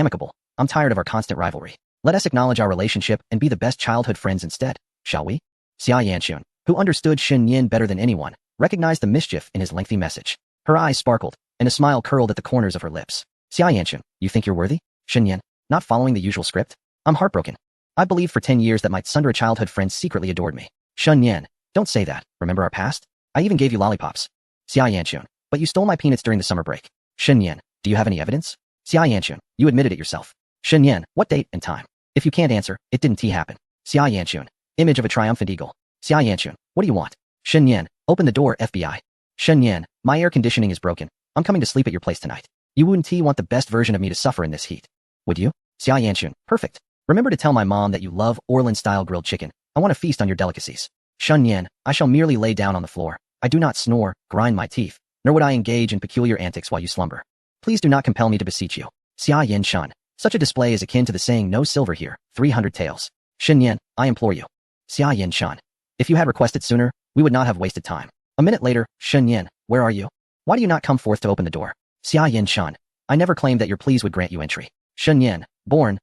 amicable. I'm tired of our constant rivalry. Let us acknowledge our relationship and be the best childhood friends instead, shall we? Xia Yanchun, who understood Shen Yin better than anyone, recognized the mischief in his lengthy message. Her eyes sparkled, and a smile curled at the corners of her lips. Xia Yanchun, you think you're worthy? Shen Yin, not following the usual script? I'm heartbroken. I believed for 10 years that my Sundra childhood friends secretly adored me. Shen Yin, don't say that. Remember our past? I even gave you lollipops. Xia Yanchun, but you stole my peanuts during the summer break. Shen Yin, do you have any evidence? Xia Yanchun, you admitted it yourself. Shen Yin, what date and time? If you can't answer, it didn't happen. Xia Yanchun, image of a triumphant eagle. Xia Yanchun, what do you want? Shen Yin, open the door, FBI. Shen Yin, my air conditioning is broken. I'm coming to sleep at your place tonight. You wouldn't want the best version of me to suffer in this heat. Would you? Xia Yanchun, perfect. Remember to tell my mom that you love Orlan-style grilled chicken. I want to feast on your delicacies. Shen Yin, I shall merely lay down on the floor. I do not snore, grind my teeth, nor would I engage in peculiar antics while you slumber. Please do not compel me to beseech you. Xia Yin Shun, such a display is akin to the saying no silver here, 300 taels. Shen Yin, I implore you. Xia Yin Shun, if you had requested sooner, we would not have wasted time. A minute later, Shen Yin, where are you? Why do you not come forth to open the door? Xia Yin Shun, I never claimed that your pleas would grant you entry. Shen Yin, born.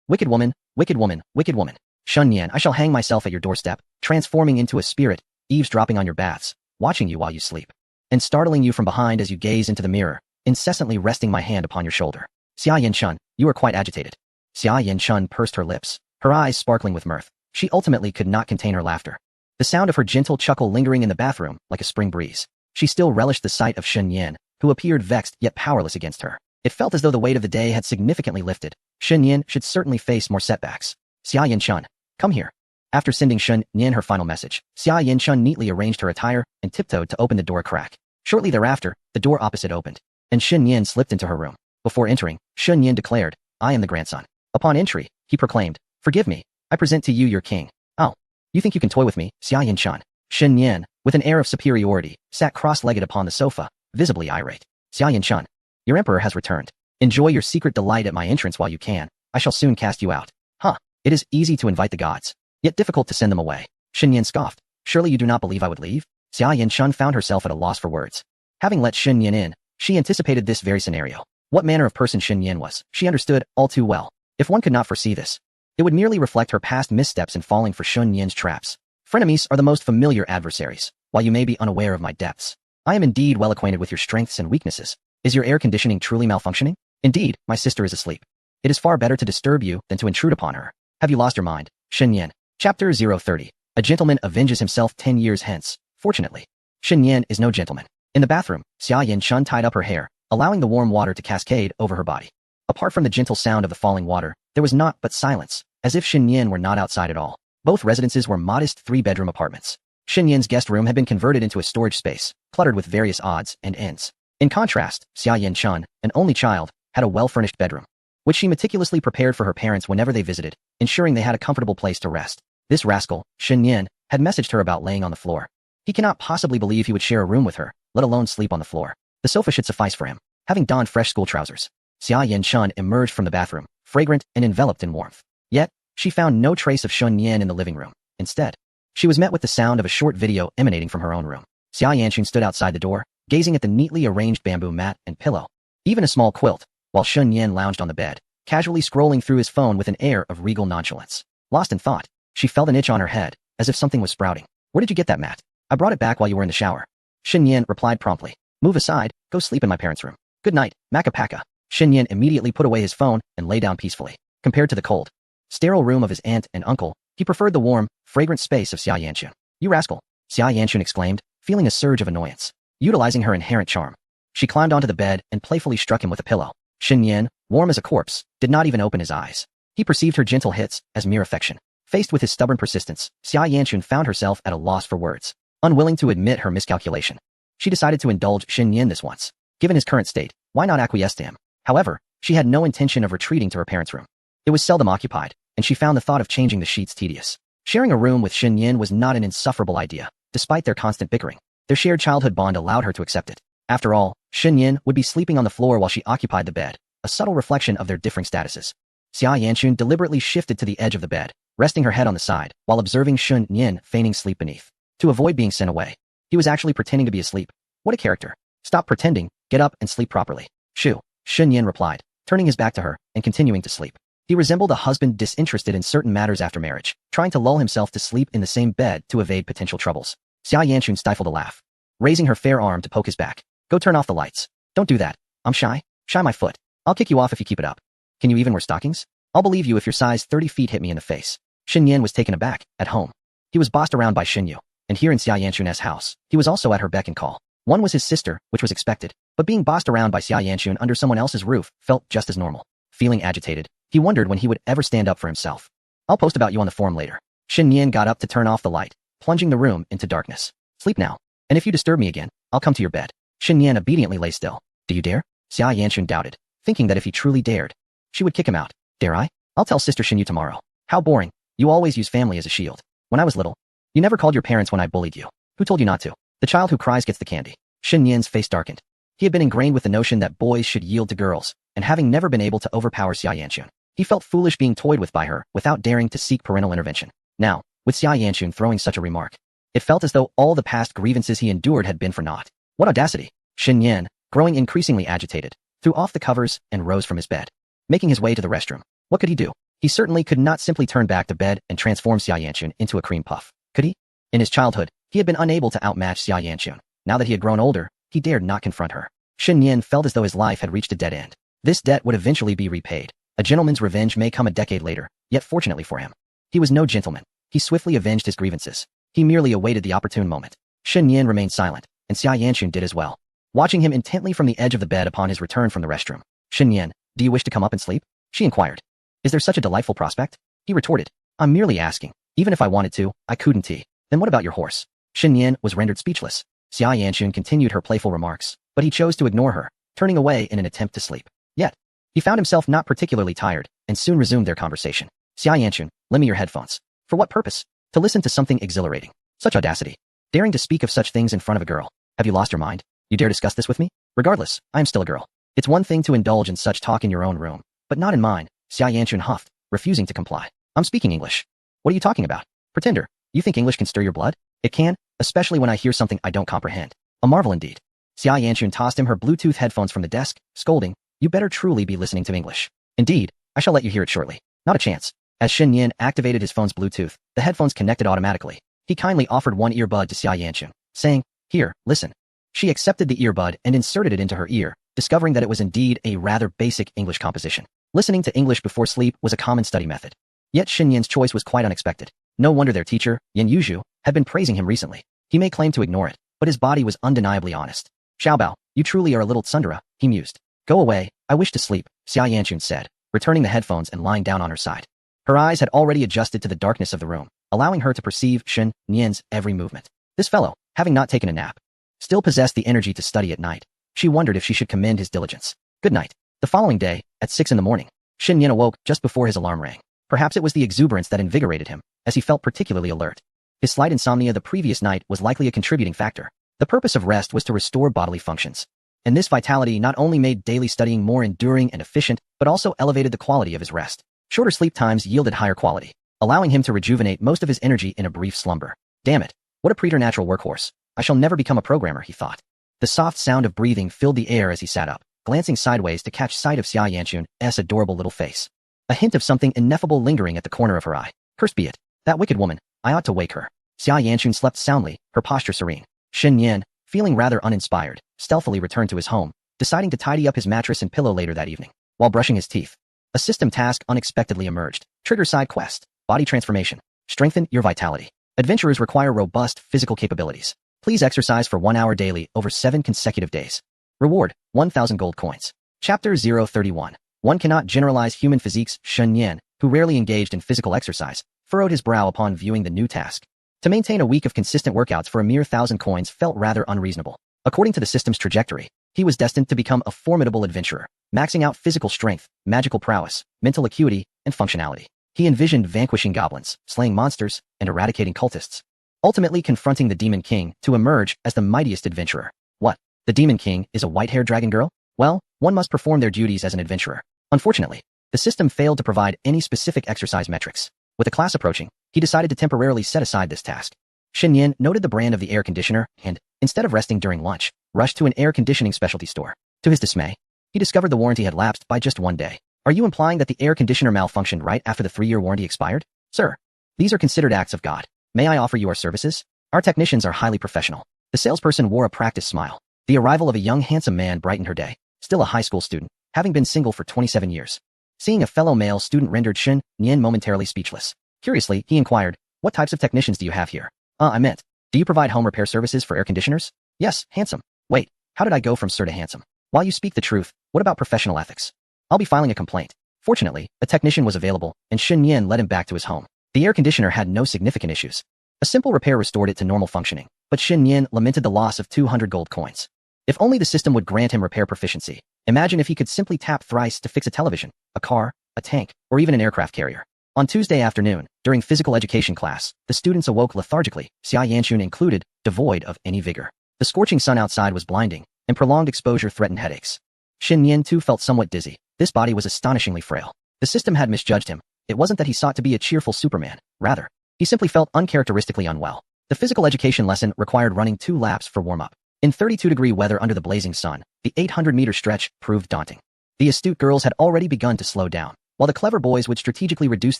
Wicked woman, wicked woman, wicked woman. Shen Yin, I shall hang myself at your doorstep, transforming into a spirit, eavesdropping on your baths, watching you while you sleep, and startling you from behind as you gaze into the mirror, incessantly resting my hand upon your shoulder. Xia Yin Shun, you are quite agitated. Xia Yin Shun pursed her lips, her eyes sparkling with mirth. She ultimately could not contain her laughter. The sound of her gentle chuckle lingering in the bathroom like a spring breeze. She still relished the sight of Shen Yin, who appeared vexed yet powerless against her. It felt as though the weight of the day had significantly lifted. Shen Yin should certainly face more setbacks. Xia Yin Shun, come here. After sending Shen Yin her final message, Xia Yin Shun neatly arranged her attire and tiptoed to open the door a crack. Shortly thereafter, the door opposite opened, and Shen Yin slipped into her room. Before entering, Shen Yin declared, I am the grandson. Upon entry, he proclaimed, forgive me, I present to you your king. Oh, you think you can toy with me, Xia Yin Shun? Shen Yin, with an air of superiority, sat cross-legged upon the sofa, visibly irate. Xia Yin Shun, your emperor has returned. Enjoy your secret delight at my entrance while you can. I shall soon cast you out. Huh, it is easy to invite the gods, yet difficult to send them away. Shen Yin scoffed. Surely you do not believe I would leave? Xia Yin Shun found herself at a loss for words. Having let Shen Yin in, she anticipated this very scenario. What manner of person Shen Yin was, she understood all too well. If one could not foresee this, it would merely reflect her past missteps in falling for Shen Yin's traps. Frenemies are the most familiar adversaries, while you may be unaware of my depths. I am indeed well acquainted with your strengths and weaknesses. Is your air conditioning truly malfunctioning? Indeed, my sister is asleep. It is far better to disturb you than to intrude upon her. Have you lost your mind? Shen Yin. Chapter 030. A gentleman avenges himself 10 years hence. Fortunately, Shen Yin is no gentleman. In the bathroom, Xia Yin Shun tied up her hair, allowing the warm water to cascade over her body. Apart from the gentle sound of the falling water, there was naught but silence, as if Shen Yin were not outside at all. Both residences were modest 3-bedroom apartments. Shen Yin's guest room had been converted into a storage space, cluttered with various odds and ends. In contrast, Xia Yin Shun, an only child, had a well-furnished bedroom, which she meticulously prepared for her parents whenever they visited, ensuring they had a comfortable place to rest. This rascal, Shen Yin, had messaged her about laying on the floor. He cannot possibly believe he would share a room with her, let alone sleep on the floor. The sofa should suffice for him. Having donned fresh school trousers, Xia Yin Shun emerged from the bathroom, fragrant and enveloped in warmth. Yet, she found no trace of Shen Yin in the living room. Instead, she was met with the sound of a short video emanating from her own room. Xia Yanchun stood outside the door, gazing at the neatly arranged bamboo mat and pillow, even a small quilt, while Shen Yin lounged on the bed, casually scrolling through his phone with an air of regal nonchalance. Lost in thought, she felt an itch on her head, as if something was sprouting. Where did you get that mat? I brought it back while you were in the shower. Shen Yin replied promptly. Move aside, go sleep in my parents' room. Good night, Macapaka. Shen Yin immediately put away his phone and lay down peacefully. Compared to the cold, sterile room of his aunt and uncle, he preferred the warm, fragrant space of Xia Yanchun. You rascal, Xia Yanchun exclaimed, feeling a surge of annoyance. Utilizing her inherent charm, she climbed onto the bed and playfully struck him with a pillow. Shen Yin, warm as a corpse, did not even open his eyes. He perceived her gentle hits as mere affection. Faced with his stubborn persistence, Xia Yanchun found herself at a loss for words. Unwilling to admit her miscalculation, she decided to indulge Shen Yin this once. Given his current state, why not acquiesce to him? However, she had no intention of retreating to her parents' room. It was seldom occupied, and she found the thought of changing the sheets tedious. Sharing a room with Shen Yin was not an insufferable idea, despite their constant bickering. Their shared childhood bond allowed her to accept it. After all, Shen Yin would be sleeping on the floor while she occupied the bed, a subtle reflection of their differing statuses. Xia Yanchun deliberately shifted to the edge of the bed, resting her head on the side, while observing Shen Yin feigning sleep beneath. To avoid being sent away, he was actually pretending to be asleep. What a character. Stop pretending, get up and sleep properly. Shoo. Shen Yan replied, turning his back to her and continuing to sleep. He resembled a husband disinterested in certain matters after marriage, trying to lull himself to sleep in the same bed to evade potential troubles. Xia Yanchun stifled a laugh, raising her fair arm to poke his back. Go turn off the lights. Don't do that. I'm shy. Shy my foot. I'll kick you off if you keep it up. Can you even wear stockings? I'll believe you if your size 30 feet hit me in the face. Shen Yan was taken aback. At home, he was bossed around by Shen Yu, and here in Xia Yanchun's house, he was also at her beck and call. One was his sister, which was expected, but being bossed around by Xia Yanchun under someone else's roof felt just as normal. Feeling agitated, he wondered when he would ever stand up for himself. I'll post about you on the forum later. Shen Yan got up to turn off the light, plunging the room into darkness. Sleep now, and if you disturb me again, I'll come to your bed. Shen Yan obediently lay still. Do you dare? Xia Yanchun doubted, thinking that if he truly dared, she would kick him out. Dare I? I'll tell Sister Shen Yu tomorrow. How boring. You always use family as a shield. When I was little, you never called your parents when I bullied you. Who told you not to? The child who cries gets the candy. Shen Yan's face darkened. He had been ingrained with the notion that boys should yield to girls, and having never been able to overpower Xia Yanchun, he felt foolish being toyed with by her without daring to seek parental intervention. Now, with Xia Yanchun throwing such a remark, it felt as though all the past grievances he endured had been for naught. What audacity! Shen Yan, growing increasingly agitated, threw off the covers and rose from his bed, making his way to the restroom. What could he do? He certainly could not simply turn back to bed and transform Xia Yanchun into a cream puff. Could he? In his childhood, he had been unable to outmatch Xia Yanchun. Now that he had grown older, he dared not confront her. Shen Yan felt as though his life had reached a dead end. This debt would eventually be repaid. A gentleman's revenge may come a decade later, yet fortunately for him, he was no gentleman. He swiftly avenged his grievances. He merely awaited the opportune moment. Shen Yan remained silent, and Xia Yanchun did as well, watching him intently from the edge of the bed upon his return from the restroom. Shen Yan, do you wish to come up and sleep? She inquired. Is there such a delightful prospect? He retorted. I'm merely asking. Even if I wanted to, I couldn't. Then what about your horse? Shen Yan was rendered speechless. Xia Yanchun continued her playful remarks, but he chose to ignore her, turning away in an attempt to sleep. Yet, he found himself not particularly tired, and soon resumed their conversation. Xia Yanchun, lend me your headphones. For what purpose? To listen to something exhilarating. Such audacity. Daring to speak of such things in front of a girl. Have you lost your mind? You dare discuss this with me? Regardless, I am still a girl. It's one thing to indulge in such talk in your own room, but not in mine. Xia Yanchun huffed, refusing to comply. I'm speaking English. What are you talking about? Pretender, you think English can stir your blood? It can, especially when I hear something I don't comprehend. A marvel indeed. Xia Yanchun tossed him her Bluetooth headphones from the desk, scolding, you better truly be listening to English. Indeed, I shall let you hear it shortly. Not a chance. As Shen Yan activated his phone's Bluetooth, the headphones connected automatically. He kindly offered one earbud to Xia Yanchun, saying, here, listen. She accepted the earbud and inserted it into her ear, discovering that it was indeed a rather basic English composition. Listening to English before sleep was a common study method. Yet Shen Yan's choice was quite unexpected. No wonder their teacher, Yan Yuzhu, had been praising him recently. He may claim to ignore it, but his body was undeniably honest. Xiaobao, you truly are a little tsundere, he mused. Go away, I wish to sleep, Xia Yanchun said, returning the headphones and lying down on her side. Her eyes had already adjusted to the darkness of the room, allowing her to perceive Shen Yan's every movement. This fellow, having not taken a nap, still possessed the energy to study at night. She wondered if she should commend his diligence. Good night. The following day, at 6 in the morning, Shen Yan awoke just before his alarm rang. Perhaps it was the exuberance that invigorated him, as he felt particularly alert. His slight insomnia the previous night was likely a contributing factor. The purpose of rest was to restore bodily functions. And this vitality not only made daily studying more enduring and efficient, but also elevated the quality of his rest. Shorter sleep times yielded higher quality, allowing him to rejuvenate most of his energy in a brief slumber. Damn it, what a preternatural workhorse. I shall never become a programmer, he thought. The soft sound of breathing filled the air as he sat up, glancing sideways to catch sight of Xia Yanchun's adorable little face. A hint of something ineffable lingering at the corner of her eye. Cursed be it. That wicked woman. I ought to wake her. Xia Yanchun slept soundly, her posture serene. Shen Yan, feeling rather uninspired, stealthily returned to his home, deciding to tidy up his mattress and pillow later that evening. While brushing his teeth, a system task unexpectedly emerged. Trigger side quest. Body transformation. Strengthen your vitality. Adventurers require robust physical capabilities. Please exercise for 1 hour daily over 7 consecutive days. Reward, 1,000 gold coins. Chapter 031. One cannot generalize human physiques. Shen Yan, who rarely engaged in physical exercise, furrowed his brow upon viewing the new task. To maintain a week of consistent workouts for a mere 1,000 coins felt rather unreasonable. According to the system's trajectory, he was destined to become a formidable adventurer, maxing out physical strength, magical prowess, mental acuity, and functionality. He envisioned vanquishing goblins, slaying monsters, and eradicating cultists, ultimately confronting the Demon King to emerge as the mightiest adventurer. What? The Demon King is a white-haired dragon girl? Well, one must perform their duties as an adventurer. Unfortunately, the system failed to provide any specific exercise metrics. With the class approaching, he decided to temporarily set aside this task. Shen Yan noted the brand of the air conditioner and, instead of resting during lunch, rushed to an air conditioning specialty store. To his dismay, He discovered the warranty had lapsed by just 1 day. Are you implying that the air conditioner malfunctioned right after the 3-year warranty expired? Sir, these are considered acts of God. May I offer you our services? Our technicians are highly professional. The salesperson wore a practiced smile. The arrival of a young handsome man brightened her day, still a high school student, having been single for 27 years. Seeing a fellow male student rendered Shen Nian momentarily speechless. Curiously, he inquired, what types of technicians do you have here? Do you provide home repair services for air conditioners? Yes, handsome. Wait, how did I go from sir to handsome? While you speak the truth, what about professional ethics? I'll be filing a complaint. Fortunately, a technician was available, and Shen Nian led him back to his home. The air conditioner had no significant issues. A simple repair restored it to normal functioning, but Shen Nian lamented the loss of 200 gold coins. If only the system would grant him repair proficiency. Imagine if he could simply tap thrice to fix a television, a car, a tank, or even an aircraft carrier. On Tuesday afternoon, during physical education class, the students awoke lethargically, Xia Yanxun included, devoid of any vigor. The scorching sun outside was blinding, and prolonged exposure threatened headaches. Shen Nian too felt somewhat dizzy. This body was astonishingly frail. The system had misjudged him. It wasn't that he sought to be a cheerful Superman. Rather, he simply felt uncharacteristically unwell. The physical education lesson required running 2 laps for warm-up. In 32-degree weather under the blazing sun, the 800-meter stretch proved daunting. The astute girls had already begun to slow down, while the clever boys would strategically reduce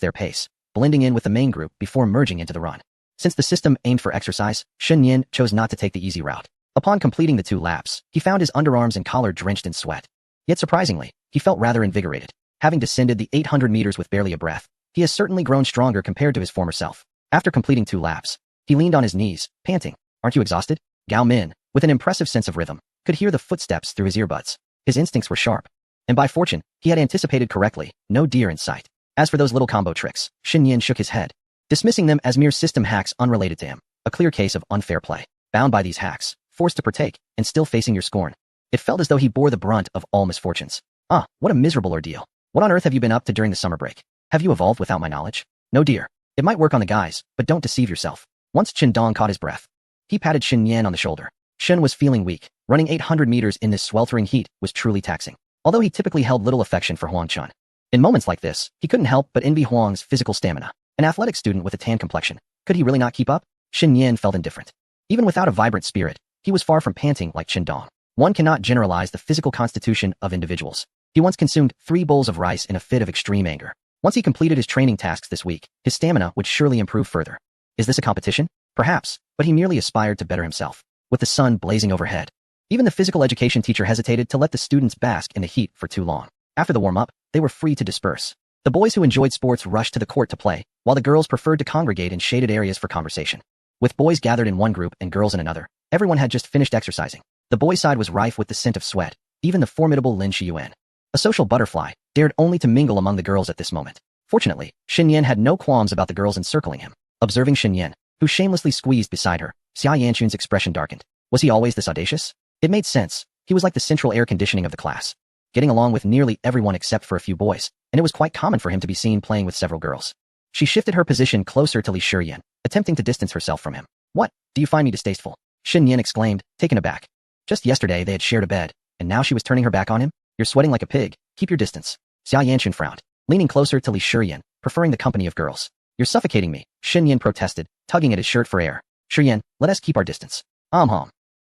their pace, blending in with the main group before merging into the run. Since the system aimed for exercise, Shen Nian chose not to take the easy route. Upon completing the 2 laps, he found his underarms and collar drenched in sweat. Yet surprisingly, he felt rather invigorated. Having descended the 800 meters with barely a breath, he has certainly grown stronger compared to his former self. After completing 2 laps, he leaned on his knees, panting. Aren't you exhausted? Gao Min, with an impressive sense of rhythm, could hear the footsteps through his earbuds. His instincts were sharp. And by fortune, he had anticipated correctly, no deer in sight. As for those little combo tricks, Shen Nian shook his head, dismissing them as mere system hacks unrelated to him, a clear case of unfair play. Bound by these hacks, forced to partake, and still facing your scorn. It felt as though he bore the brunt of all misfortunes. What a miserable ordeal. What on earth have you been up to during the summer break? Have you evolved without my knowledge? No dear. It might work on the guys, but don't deceive yourself. Once Qin Dong caught his breath, he patted Shen Nian on the shoulder. Shen was feeling weak. Running 800 meters in this sweltering heat was truly taxing. Although he typically held little affection for Huang Chun. In moments like this, he couldn't help but envy Huang's physical stamina. An athletic student with a tan complexion. Could he really not keep up? Shen Nian felt indifferent. Even without a vibrant spirit, he was far from panting like Qin Dong. One cannot generalize the physical constitution of individuals. He once consumed 3 bowls of rice in a fit of extreme anger. Once he completed his training tasks this week, his stamina would surely improve further. Is this a competition? Perhaps, but he merely aspired to better himself. With the sun blazing overhead, even the physical education teacher hesitated to let the students bask in the heat for too long. After the warm-up, they were free to disperse. The boys who enjoyed sports rushed to the court to play, while the girls preferred to congregate in shaded areas for conversation. With boys gathered in one group and girls in another, everyone had just finished exercising. The boys' side was rife with the scent of sweat, even the formidable Lin Shiyuan. A social butterfly, dared only to mingle among the girls at this moment. Fortunately, Shen Yan had no qualms about the girls encircling him. Observing Shen Yan, who shamelessly squeezed beside her, Xia Yanchun's expression darkened. Was he always this audacious? It made sense. He was like the central air conditioning of the class, getting along with nearly everyone except for a few boys, and it was quite common for him to be seen playing with several girls. She shifted her position closer to Li Shiyan, attempting to distance herself from him. What? Do you find me distasteful? Shen Yan exclaimed, taken aback. Just yesterday they had shared a bed, and now she was turning her back on him? You're sweating like a pig. Keep your distance. Xia Yanchun frowned, leaning closer to Li Shiyan, preferring the company of girls. You're suffocating me, Shen Yan protested, tugging at his shirt for air. Shiyan, let us keep our distance.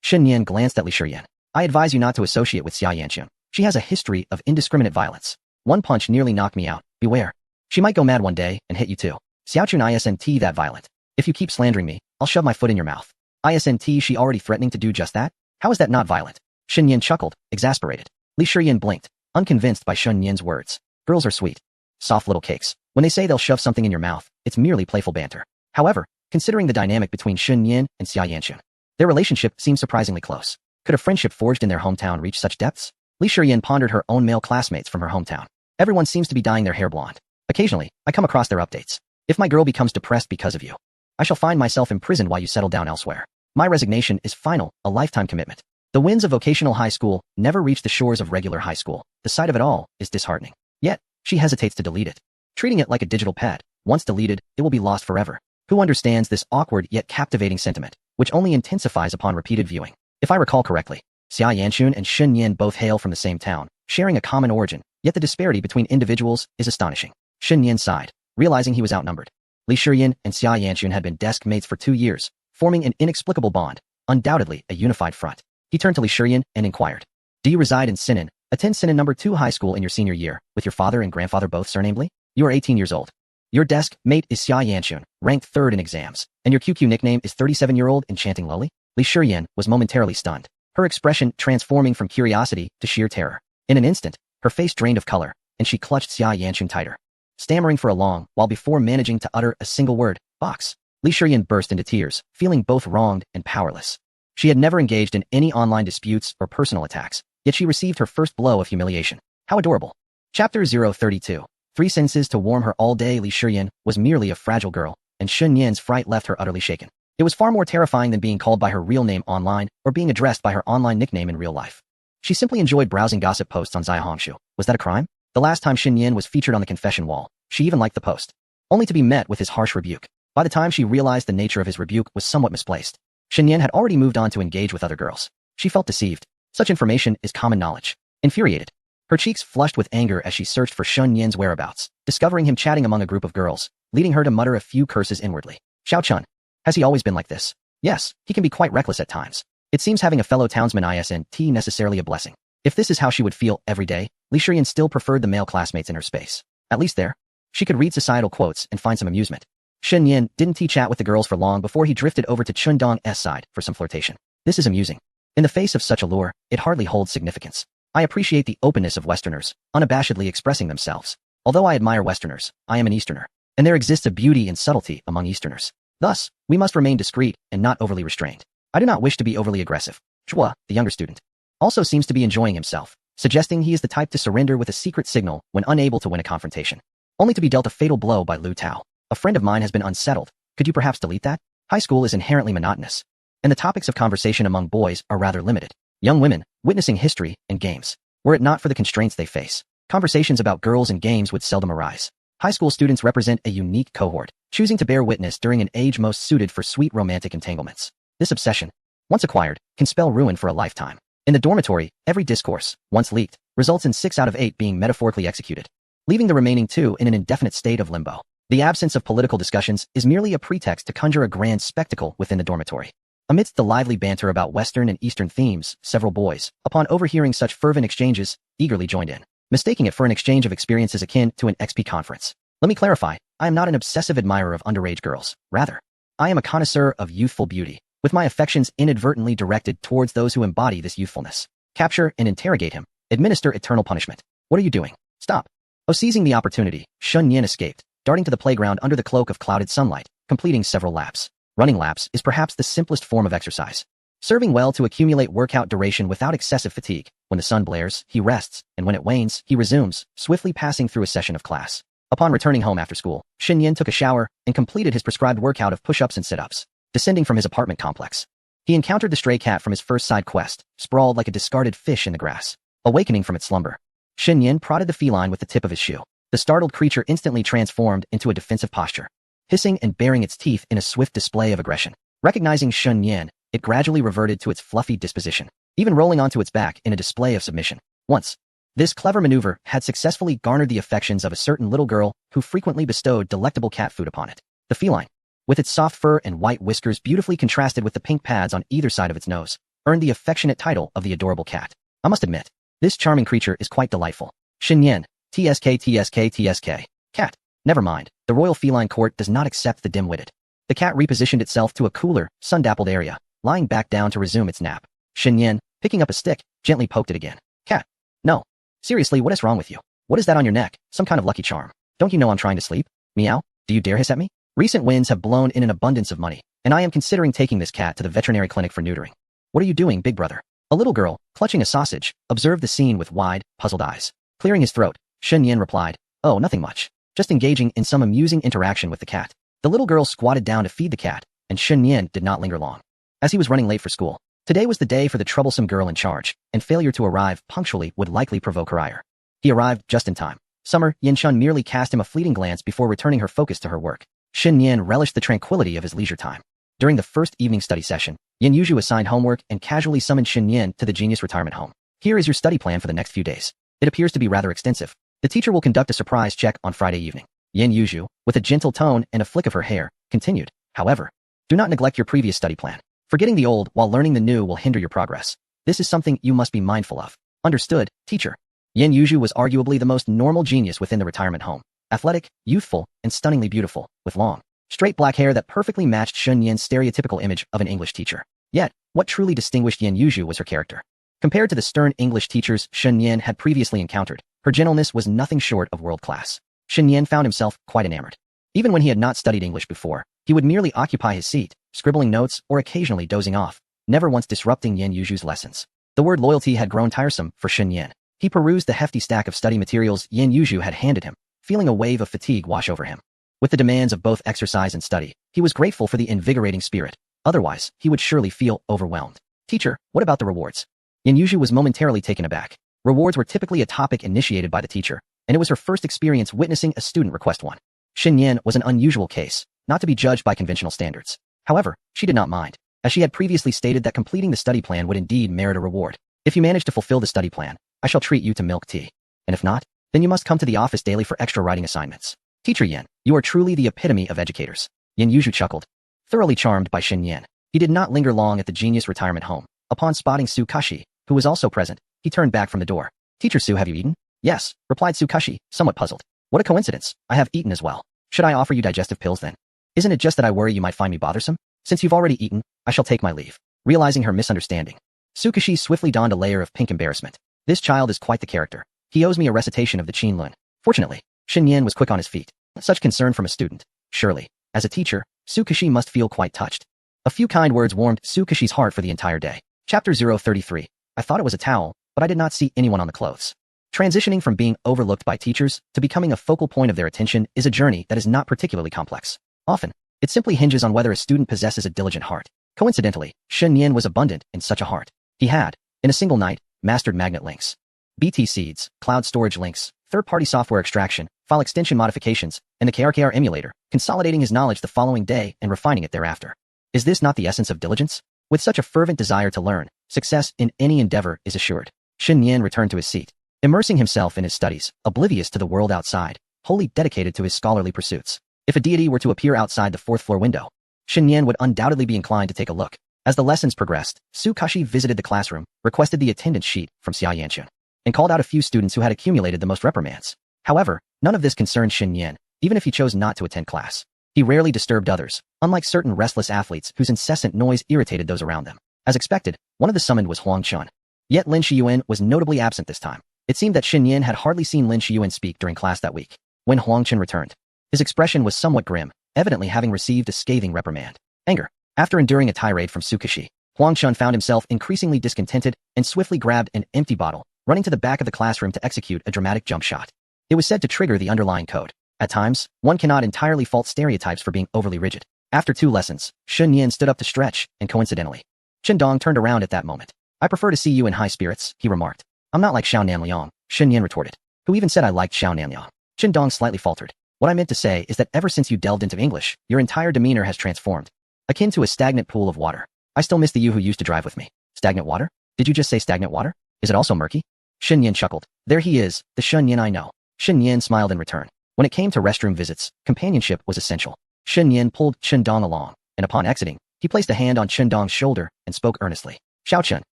Shen Yan glanced at Li Shiyan. I advise you not to associate with Xia Yanchun. She has a history of indiscriminate violence. One punch nearly knocked me out. Beware. She might go mad one day and hit you too. Xiaochun isn't that violent. If you keep slandering me, I'll shove my foot in your mouth. Isn't she already threatening to do just that? How is that not violent? Shen Yan chuckled, exasperated. Li Shiyan blinked, unconvinced by Shen Yan's words. Girls are sweet. Soft little cakes. When they say they'll shove something in your mouth, it's merely playful banter. However, considering the dynamic between Shen Yan and Xia Yanchun, their relationship seemed surprisingly close. Could a friendship forged in their hometown reach such depths? Li Shiyan pondered her own male classmates from her hometown. Everyone seems to be dyeing their hair blonde. Occasionally, I come across their updates. If my girl becomes depressed because of you, I shall find myself imprisoned while you settle down elsewhere. My resignation is final, a lifetime commitment. The winds of vocational high school never reach the shores of regular high school. The sight of it all is disheartening. Yet, she hesitates to delete it. Treating it like a digital pet, once deleted, it will be lost forever. Who understands this awkward yet captivating sentiment, which only intensifies upon repeated viewing? If I recall correctly, Xia Yanchun and Shen Yan both hail from the same town, sharing a common origin, yet the disparity between individuals is astonishing. Shen Yan sighed, realizing he was outnumbered. Li Shiyan and Xia Yanchun had been desk mates for 2 years, forming an inexplicable bond, undoubtedly a unified front. He turned to Li Shiyan and inquired, do you reside in Sinan, Attend Sinan number 2 high school in your senior year, with your father and grandfather both surnamed Li. You are 18 years old. Your desk mate is Xia Yanchun, ranked 3rd in exams, and your QQ nickname is 37-year-old enchanting Loli. Li Shiyan was momentarily stunned, her expression transforming from curiosity to sheer terror. In an instant, her face drained of color, and she clutched Xia Yanchun tighter. Stammering for a long while before managing to utter a single word, box, Li Shiyan burst into tears, feeling both wronged and powerless. She had never engaged in any online disputes or personal attacks, yet she received her first blow of humiliation. How adorable. Chapter 032. 3 sentences to warm her all day. Li Shiyan was merely a fragile girl, and Shun Yan's fright left her utterly shaken. It was far more terrifying than being called by her real name online or being addressed by her online nickname in real life. She simply enjoyed browsing gossip posts on Xia Hongshu. Was that a crime? The last time Shin Yan was featured on the confession wall, she even liked the post, only to be met with his harsh rebuke. By the time she realized the nature of his rebuke was somewhat misplaced, Shin Yan had already moved on to engage with other girls. She felt deceived. Such information is common knowledge. Infuriated, her cheeks flushed with anger as she searched for Shun Yan's whereabouts, discovering him chatting among a group of girls, leading her to mutter a few curses inwardly. Xiao Chun. Has he always been like this? Yes, he can be quite reckless at times. It seems having a fellow townsman isn't necessarily a blessing. If this is how she would feel every day, Li Shiyan still preferred the male classmates in her space. At least there, she could read societal quotes and find some amusement. Shin Yan didn't chat with the girls for long before he drifted over to Chun Dong's side for some flirtation. This is amusing. In the face of such allure, it hardly holds significance. I appreciate the openness of Westerners, unabashedly expressing themselves. Although I admire Westerners, I am an Easterner, and there exists a beauty and subtlety among Easterners. Thus, we must remain discreet and not overly restrained. I do not wish to be overly aggressive. Chua, the younger student, also seems to be enjoying himself, suggesting he is the type to surrender with a secret signal when unable to win a confrontation, only to be dealt a fatal blow by Lu Tao. A friend of mine has been unsettled. Could you perhaps delete that? High school is inherently monotonous, and the topics of conversation among boys are rather limited. Young women, witnessing history and games. Were it not for the constraints they face, conversations about girls and games would seldom arise. High school students represent a unique cohort, choosing to bear witness during an age most suited for sweet romantic entanglements. This obsession, once acquired, can spell ruin for a lifetime. In the dormitory, every discourse, once leaked, results in 6 out of 8 being metaphorically executed, leaving the remaining 2 in an indefinite state of limbo. The absence of political discussions is merely a pretext to conjure a grand spectacle within the dormitory. Amidst the lively banter about Western and Eastern themes, several boys, upon overhearing such fervent exchanges, eagerly joined in, mistaking it for an exchange of experiences akin to an XP conference. Let me clarify, I am not an obsessive admirer of underage girls. Rather, I am a connoisseur of youthful beauty, with my affections inadvertently directed towards those who embody this youthfulness. Capture and interrogate him. Administer eternal punishment. What are you doing? Stop. Oh, seizing the opportunity, Shun Yan escaped, darting to the playground under the cloak of clouded sunlight, completing several laps. Running laps is perhaps the simplest form of exercise, serving well to accumulate workout duration without excessive fatigue. When the sun blares, he rests, and when it wanes, he resumes, swiftly passing through a session of class. Upon returning home after school, Shin Yan took a shower and completed his prescribed workout of push-ups and sit-ups. Descending from his apartment complex, he encountered the stray cat from his first side quest, sprawled like a discarded fish in the grass. Awakening from its slumber, Shin Yan prodded the feline with the tip of his shoe. The startled creature instantly transformed into a defensive posture, hissing and baring its teeth in a swift display of aggression. Recognizing Shun Yan, it gradually reverted to its fluffy disposition, even rolling onto its back in a display of submission. Once, this clever maneuver had successfully garnered the affections of a certain little girl who frequently bestowed delectable cat food upon it. The feline, with its soft fur and white whiskers beautifully contrasted with the pink pads on either side of its nose, earned the affectionate title of the adorable cat. I must admit, this charming creature is quite delightful. Shin Yan, TSK. Cat. Never mind, the royal feline court does not accept the dim-witted. The cat repositioned itself to a cooler, sun-dappled area, lying back down to resume its nap. Shin Yan, picking up a stick, gently poked it again. Cat. No. Seriously, what is wrong with you? What is that on your neck? Some kind of lucky charm? Don't you know I'm trying to sleep? Meow? Do you dare hiss at me? Recent winds have blown in an abundance of money, and I am considering taking this cat to the veterinary clinic for neutering. What are you doing, big brother? A little girl, clutching a sausage, observed the scene with wide, puzzled eyes. Clearing his throat, Shin Yan replied, Oh, nothing much. Just engaging in some amusing interaction with the cat. The little girl squatted down to feed the cat, and Shin Yan did not linger long. As he was running late for school, today was the day for the troublesome girl in charge, and failure to arrive punctually would likely provoke her ire. He arrived just in time. Summer Yin Chun merely cast him a fleeting glance before returning her focus to her work. Shin Yan relished the tranquility of his leisure time. During the first evening study session, Yin Yuzhu assigned homework and casually summoned Shin Yan to the genius retirement home. Here is your study plan for the next few days. It appears to be rather extensive. The teacher will conduct a surprise check on Friday evening. Yin Yuzhu, with a gentle tone and a flick of her hair, continued. However, do not neglect your previous study plan. Forgetting the old while learning the new will hinder your progress. This is something you must be mindful of. Understood, teacher. Yin Yuzhu was arguably the most normal genius within the retirement home. Athletic, youthful, and stunningly beautiful, with long, straight black hair that perfectly matched Shun Yin's stereotypical image of an English teacher. Yet, what truly distinguished Yin Yuzhu was her character. Compared to the stern English teachers Shun Yin had previously encountered, her gentleness was nothing short of world-class. Shun Yin found himself quite enamored. Even when he had not studied English before, he would merely occupy his seat, scribbling notes or occasionally dozing off, never once disrupting Yin Yuzhu's lessons. The word loyalty had grown tiresome for Shun Yin. He perused the hefty stack of study materials Yin Yuzhu had handed him, feeling a wave of fatigue wash over him. With the demands of both exercise and study, he was grateful for the invigorating spirit. Otherwise, he would surely feel overwhelmed. Teacher, what about the rewards? Yin Yuzhu was momentarily taken aback. Rewards were typically a topic initiated by the teacher, and it was her first experience witnessing a student request one. Shun Yin was an unusual case, not to be judged by conventional standards. However, she did not mind, as she had previously stated that completing the study plan would indeed merit a reward. If you manage to fulfill the study plan, I shall treat you to milk tea. And if not, then you must come to the office daily for extra writing assignments. Teacher Yin, you are truly the epitome of educators. Yin Yuzhu chuckled, thoroughly charmed by Shun Yin. He did not linger long at the genius retirement home. Upon spotting Su Kashi, who was also present, he turned back from the door. Teacher Su, have you eaten? Yes, replied Su Kashi, somewhat puzzled. What a coincidence, I have eaten as well. Should I offer you digestive pills then? Isn't it just that I worry you might find me bothersome? Since you've already eaten, I shall take my leave. Realizing her misunderstanding, Su Kashi swiftly donned a layer of pink embarrassment. This child is quite the character. He owes me a recitation of the Qin Lun. Fortunately, Shun Yin was quick on his feet. Such concern from a student. Surely, as a teacher, Su Kashi must feel quite touched. A few kind words warmed Su Kashi's heart for the entire day. Chapter 033. I thought it was a towel, but I did not see anyone on the clothes. Transitioning from being overlooked by teachers to becoming a focal point of their attention is a journey that is not particularly complex. Often, it simply hinges on whether a student possesses a diligent heart. Coincidentally, Shun Yin was abundant in such a heart. He had, in a single night, mastered magnet links, BT seeds, cloud storage links, third-party software extraction, file extension modifications, and the KRKR emulator, consolidating his knowledge the following day and refining it thereafter. Is this not the essence of diligence? With such a fervent desire to learn, success in any endeavor is assured. Shun Yin returned to his seat, immersing himself in his studies, oblivious to the world outside, wholly dedicated to his scholarly pursuits. If a deity were to appear outside the fourth-floor window, Shun Yin would undoubtedly be inclined to take a look. As the lessons progressed, Su Kashi visited the classroom, requested the attendance sheet from Xia Yanchun, and called out a few students who had accumulated the most reprimands. However, none of this concerned Shun Yin, even if he chose not to attend class. He rarely disturbed others, unlike certain restless athletes whose incessant noise irritated those around them. As expected, one of the summoned was Huang Chun. Yet Lin Shiyuan was notably absent this time. It seemed that Shun Yin had hardly seen Lin Shiyuan speak during class that week. When Huang Chun returned, his expression was somewhat grim, evidently having received a scathing reprimand. Anger. After enduring a tirade from Su Kashi, Huang Chun found himself increasingly discontented and swiftly grabbed an empty bottle, running to the back of the classroom to execute a dramatic jump shot. It was said to trigger the underlying code. At times, one cannot entirely fault stereotypes for being overly rigid. After 2 lessons, Shun Yin stood up to stretch, and coincidentally, Chen Dong turned around at that moment. I prefer to see you in high spirits, he remarked. I'm not like Xiao Nanliang, Shun Yin retorted. Who even said I liked Xiao Nanliang? Chen Dong slightly faltered. What I meant to say is that ever since you delved into English, your entire demeanor has transformed. Akin to a stagnant pool of water. I still miss the you who used to drive with me. Stagnant water? Did you just say stagnant water? Is it also murky? Shun Yin chuckled. There he is, the Shun Yin I know. Shun Yin smiled in return. When it came to restroom visits, companionship was essential. Shun Yin pulled Chen Dong along, and upon exiting, he placed a hand on Chen Dong's shoulder and spoke earnestly. Xiao Chen,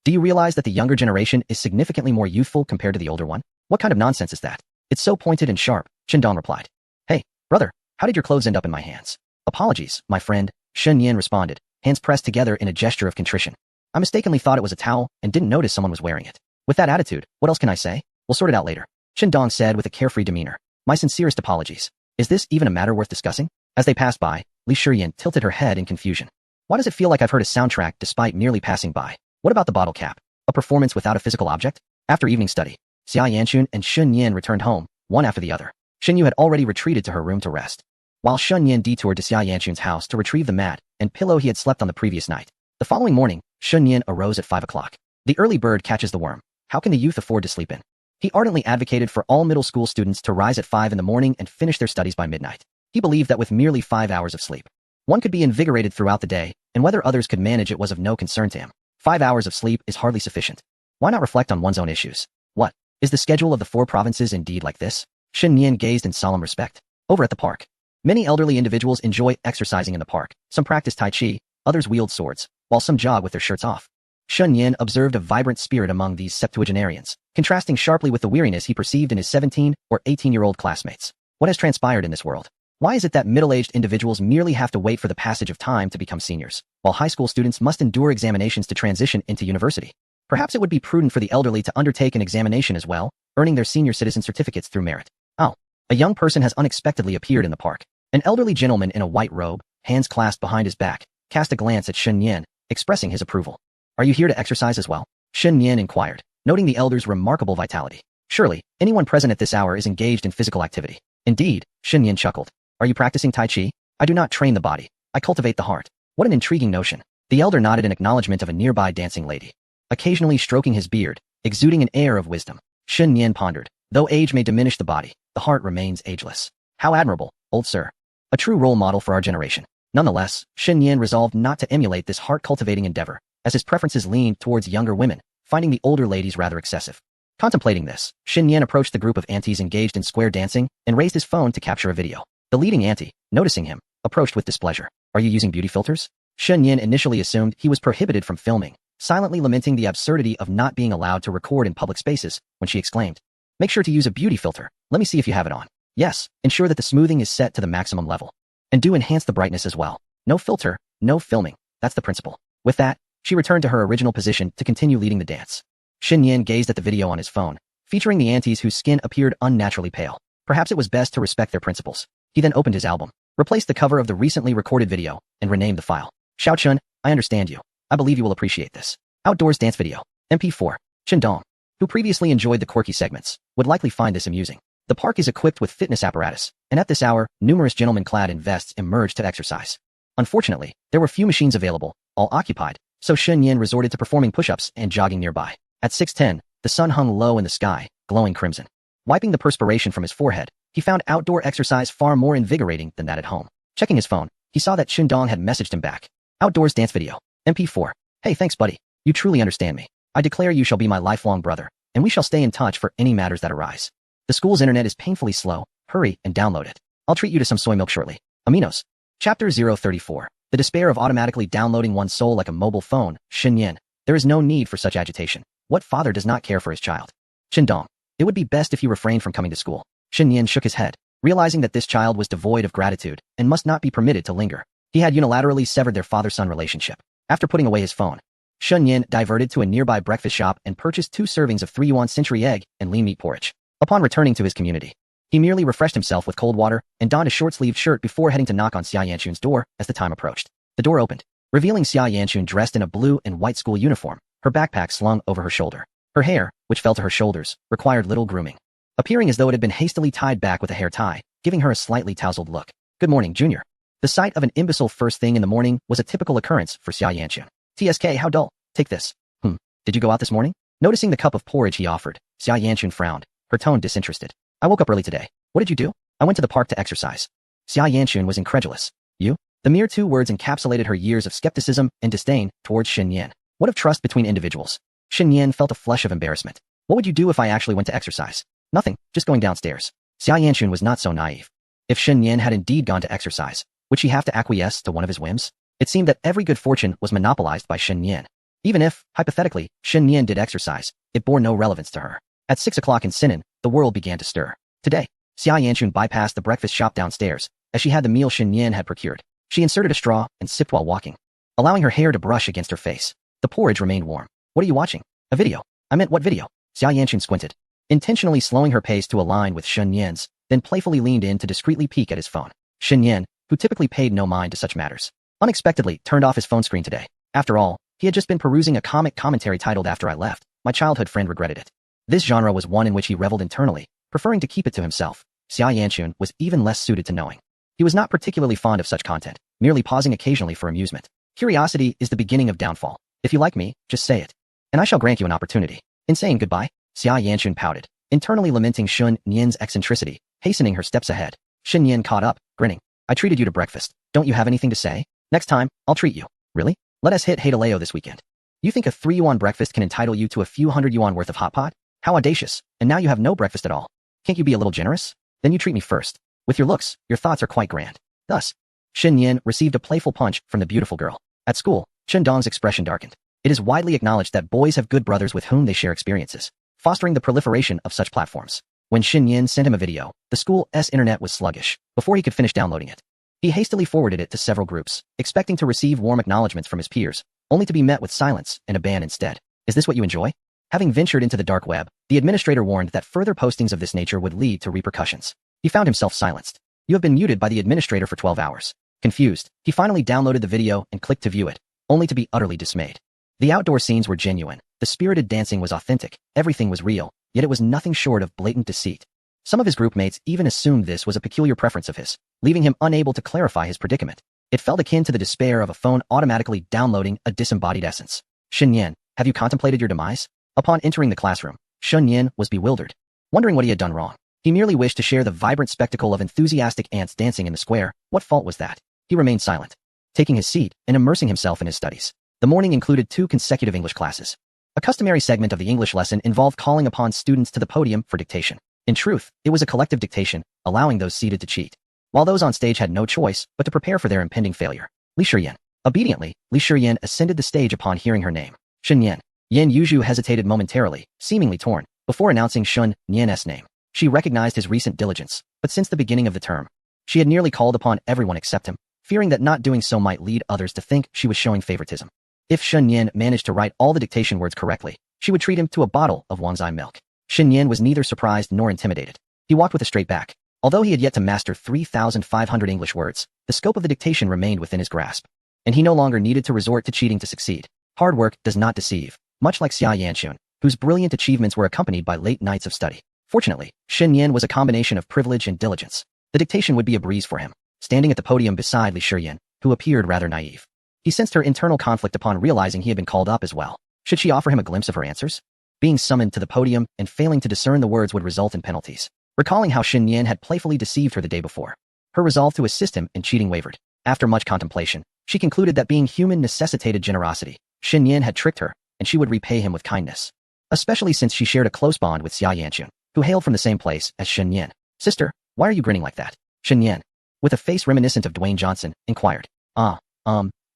do you realize that the younger generation is significantly more youthful compared to the older one? What kind of nonsense is that? It's so pointed and sharp, Chen Dong replied. Hey, brother, how did your clothes end up in my hands? Apologies, my friend, Shun Yin responded, hands pressed together in a gesture of contrition. I mistakenly thought it was a towel and didn't notice someone was wearing it. With that attitude, what else can I say? We'll sort it out later. Chen Dong said with a carefree demeanor. My sincerest apologies. Is this even a matter worth discussing? As they passed by, Li Shiyin tilted her head in confusion. Why does it feel like I've heard a soundtrack despite merely passing by? What about the bottle cap? A performance without a physical object? After evening study, Xia Yanchun and Shun Yin returned home, one after the other. Shun Yu had already retreated to her room to rest, while Shun Yin detoured to Xia Yanchun's house to retrieve the mat and pillow he had slept on the previous night. The following morning, Shun Yin arose at 5 o'clock. The early bird catches the worm. How can the youth afford to sleep in? He ardently advocated for all middle school students to rise at 5 in the morning and finish their studies by midnight. He believed that with merely 5 hours of sleep, one could be invigorated throughout the day, and whether others could manage it was of no concern to him. 5 hours of sleep is hardly sufficient. Why not reflect on one's own issues? What? Is the schedule of the 4 provinces indeed like this? Shun Yin gazed in solemn respect. Over at the park, many elderly individuals enjoy exercising in the park. Some practice Tai Chi, others wield swords, while some jog with their shirts off. Shun Yin observed a vibrant spirit among these septuagenarians, contrasting sharply with the weariness he perceived in his 17 or 18-year-old classmates. What has transpired in this world? Why is it that middle-aged individuals merely have to wait for the passage of time to become seniors, while high school students must endure examinations to transition into university? Perhaps it would be prudent for the elderly to undertake an examination as well, earning their senior citizen certificates through merit. Oh, a young person has unexpectedly appeared in the park. An elderly gentleman in a white robe, hands clasped behind his back, cast a glance at Shun Yin, expressing his approval. Are you here to exercise as well? Shun Yin inquired, noting the elder's remarkable vitality. Surely, anyone present at this hour is engaged in physical activity. Indeed, Shun Yin chuckled. Are you practicing Tai Chi? I do not train the body. I cultivate the heart. What an intriguing notion. The elder nodded in acknowledgement of a nearby dancing lady, occasionally stroking his beard, exuding an air of wisdom. Shun Yin pondered. Though age may diminish the body, the heart remains ageless. How admirable, old sir. A true role model for our generation. Nonetheless, Shun Yin resolved not to emulate this heart-cultivating endeavor, as his preferences leaned towards younger women, finding the older ladies rather excessive. Contemplating this, Shun Yin approached the group of aunties engaged in square dancing and raised his phone to capture a video. The leading auntie, noticing him, approached with displeasure. Are you using beauty filters? Shun Yin initially assumed he was prohibited from filming, silently lamenting the absurdity of not being allowed to record in public spaces, when she exclaimed, make sure to use a beauty filter. Let me see if you have it on. Yes, ensure that the smoothing is set to the maximum level. And do enhance the brightness as well. No filter, no filming. That's the principle. With that, she returned to her original position to continue leading the dance. Shun Yin gazed at the video on his phone, featuring the aunties whose skin appeared unnaturally pale. Perhaps it was best to respect their principles. He then opened his album, replaced the cover of the recently recorded video, and renamed the file. Xiao Chun, I understand you. I believe you will appreciate this. Outdoors dance video. MP4. Chen Dong, who previously enjoyed the quirky segments, would likely find this amusing. The park is equipped with fitness apparatus, and at this hour, numerous gentlemen clad in vests emerged to exercise. Unfortunately, there were few machines available, all occupied, so Shun Yin resorted to performing push-ups and jogging nearby. At 6:10, the sun hung low in the sky, glowing crimson. Wiping the perspiration from his forehead, he found outdoor exercise far more invigorating than that at home. Checking his phone, he saw that Shun Dong had messaged him back. Outdoors dance video. MP4. Hey, thanks buddy. You truly understand me. I declare you shall be my lifelong brother, and we shall stay in touch for any matters that arise. The school's internet is painfully slow. Hurry and download it. I'll treat you to some soy milk shortly. Aminos. Chapter 034. The despair of automatically downloading one's soul like a mobile phone. Shun Yin. There is no need for such agitation. What father does not care for his child? Chen Dong. It would be best if you refrained from coming to school. Shun Yin shook his head, realizing that this child was devoid of gratitude and must not be permitted to linger. He had unilaterally severed their father-son relationship. After putting away his phone, Shun Yin diverted to a nearby breakfast shop and purchased 2 servings of 3-yuan century egg and lean meat porridge. Upon returning to his community, he merely refreshed himself with cold water and donned a short-sleeved shirt before heading to knock on Xia Yanchun's door as the time approached. The door opened, revealing Xia Yanchun dressed in a blue and white school uniform, her backpack slung over her shoulder. Her hair, which fell to her shoulders, required little grooming, appearing as though it had been hastily tied back with a hair tie, giving her a slightly tousled look. Good morning, Junior. The sight of an imbecile first thing in the morning was a typical occurrence for Xia Yanchun. TSK, how dull. Take this. Did you go out this morning? Noticing the cup of porridge he offered, Xia Yanchun frowned, her tone disinterested. I woke up early today. What did you do? I went to the park to exercise. Xia Yanchun was incredulous. You? The mere 2 words encapsulated her years of skepticism and disdain towards Shun Yin. What of trust between individuals? Shun Yin felt a flush of embarrassment. What would you do if I actually went to exercise? Nothing, just going downstairs. Xia Yanchun was not so naive. If Shun Yin had indeed gone to exercise, would she have to acquiesce to one of his whims? It seemed that every good fortune was monopolized by Shun Yin. Even if, hypothetically, Shun Yin did exercise, it bore no relevance to her. At 6 o'clock in Sinan, the world began to stir. Today, Xia Yanchun bypassed the breakfast shop downstairs, as she had the meal Shun Yin had procured. She inserted a straw and sipped while walking, allowing her hair to brush against her face. The porridge remained warm. What are you watching? A video. I meant what video? Xia Yanchun squinted, intentionally slowing her pace to align with Shun Yin's, then playfully leaned in to discreetly peek at his phone. Shun Yin, who typically paid no mind to such matters, unexpectedly turned off his phone screen today. After all, he had just been perusing a comic commentary titled After I Left. My childhood friend regretted it. This genre was one in which he reveled internally, preferring to keep it to himself. Xia Yanchun was even less suited to knowing. He was not particularly fond of such content, merely pausing occasionally for amusement. Curiosity is the beginning of downfall. If you like me, just say it, and I shall grant you an opportunity. In saying goodbye, Xia Yanchun pouted, internally lamenting Shun Yin's eccentricity, hastening her steps ahead. Shun Yin caught up, grinning. I treated you to breakfast. Don't you have anything to say? Next time, I'll treat you. Really? Let us hit Haidaleo this weekend. You think a 3-yuan breakfast can entitle you to a few hundred yuan worth of hot pot? How audacious. And now you have no breakfast at all. Can't you be a little generous? Then you treat me first. With your looks, your thoughts are quite grand. Thus, Shun Yin received a playful punch from the beautiful girl. At school, Chen Dong's expression darkened. It is widely acknowledged that boys have good brothers with whom they share experiences, fostering the proliferation of such platforms. When Xin Yan sent him a video, the school's internet was sluggish before he could finish downloading it. He hastily forwarded it to several groups, expecting to receive warm acknowledgments from his peers, only to be met with silence and a ban instead. Is this what you enjoy? Having ventured into the dark web, the administrator warned that further postings of this nature would lead to repercussions. He found himself silenced. You have been muted by the administrator for 12 hours. Confused, he finally downloaded the video and clicked to view it, only to be utterly dismayed. The outdoor scenes were genuine, the spirited dancing was authentic, everything was real, yet it was nothing short of blatant deceit. Some of his groupmates even assumed this was a peculiar preference of his, leaving him unable to clarify his predicament. It felt akin to the despair of a phone automatically downloading a disembodied essence. Xin Yan, have you contemplated your demise? Upon entering the classroom, Xin Yan was bewildered, wondering what he had done wrong. He merely wished to share the vibrant spectacle of enthusiastic ants dancing in the square. What fault was that? He remained silent, taking his seat and immersing himself in his studies. The morning included 2 consecutive English classes. A customary segment of the English lesson involved calling upon students to the podium for dictation. In truth, it was a collective dictation, allowing those seated to cheat, while those on stage had no choice but to prepare for their impending failure. Li Shiyan. Obediently, Li Shiyan ascended the stage upon hearing her name. Xin Yan. Yan Yuzhu hesitated momentarily, seemingly torn, before announcing Shun Yan's name. She recognized his recent diligence, but since the beginning of the term, she had nearly called upon everyone except him, fearing that not doing so might lead others to think she was showing favoritism. If Shun Yan managed to write all the dictation words correctly, she would treat him to a bottle of Wangzai milk. Xin Yan was neither surprised nor intimidated. He walked with a straight back. Although he had yet to master 3,500 English words, the scope of the dictation remained within his grasp, and he no longer needed to resort to cheating to succeed. Hard work does not deceive, much like Xia Yanxun, whose brilliant achievements were accompanied by late nights of study. Fortunately, Xin Yan was a combination of privilege and diligence. The dictation would be a breeze for him, standing at the podium beside Li Shiyan, who appeared rather naive. He sensed her internal conflict upon realizing he had been called up as well. Should she offer him a glimpse of her answers? Being summoned to the podium and failing to discern the words would result in penalties. Recalling how Xin Yan had playfully deceived her the day before, her resolve to assist him in cheating wavered. After much contemplation, she concluded that being human necessitated generosity. Xin Yan had tricked her, and she would repay him with kindness, especially since she shared a close bond with Xia Yanxun, who hailed from the same place as Xin Yan. Sister, why are you grinning like that? Xin Yan, with a face reminiscent of Dwayne Johnson, inquired.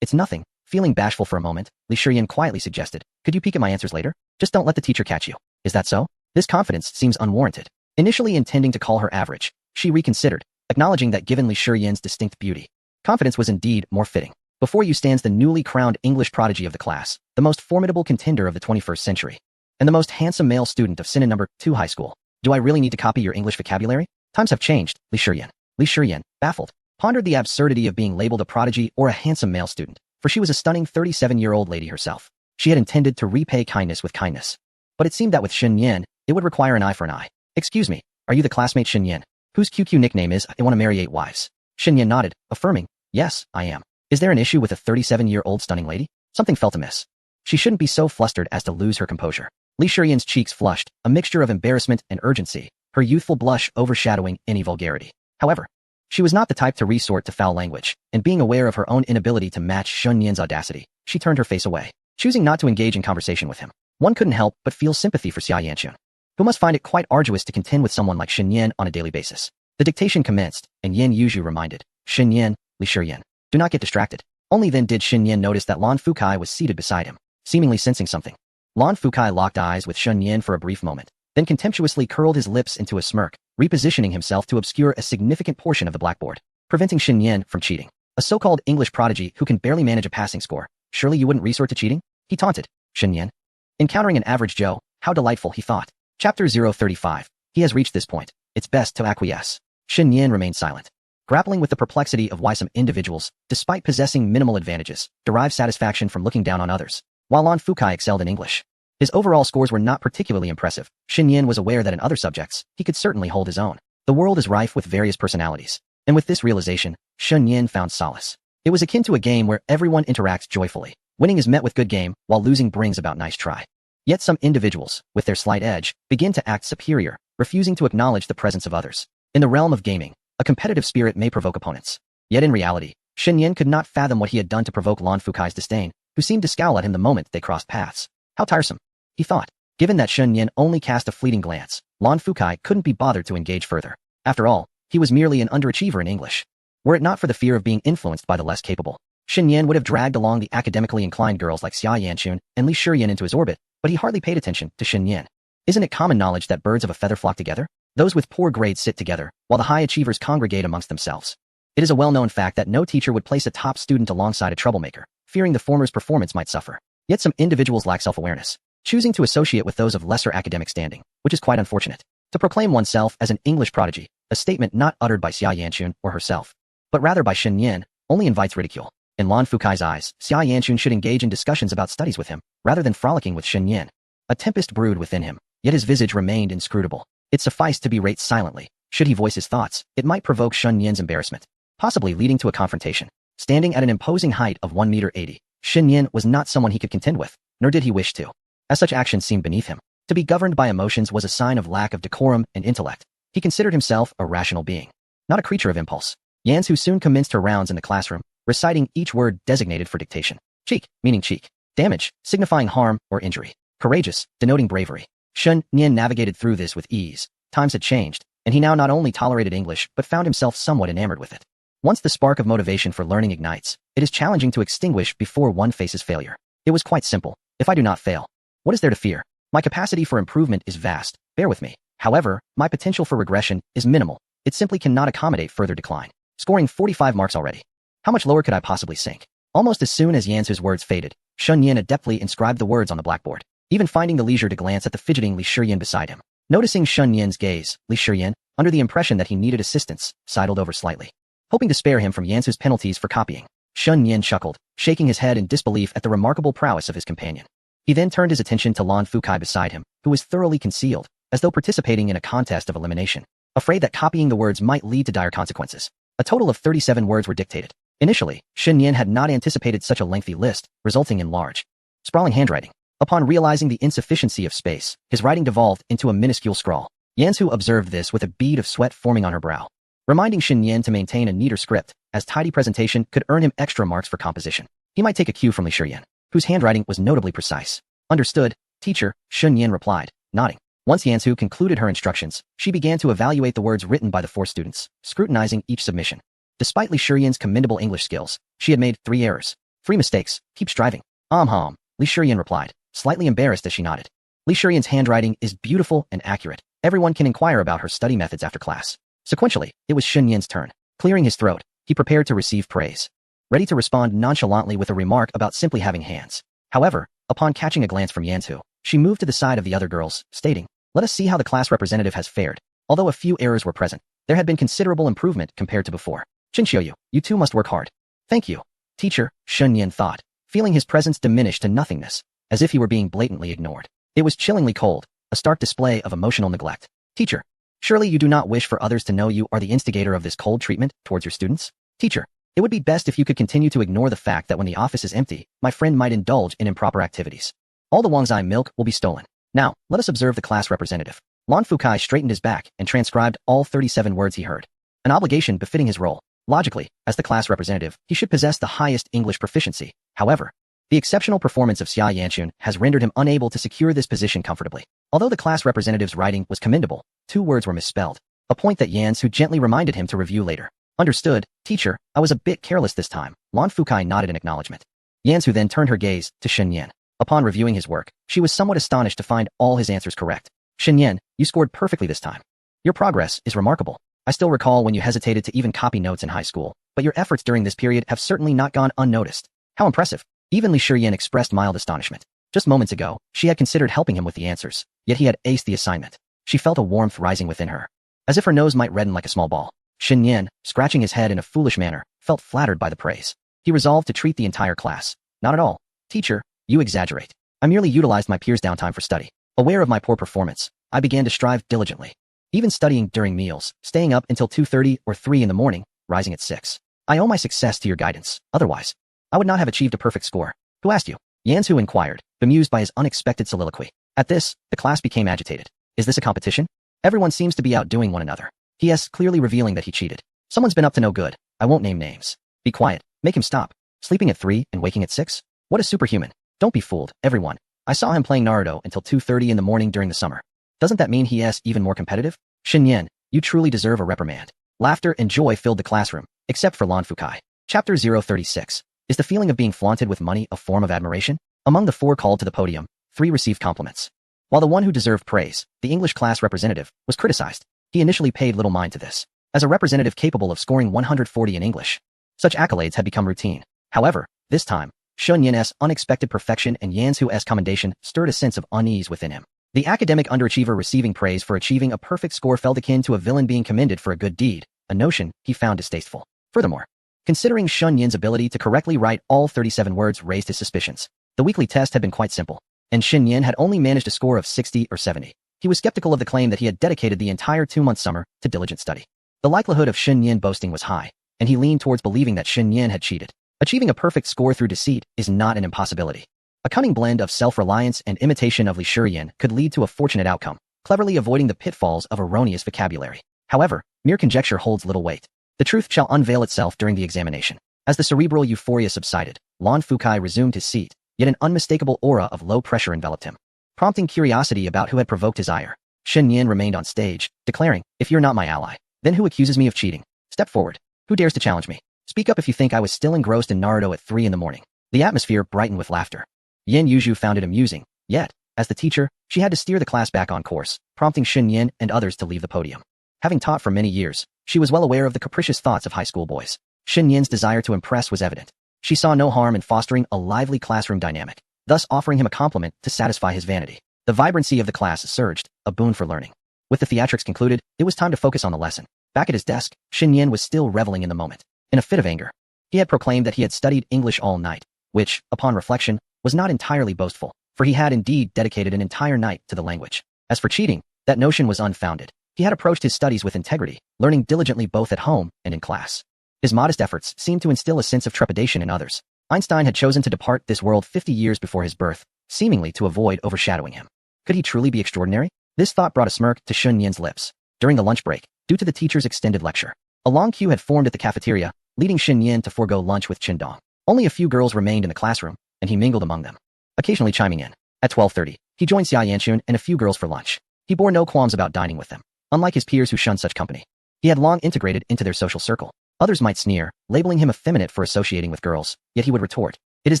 It's nothing. Feeling bashful for a moment, Li Shiyan quietly suggested, could you peek at my answers later? Just don't let the teacher catch you. Is that so? This confidence seems unwarranted. Initially intending to call her average, she reconsidered, acknowledging that given Li Shiyan's distinct beauty, confidence was indeed more fitting. Before you stands the newly crowned English prodigy of the class, the most formidable contender of the 21st century, and the most handsome male student of Sinan No. 2 high school. Do I really need to copy your English vocabulary? Times have changed, Li Shiyan. Li Shiyan, baffled, pondered the absurdity of being labeled a prodigy or a handsome male student, for she was a stunning 37-year-old lady herself. She had intended to repay kindness with kindness. But it seemed that with Xin Yan, it would require an eye for an eye. Excuse me, are you the classmate Xin Yan, whose QQ nickname is I want to marry 8 wives? Xin Yan nodded, affirming, yes, I am. Is there an issue with a 37-year-old stunning lady? Something felt amiss. She shouldn't be so flustered as to lose her composure. Li Shiyan's cheeks flushed, a mixture of embarrassment and urgency, her youthful blush overshadowing any vulgarity. However, she was not the type to resort to foul language, and being aware of her own inability to match Shun Yan's audacity, she turned her face away, choosing not to engage in conversation with him. One couldn't help but feel sympathy for Xia Yanxun, who must find it quite arduous to contend with someone like Xin Yan on a daily basis. The dictation commenced, and Yan Yuzhu reminded, Xin Yan, Li Shiyan, do not get distracted. Only then did Xin Yan notice that Lan Fukai was seated beside him, seemingly sensing something. Lan Fukai locked eyes with Shun Yan for a brief moment, then contemptuously curled his lips into a smirk, repositioning himself to obscure a significant portion of the blackboard, preventing Xin Yan from cheating. A so-called English prodigy who can barely manage a passing score. Surely you wouldn't resort to cheating? He taunted. Xin Yan. Encountering an average Joe, how delightful, he thought. Chapter 035. He has reached this point. It's best to acquiesce. Xin Yan remained silent, grappling with the perplexity of why some individuals, despite possessing minimal advantages, derive satisfaction from looking down on others, while Lan Fukai excelled in English. His overall scores were not particularly impressive. Xin Yan was aware that in other subjects, he could certainly hold his own. The world is rife with various personalities, and with this realization, Xin Yan found solace. It was akin to a game where everyone interacts joyfully. Winning is met with good game, while losing brings about nice try. Yet some individuals, with their slight edge, begin to act superior, refusing to acknowledge the presence of others. In the realm of gaming, a competitive spirit may provoke opponents. Yet in reality, Xin Yan could not fathom what he had done to provoke Lan Fukai's disdain, who seemed to scowl at him the moment they crossed paths. How tiresome, he thought. Given that Xin Yan only cast a fleeting glance, Lan Fukai couldn't be bothered to engage further. After all, he was merely an underachiever in English. Were it not for the fear of being influenced by the less capable, Xin Yan would have dragged along the academically inclined girls like Xia Yanchun and Li Shiyan into his orbit, but he hardly paid attention to Xin Yan. Isn't it common knowledge that birds of a feather flock together? Those with poor grades sit together, while the high achievers congregate amongst themselves. It is a well-known fact that no teacher would place a top student alongside a troublemaker, fearing the former's performance might suffer. Yet some individuals lack self-awareness, choosing to associate with those of lesser academic standing, which is quite unfortunate. To proclaim oneself as an English prodigy, a statement not uttered by Xia Yanchun or herself, but rather by Xin Yan, only invites ridicule. In Lan Fukai's eyes, Xia Yanchun should engage in discussions about studies with him, rather than frolicking with Xin Yan. A tempest brewed within him, yet his visage remained inscrutable. It sufficed to berate silently. Should he voice his thoughts, it might provoke Xin Yan's embarrassment, possibly leading to a confrontation. Standing at an imposing height of 1 meter 80, Xin Yan was not someone he could contend with, nor did he wish to, as such actions seemed beneath him. To be governed by emotions was a sign of lack of decorum and intellect. He considered himself a rational being, not a creature of impulse. Yansu soon commenced her rounds in the classroom, reciting each word designated for dictation. Cheek, meaning cheek. Damage, signifying harm or injury. Courageous, denoting bravery. Xin Yan navigated through this with ease. Times had changed, and he now not only tolerated English but found himself somewhat enamored with it. Once the spark of motivation for learning ignites, it is challenging to extinguish before one faces failure. It was quite simple. If I do not fail, what is there to fear? My capacity for improvement is vast, bear with me. However, my potential for regression is minimal. It simply cannot accommodate further decline. Scoring 45 marks already. How much lower could I possibly sink? Almost as soon as Yansu's words faded, Xin Yan adeptly inscribed the words on the blackboard, even finding the leisure to glance at the fidgeting Li Shiyan beside him. Noticing Xin Yan's gaze, Li Shiyan, under the impression that he needed assistance, sidled over slightly, hoping to spare him from Yansu's penalties for copying. Xin Yan chuckled, shaking his head in disbelief at the remarkable prowess of his companion. He then turned his attention to Lan Fukai beside him, who was thoroughly concealed, as though participating in a contest of elimination, afraid that copying the words might lead to dire consequences. A total of 37 words were dictated. Initially, Xin Yan had not anticipated such a lengthy list, resulting in large, sprawling handwriting. Upon realizing the insufficiency of space, his writing devolved into a minuscule scrawl. Yansu observed this with a bead of sweat forming on her brow, reminding Xin Yan to maintain a neater script, as tidy presentation could earn him extra marks for composition. He might take a cue from Li Shiyan, whose handwriting was notably precise. Understood, teacher, Xin Yan replied, nodding. Once Yansu concluded her instructions, she began to evaluate the words written by the 4 students, scrutinizing each submission. Despite Li Shiyan's commendable English skills, she had made 3 errors. 3 mistakes, keep striving. Li Shiyan replied, slightly embarrassed as she nodded. Li Shiyan's handwriting is beautiful and accurate. Everyone can inquire about her study methods after class. Sequentially, it was Xin Yan's turn. Clearing his throat, he prepared to receive praise, ready to respond nonchalantly with a remark about simply having hands. However, upon catching a glance from Yansu, she moved to the side of the other girls, stating, let us see how the class representative has fared. Although a few errors were present, there had been considerable improvement compared to before. Chinshioyu, you two must work hard. Thank you, teacher, Xin Yan thought, feeling his presence diminish to nothingness, as if he were being blatantly ignored. It was chillingly cold, a stark display of emotional neglect. Teacher, surely you do not wish for others to know you are the instigator of this cold treatment towards your students? Teacher, it would be best if you could continue to ignore the fact that when the office is empty, my friend might indulge in improper activities. All the Wangzai milk will be stolen. Now, let us observe the class representative. Lan Fukai straightened his back and transcribed all 37 words he heard. An obligation befitting his role. Logically, as the class representative, he should possess the highest English proficiency. However, the exceptional performance of Xia Yanchun has rendered him unable to secure this position comfortably. Although the class representative's writing was commendable, 2 words were misspelled, a point that Yansu gently reminded him to review later. Understood, teacher, I was a bit careless this time. Lan Fukai nodded in acknowledgement. Yansu then turned her gaze to Xin Yan. Upon reviewing his work, she was somewhat astonished to find all his answers correct. Xin Yan, you scored perfectly this time. Your progress is remarkable. I still recall when you hesitated to even copy notes in high school, but your efforts during this period have certainly not gone unnoticed. How impressive. Even Li Shiyan expressed mild astonishment. Just moments ago, she had considered helping him with the answers, yet he had aced the assignment. She felt a warmth rising within her, as if her nose might redden like a small ball. Xin Yan, scratching his head in a foolish manner, felt flattered by the praise. He resolved to treat the entire class. Not at all. Teacher, you exaggerate. I merely utilized my peers' downtime for study. Aware of my poor performance, I began to strive diligently. Even studying during meals, staying up until 2:30 or 3 in the morning, rising at 6. I owe my success to your guidance. Otherwise, I would not have achieved a perfect score. Who asked you? Yansu inquired, bemused by his unexpected soliloquy. At this, the class became agitated. Is this a competition? Everyone seems to be outdoing one another. P.S. clearly revealing that he cheated. Someone's been up to no good. I won't name names. Be quiet. Make him stop. Sleeping at 3 and waking at 6? What a superhuman. Don't be fooled, everyone. I saw him playing Naruto until 2:30 in the morning during the summer. Doesn't that mean he is even more competitive? Xin Yan, you truly deserve a reprimand. Laughter and joy filled the classroom, except for Lan Fukai. Chapter 036. Is the feeling of being flaunted with money a form of admiration? Among the 4 called to the podium, 3 received compliments. While the one who deserved praise, the English class representative, was criticized. He initially paid little mind to this. As a representative capable of scoring 140 in English, such accolades had become routine. However, this time, Shun Yin's unexpected perfection and Yan Hu's commendation stirred a sense of unease within him. The academic underachiever receiving praise for achieving a perfect score felt akin to a villain being commended for a good deed, a notion he found distasteful. Furthermore, considering Shun Yin's ability to correctly write all 37 words raised his suspicions. The weekly test had been quite simple, and Shun Yin had only managed a score of 60 or 70. He was skeptical of the claim that he had dedicated the entire 2-month summer to diligent study. The likelihood of Shun Yin boasting was high, and he leaned towards believing that Shun Yin had cheated. Achieving a perfect score through deceit is not an impossibility. A cunning blend of self-reliance and imitation of Li Shiyin could lead to a fortunate outcome, cleverly avoiding the pitfalls of erroneous vocabulary. However, mere conjecture holds little weight. The truth shall unveil itself during the examination. As the cerebral euphoria subsided, Lan Fukai resumed his seat, yet an unmistakable aura of low pressure enveloped him, prompting curiosity about who had provoked his ire. Shun Yin remained on stage, declaring, "If you're not my ally, then who accuses me of cheating? Step forward. Who dares to challenge me? Speak up if you think I was still engrossed in Naruto at 3 in the morning." The atmosphere brightened with laughter. Yin Yuzhu found it amusing, yet, as the teacher, she had to steer the class back on course, prompting Shun Yin and others to leave the podium. Having taught for many years, she was well aware of the capricious thoughts of high school boys. Shun Yin's desire to impress was evident. She saw no harm in fostering a lively classroom dynamic, thus offering him a compliment to satisfy his vanity. The vibrancy of the class surged, a boon for learning. With the theatrics concluded, it was time to focus on the lesson. Back at his desk, Shun Yin was still reveling in the moment. In a fit of anger, he had proclaimed that he had studied English all night, which, upon reflection, was not entirely boastful, for he had indeed dedicated an entire night to the language. As for cheating, that notion was unfounded. He had approached his studies with integrity, learning diligently both at home and in class. His modest efforts seemed to instill a sense of trepidation in others. Einstein had chosen to depart this world 50 years before his birth, seemingly to avoid overshadowing him. Could he truly be extraordinary? This thought brought a smirk to Shun Yin's lips. During the lunch break, due to the teacher's extended lecture, a long queue had formed at the cafeteria, leading Shun Yin to forego lunch with Qindong. Only a few girls remained in the classroom, and he mingled among them, occasionally chiming in. At 12:30, he joined Xia Yanxun and a few girls for lunch. He bore no qualms about dining with them. Unlike his peers who shunned such company, he had long integrated into their social circle. Others might sneer, labeling him effeminate for associating with girls, yet he would retort, "It is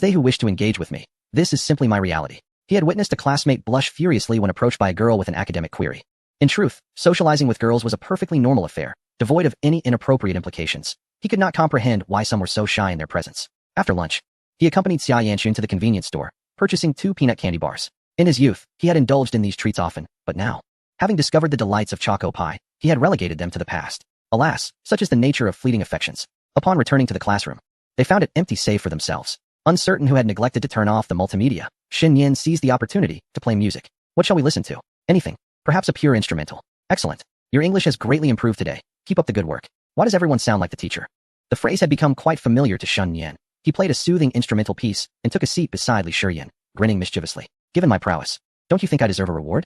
they who wish to engage with me. This is simply my reality." He had witnessed a classmate blush furiously when approached by a girl with an academic query. In truth, socializing with girls was a perfectly normal affair, devoid of any inappropriate implications. He could not comprehend why some were so shy in their presence. After lunch, he accompanied Xia Yanxun to the convenience store, purchasing 2 peanut candy bars. In his youth, he had indulged in these treats often, but now, having discovered the delights of choco pie, he had relegated them to the past. Alas, such is the nature of fleeting affections. Upon returning to the classroom, they found it empty save for themselves. Uncertain who had neglected to turn off the multimedia, Shun Yin seized the opportunity to play music. What shall we listen to? Anything. Perhaps a pure instrumental. Excellent. Your English has greatly improved today. Keep up the good work. Why does everyone sound like the teacher? The phrase had become quite familiar to Shun Yin. He played a soothing instrumental piece and took a seat beside Li Shiyin, grinning mischievously. Given my prowess, don't you think I deserve a reward?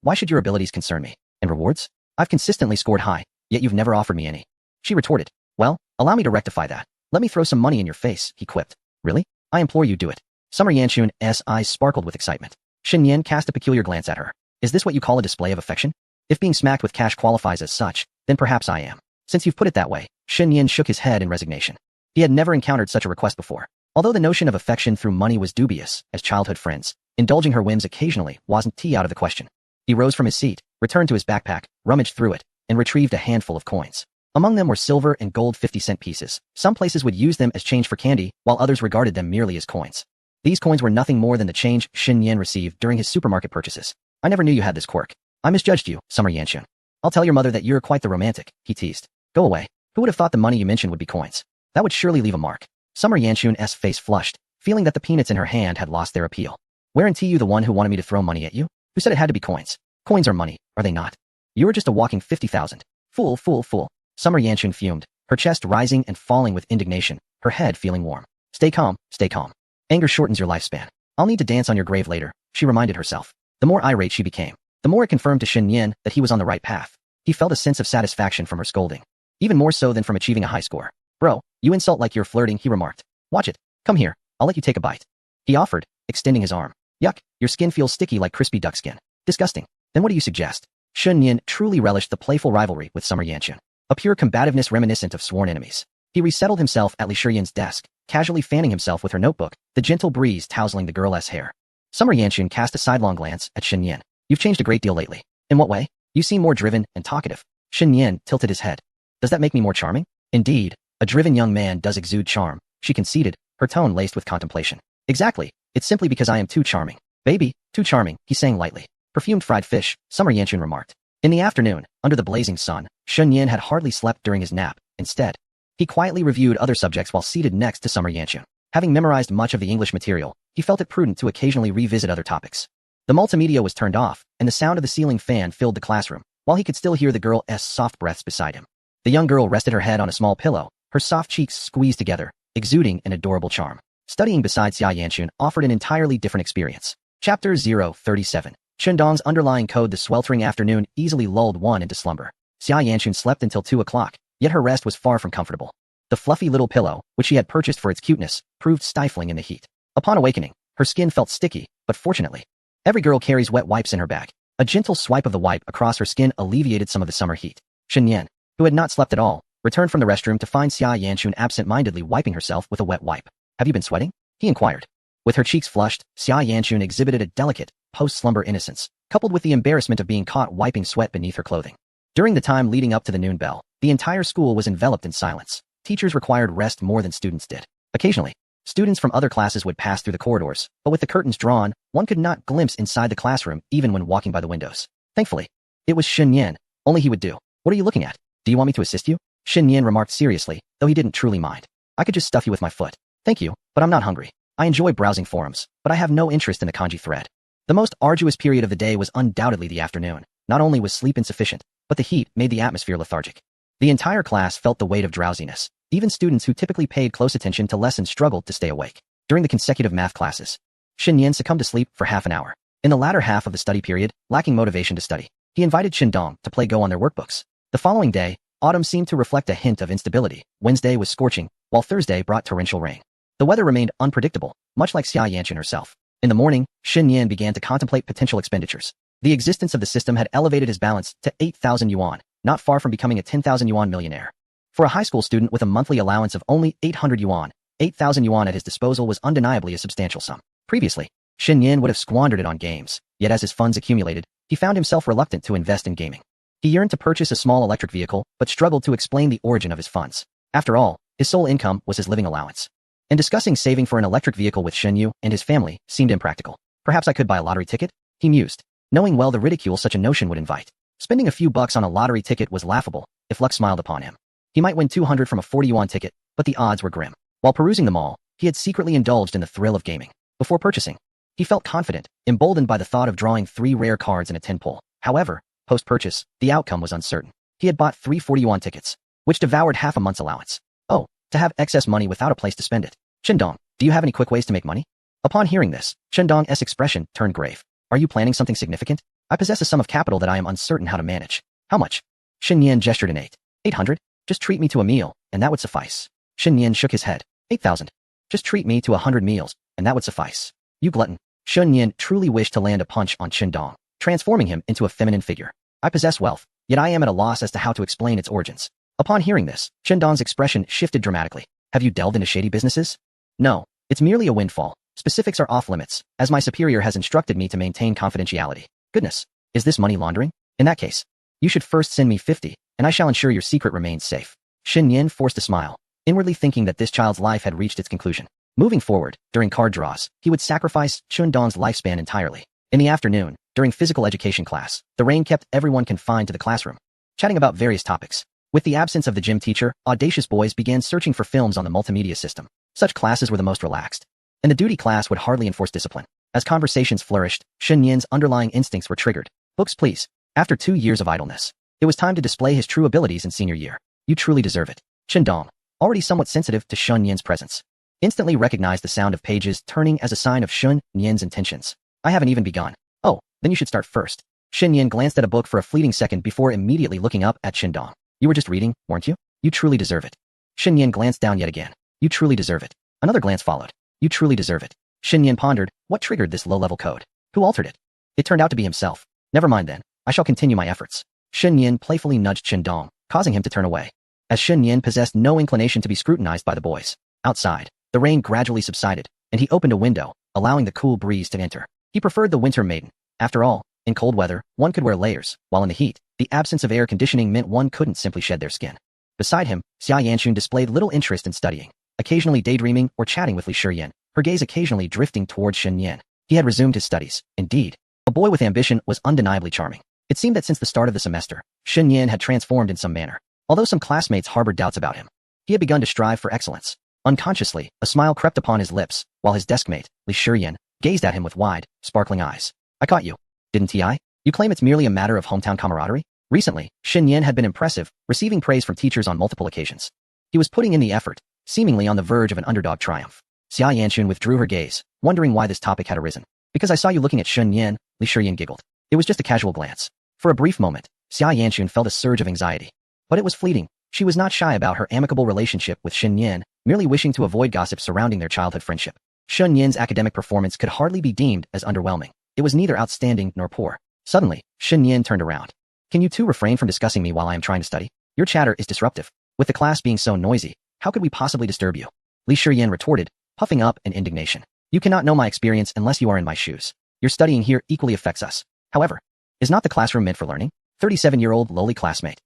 Why should your abilities concern me? And rewards? I've consistently scored high, yet you've never offered me any. She retorted. Well, allow me to rectify that. Let me throw some money in your face, he quipped. Really? I implore you do it. Summer Yanxun's eyes sparkled with excitement. Shun Yin cast a peculiar glance at her. Is this what you call a display of affection? If being smacked with cash qualifies as such, then perhaps I am. Since you've put it that way, Shun Yin shook his head in resignation. He had never encountered such a request before. Although the notion of affection through money was dubious, as childhood friends, indulging her whims occasionally wasn't out of the question. He rose from his seat, returned to his backpack, rummaged through it, and retrieved a handful of coins. Among them were silver and gold 50-cent pieces. Some places would use them as change for candy, while others regarded them merely as coins. These coins were nothing more than the change Shun Yin received during his supermarket purchases. I never knew you had this quirk. I misjudged you, Summer Yanxun. I'll tell your mother that you're quite the romantic, he teased. Go away. Who would have thought the money you mentioned would be coins? That would surely leave a mark. Summer Yanxun's face flushed, feeling that the peanuts in her hand had lost their appeal. Weren't you the one who wanted me to throw money at you? Who said it had to be coins? Coins are money, are they not? You were just a walking 50,000. Fool, fool, fool. Summer Yanxun fumed, her chest rising and falling with indignation, her head feeling warm. Stay calm, stay calm. Anger shortens your lifespan. I'll need to dance on your grave later, she reminded herself. The more irate she became, the more it confirmed to Shun Yin that he was on the right path. He felt a sense of satisfaction from her scolding, even more so than from achieving a high score. Bro, you insult like you're flirting, he remarked. Watch it. Come here, I'll let you take a bite. He offered, extending his arm. Yuck, your skin feels sticky like crispy duck skin. Disgusting. Then what do you suggest? Shun Yin truly relished the playful rivalry with Summer Yanxun, a pure combativeness reminiscent of sworn enemies. He resettled himself at Li Shiyin's desk, casually fanning himself with her notebook, the gentle breeze tousling the girl's hair. Summer Yanxun cast a sidelong glance at Shen Yan. You've changed a great deal lately. In what way? You seem more driven and talkative. Shen Yan tilted his head. Does that make me more charming? Indeed, a driven young man does exude charm, she conceded, her tone laced with contemplation. Exactly, it's simply because I am too charming. Baby, too charming, he sang lightly. Perfumed fried fish, Summer Yanxun remarked. In the afternoon, under the blazing sun, Shen Yan had hardly slept during his nap. Instead, he quietly reviewed other subjects while seated next to Summer Yanxun. Having memorized much of the English material, he felt it prudent to occasionally revisit other topics. The multimedia was turned off, and the sound of the ceiling fan filled the classroom, while he could still hear the girl's soft breaths beside him. The young girl rested her head on a small pillow, her soft cheeks squeezed together, exuding an adorable charm. Studying beside Xia Yanxun offered an entirely different experience. Chapter 037. Shundong's underlying code. The sweltering afternoon easily lulled one into slumber. Xia Yanxun slept until 2 o'clock, yet her rest was far from comfortable. The fluffy little pillow, which she had purchased for its cuteness, proved stifling in the heat. Upon awakening, her skin felt sticky, but fortunately, every girl carries wet wipes in her bag. A gentle swipe of the wipe across her skin alleviated some of the summer heat. Shen Yan, who had not slept at all, returned from the restroom to find Xia Yanxun absent-mindedly wiping herself with a wet wipe. Have you been sweating? He inquired. With her cheeks flushed, Xia Yanxun exhibited a delicate, post-slumber innocence, coupled with the embarrassment of being caught wiping sweat beneath her clothing. During the time leading up to the noon bell, the entire school was enveloped in silence. Teachers required rest more than students did. Occasionally, students from other classes would pass through the corridors, but with the curtains drawn, one could not glimpse inside the classroom even when walking by the windows. Thankfully, it was Shen Yan. Only he would do. What are you looking at? Do you want me to assist you? Shen Yan remarked seriously, though he didn't truly mind. I could just stuff you with my foot. Thank you, but I'm not hungry. I enjoy browsing forums, but I have no interest in the kanji thread. The most arduous period of the day was undoubtedly the afternoon. Not only was sleep insufficient, but the heat made the atmosphere lethargic. The entire class felt the weight of drowsiness. Even students who typically paid close attention to lessons struggled to stay awake. During the consecutive math classes, Shen Yan succumbed to sleep for half an hour. In the latter half of the study period, lacking motivation to study, he invited Shindong to play Go on their workbooks. The following day, autumn seemed to reflect a hint of instability. Wednesday was scorching, while Thursday brought torrential rain. The weather remained unpredictable, much like Xia Yanxun herself. In the morning, Shen Yan began to contemplate potential expenditures. The existence of the system had elevated his balance to 8,000 yuan, not far from becoming a 10,000 yuan millionaire. For a high school student with a monthly allowance of only 800 yuan, 8,000 yuan at his disposal was undeniably a substantial sum. Previously, Shen Yan would have squandered it on games, yet as his funds accumulated, he found himself reluctant to invest in gaming. He yearned to purchase a small electric vehicle, but struggled to explain the origin of his funds. After all, his sole income was his living allowance. And discussing saving for an electric vehicle with Shen Yu and his family seemed impractical. Perhaps I could buy a lottery ticket? He mused, knowing well the ridicule such a notion would invite. Spending a few bucks on a lottery ticket was laughable, if luck smiled upon him. He might win 200 from a 40 yuan ticket, but the odds were grim. While perusing the mall, he had secretly indulged in the thrill of gaming. Before purchasing, he felt confident, emboldened by the thought of drawing 3 rare cards in a 10 pull. However, post-purchase, the outcome was uncertain. He had bought 3 40 yuan tickets, which devoured half a month's allowance. Oh, to have excess money without a place to spend it. Shindong, do you have any quick ways to make money? Upon hearing this, Shindong's expression turned grave. Are you planning something significant? I possess a sum of capital that I am uncertain how to manage. How much? Shen Yan gestured an 800? Just treat me to a meal, and that would suffice. Shen Yan shook his head. 8,000. Just treat me to 100 meals, and that would suffice. You glutton. Shen Yan truly wished to land a punch on Shindong, transforming him into a feminine figure. I possess wealth, yet I am at a loss as to how to explain its origins. Upon hearing this, Shindong's expression shifted dramatically. Have you delved into shady businesses? No, it's merely a windfall. Specifics are off limits, as my superior has instructed me to maintain confidentiality. Goodness, is this money laundering? In that case, you should first send me 50, and I shall ensure your secret remains safe. Shen Yan forced a smile, inwardly thinking that this child's life had reached its conclusion. Moving forward, during card draws, he would sacrifice Shundong's lifespan entirely. In the afternoon, during physical education class, the rain kept everyone confined to the classroom, chatting about various topics. With the absence of the gym teacher, audacious boys began searching for films on the multimedia system. Such classes were the most relaxed, and the duty class would hardly enforce discipline. As conversations flourished, Shen Yan's underlying instincts were triggered. Books, please. After 2 years of idleness, it was time to display his true abilities in senior year. You truly deserve it. Shindong, already somewhat sensitive to Shen Yan's presence, instantly recognized the sound of pages turning as a sign of Shen Yan's intentions. I haven't even begun. Oh, then you should start first. Shen Yan glanced at a book for a fleeting second before immediately looking up at Shindong. You were just reading, weren't you? You truly deserve it. Shen Yan glanced down yet again. You truly deserve it. Another glance followed. You truly deserve it. Shen Yan pondered, what triggered this low-level code? Who altered it? It turned out to be himself. Never mind then. I shall continue my efforts. Shen Yan playfully nudged Shindong, causing him to turn away. As Shen Yan possessed no inclination to be scrutinized by the boys. Outside, The rain gradually subsided, and he opened a window, allowing the cool breeze to enter. He preferred the winter maiden. After all, in cold weather, one could wear layers, while in the heat, the absence of air conditioning meant one couldn't simply shed their skin. Beside him, Xia Yanxun displayed little interest in studying, occasionally daydreaming or chatting with Li Shiyan, her gaze occasionally drifting towards Shen Yan. He had resumed his studies. Indeed, a boy with ambition was undeniably charming. It seemed that since the start of the semester, Shen Yan had transformed in some manner. Although some classmates harbored doubts about him, he had begun to strive for excellence. Unconsciously, a smile crept upon his lips, while his deskmate, Li Shiyan, gazed at him with wide, sparkling eyes. I caught you. Didn't I? You claim it's merely a matter of hometown camaraderie? Recently, Shen Yan had been impressive, receiving praise from teachers on multiple occasions. He was putting in the effort, seemingly on the verge of an underdog triumph. Xia Yanxun withdrew her gaze, wondering why this topic had arisen. Because I saw you looking at Shen Yan, Li Shiyan giggled. It was just a casual glance. For a brief moment, Xia Yanxun felt a surge of anxiety. But it was fleeting. She was not shy about her amicable relationship with Shen Yan, merely wishing to avoid gossip surrounding their childhood friendship. Shen Yan's academic performance could hardly be deemed as underwhelming. It was neither outstanding nor poor. Suddenly, Shen Yan turned around. Can you two refrain from discussing me while I am trying to study? Your chatter is disruptive. With the class being so noisy, how could we possibly disturb you? Li Shiyan retorted, puffing up in indignation. You cannot know my experience unless you are in my shoes. Your studying here equally affects us. However, is not the classroom meant for learning? 37-year-old lowly classmate.